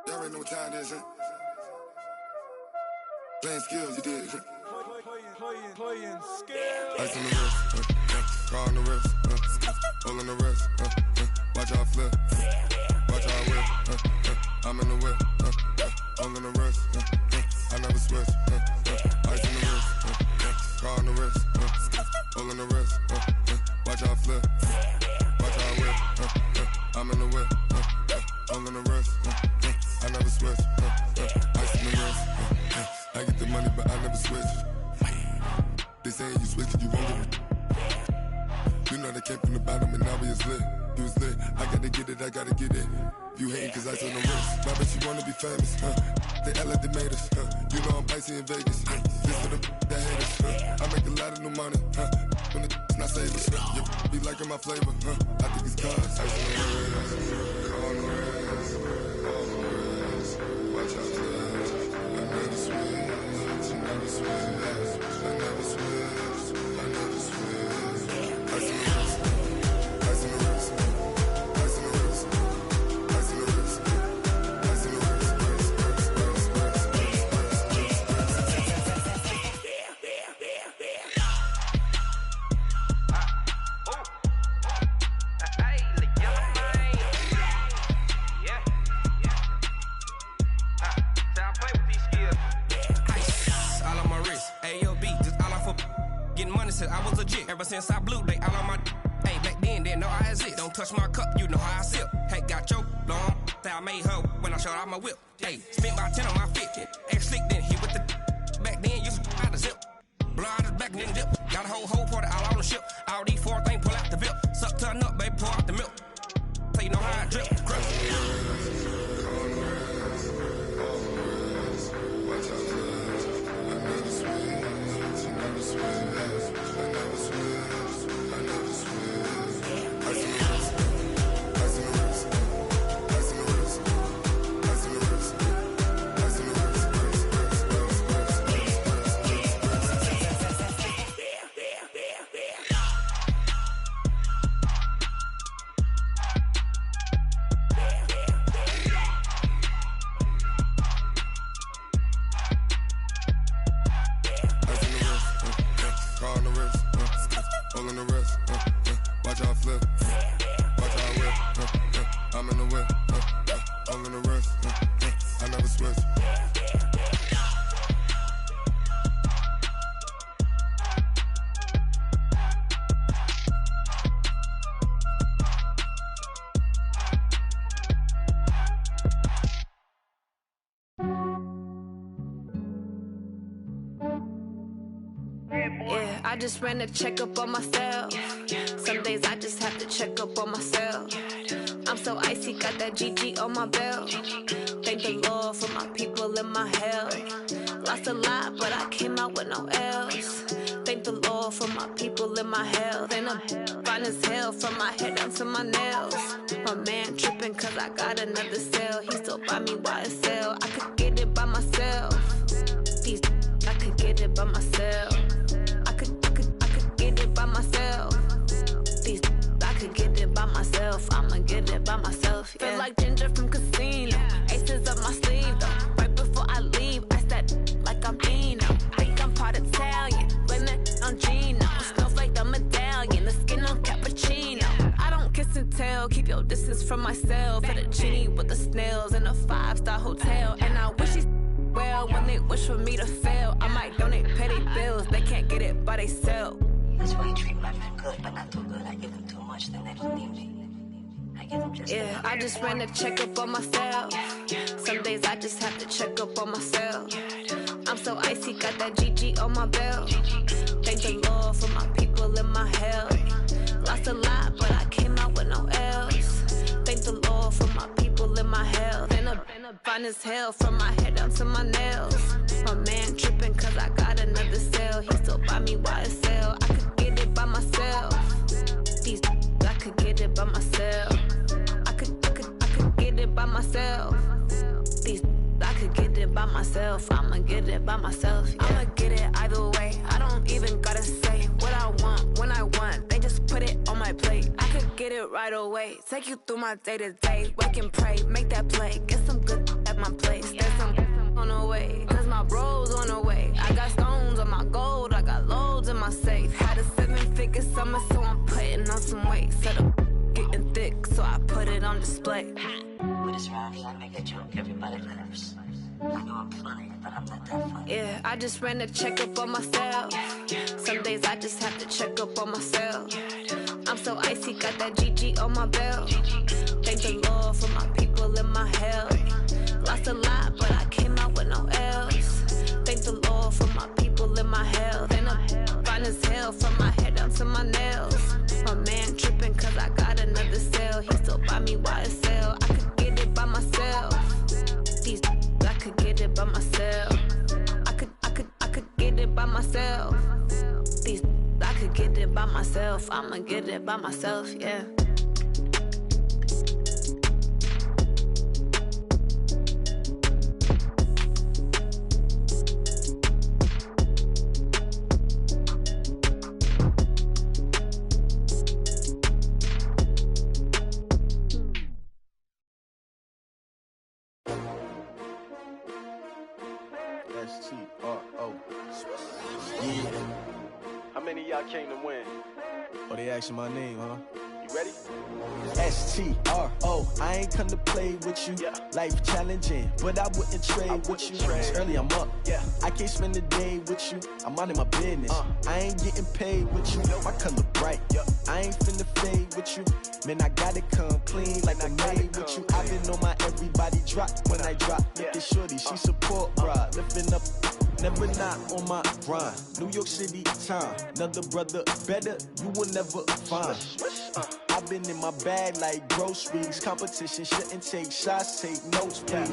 Y'all already know what time it is, huh? Playing skills, you did. Playing skills. Ice on the wrist, car on the wrist, hole on the wrist, watch how I flip, watch how I whip, I'm in the whip, hole on the wrist, I never switch, ice on the wrist, saying you switch it, you won't get it. You know they came from the bottom and now we is lit. You was lit, I gotta get it, I gotta get it. You hating cause I said no risk. I bet you wanna be famous, huh? They act like they made us, huh? You know I'm icy in Vegas, huh? This for the that hate us, huh? I make a lot of new money, huh? When the not save us, huh? You be liking my flavor, huh? I think it's cause ice on the wrist, on the wrist, on the wrist. Watch out, cuz I never switch, I never switch, I never switch, I never switch. Ice on the wrist, ice on the wrist, ice on the wrist, ice on the wrist, ice on the wrist, All on my wrist, AOB, just all off of getting money since I was legit. Ever since I blew, they all on my. Hey, back then, didn't know I exist. Don't touch my cup, you know how I sip. Hey, got your long. Say I made her when I showed out my whip. Hey, spent about 10 on my fit. X slick, then hit with the. Back then, used to out the zip. Blow out his back, then dip. Got a whole party all on the ship. All these four things, pull out the VIP. Suck, turn up, baby, pour out the milk. So you know how I drip. Crap. watch out, cuz I never switch, I never switch, I never switch, I never switch. Ice in the wrist, ice in the wrist, ice in the wrist, ice in the wrist, ice in the wrist. All in the wrist, watch how I flip, watch how I whip, I'm in the whip, all in the wrist, I never switch. Yeah, I just ran a checkup on myself. Some days I just have to check up on myself. I'm so icy, got that GG on my belt. Thank the Lord for my people in my hell. Lost a lot, but I came out with no L's. Thank the Lord for my people in my health. And I'm fine as hell from my head down to my nails. My man tripping cause I got another cell. He still buy me YSL. I could get it by myself. These I could get it by myself. I could get it by myself. These I could get it by myself. I'ma get it by myself. Yeah. Feel like Ginger from Casino. Aces up my sleeve though. Right before I leave, I said like I'm Dino. Think I'm part Italian. Blame that on Gino. Smells like the medallion. The skin on cappuccino. I don't kiss and tell. Keep your distance from myself. Fettuccine with the snails in a 5-star hotel. And I wish he's well when they wish for me to fail. I might donate petty bills. They can't get it by themselves. That's why you treat my men good, but not too good. I give them too much, then they don't need me. I give them just yeah, I just ran a checkup on myself. Some days I just have to check up on myself. I'm so icy, got that GG on my belt. Thank the Lord for my people in my hell. Lost a lot, but I came out with no L's. Thank the Lord for my people in my health. And I'm fine as hell from my head down to my nails. My man tripping cause I got another cell. He still buy me YSL. I could get it by myself. These I could get it by myself. I could get it by myself. These I could get it by myself. I'ma get it by myself. Yeah. I'ma get it either way. I don't even gotta say what I want when I want. They just put it on my plate. I could get it right away. Take you through my day to day. Wake and pray, make that play. Get some good at my place. There's some on the way. Cause my bro's on the way. I got stones on my gold. I got loads in my safe. Had a 7-figure summer, so I'm putting on some weight. Set up getting thick, so I put it on display. With this round here, I make a joke, everybody laughs. I know I'm funny, but I'm not that funny. Yeah, I just ran a checkup on myself. Some days I just have to check up on myself. I'm so icy, got that GG on my belt. Thank the Lord for my people in my hell. Lost a lot, but I came out with no L's. Thank the Lord for my people in my health. And I'm fine as sale. From my head down to my nails. My man tripping cause I got another sale. He still buy me YSL. I could get it by myself. These I could get it by myself. I could get it by myself. These I could get it by myself. I'ma get it by myself, yeah. S-T-R-O. Yeah. How many of y'all came to win? Oh, they asking my name, huh? You ready? S-T-R-O. I ain't come to play with you. Life challenging, but I wouldn't trade with you. It's early, I'm up. I can't spend the day with you. I'm minding my business. I ain't getting paid with you. My color bright. I ain't finna fade with you. Man, I gotta come clean like I made with you. I've been on my everybody drop when I drop. Look at shorty, she support, bruh. Lifting up, never not on my grind. New York City time, another brother better, you will never find. I've been in my bag like groceries. Competition shouldn't take shots, take notes, please.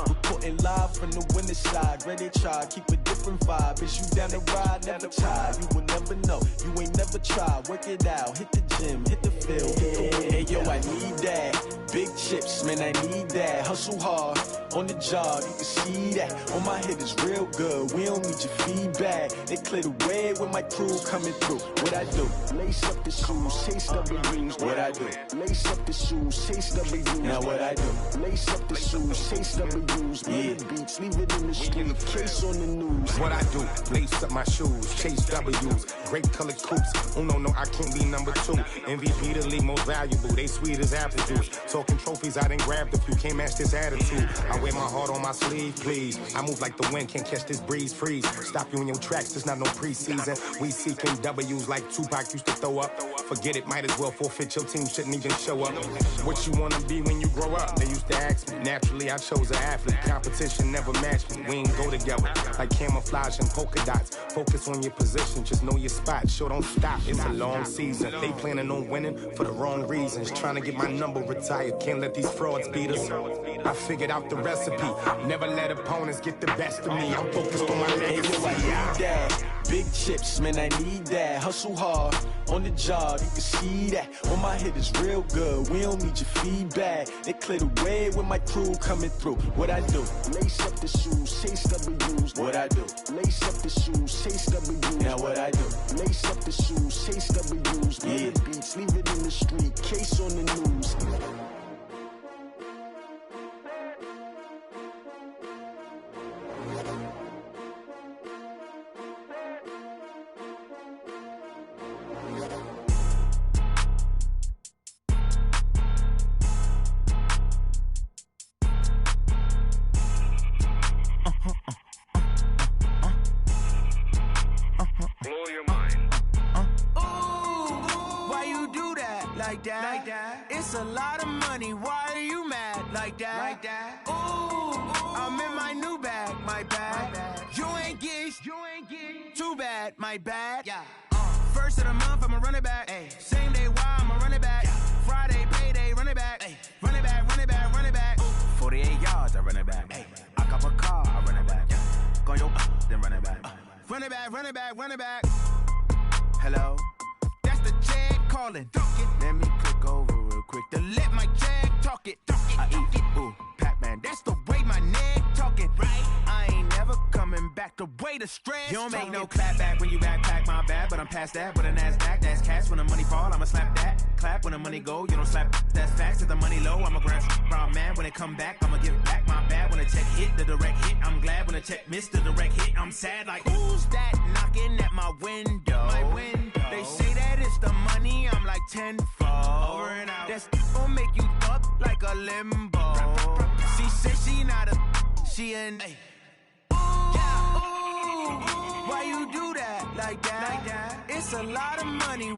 Reporting live from the winning side. Ready to try, keep a different vibe. Is you down the ride, never tired. You will never know, you ain't never tried. Work it out, hit the gym, hit the field, hit the win. Hey yo, I need that. Big chips, man, I need that. Hustle hard, on the job, you can see that. On my head is real good, we don't need your feedback. They clear the way with my crew coming through. What I do? Lace up the shoes, chase W's. What I do? Lace up the shoes, chase W's. Now what I do? Lace up the shoes, chase W's. Yeah, beats, leave it in the street, case on the news. What I do? Lace up my shoes, chase W's. Great colored coops. Oh no, I can't be number 2. MVP the league most valuable. They sweet as apple juice. Talking trophies, I done grabbed a few. Can't match this attitude. I wear my heart on my sleeve, please. I move like the wind, can't catch this breeze. Freeze. Stop you in your tracks, there's not no preseason. We seeking W's like Tupac used to throw up. Forget it, might as well forfeit. Your team shouldn't even show up. What you wanna be when you grow up? They used to ask me. Naturally, I chose an athlete. Competition never matched me. We ain't go together like camouflage and polka dots. Focus on your position, just know your spot. Sure, don't stop. It's a long season. They planning on winning for the wrong reasons. Trying to get my number retired. Can't let these frauds beat us. I figured out the recipe. Never let opponents get the best of me. I'm focused on my legacy. I need that. Big chips, man, I need that. Hustle hard, on the job, you can see that. On my head is real good, we don't need your feedback. They clear the way with my crew coming through. What I do? Lace up the shoes, chase W's. What I do? Lace up the shoes, chase W's. Now what I do? Lace up the shoes, chase W's. Yeah, beats, leave it in the street, case on the news. It's a lot of money, why are you mad like that? Ooh, I'm in my new bag, my bad. You ain't getting too bad, my bad. Yeah. First of the month, I'ma run it back. Ay. Same day, why I'ma run it back. Yeah. Friday, payday, run it back. Ay. Run it back, run it back, run it back. 48 yards, I run it back. Ay. I cop a car, I run it back. Yeah. Go your then run it back. Run it back, run it back, run it back. Hello? That's the check calling. Let me click over real quick to let my check talk it. I eat, ooh, Pac-Man, that's the way my neck talking. Right? I ain't never coming back the way the stress. You don't make no clap back when you backpack, my bad, but I'm past that. With a NASDAQ, that's cash. When the money fall, I'ma slap that. Clap when the money go, you don't slap. That's facts. If the money low, I'ma grab brown man. When it come back, I'ma give back my bad. When the check hit, the direct hit, I'm glad. When the check missed, the direct hit, I'm sad. Like, who's that knocking at my window? My window. They say that it's the money, I'm like tenfold. Over and out. That's gon' make you up like a limbo. She said she not a, she an. Ooh, why you do that like that? It's a lot of money,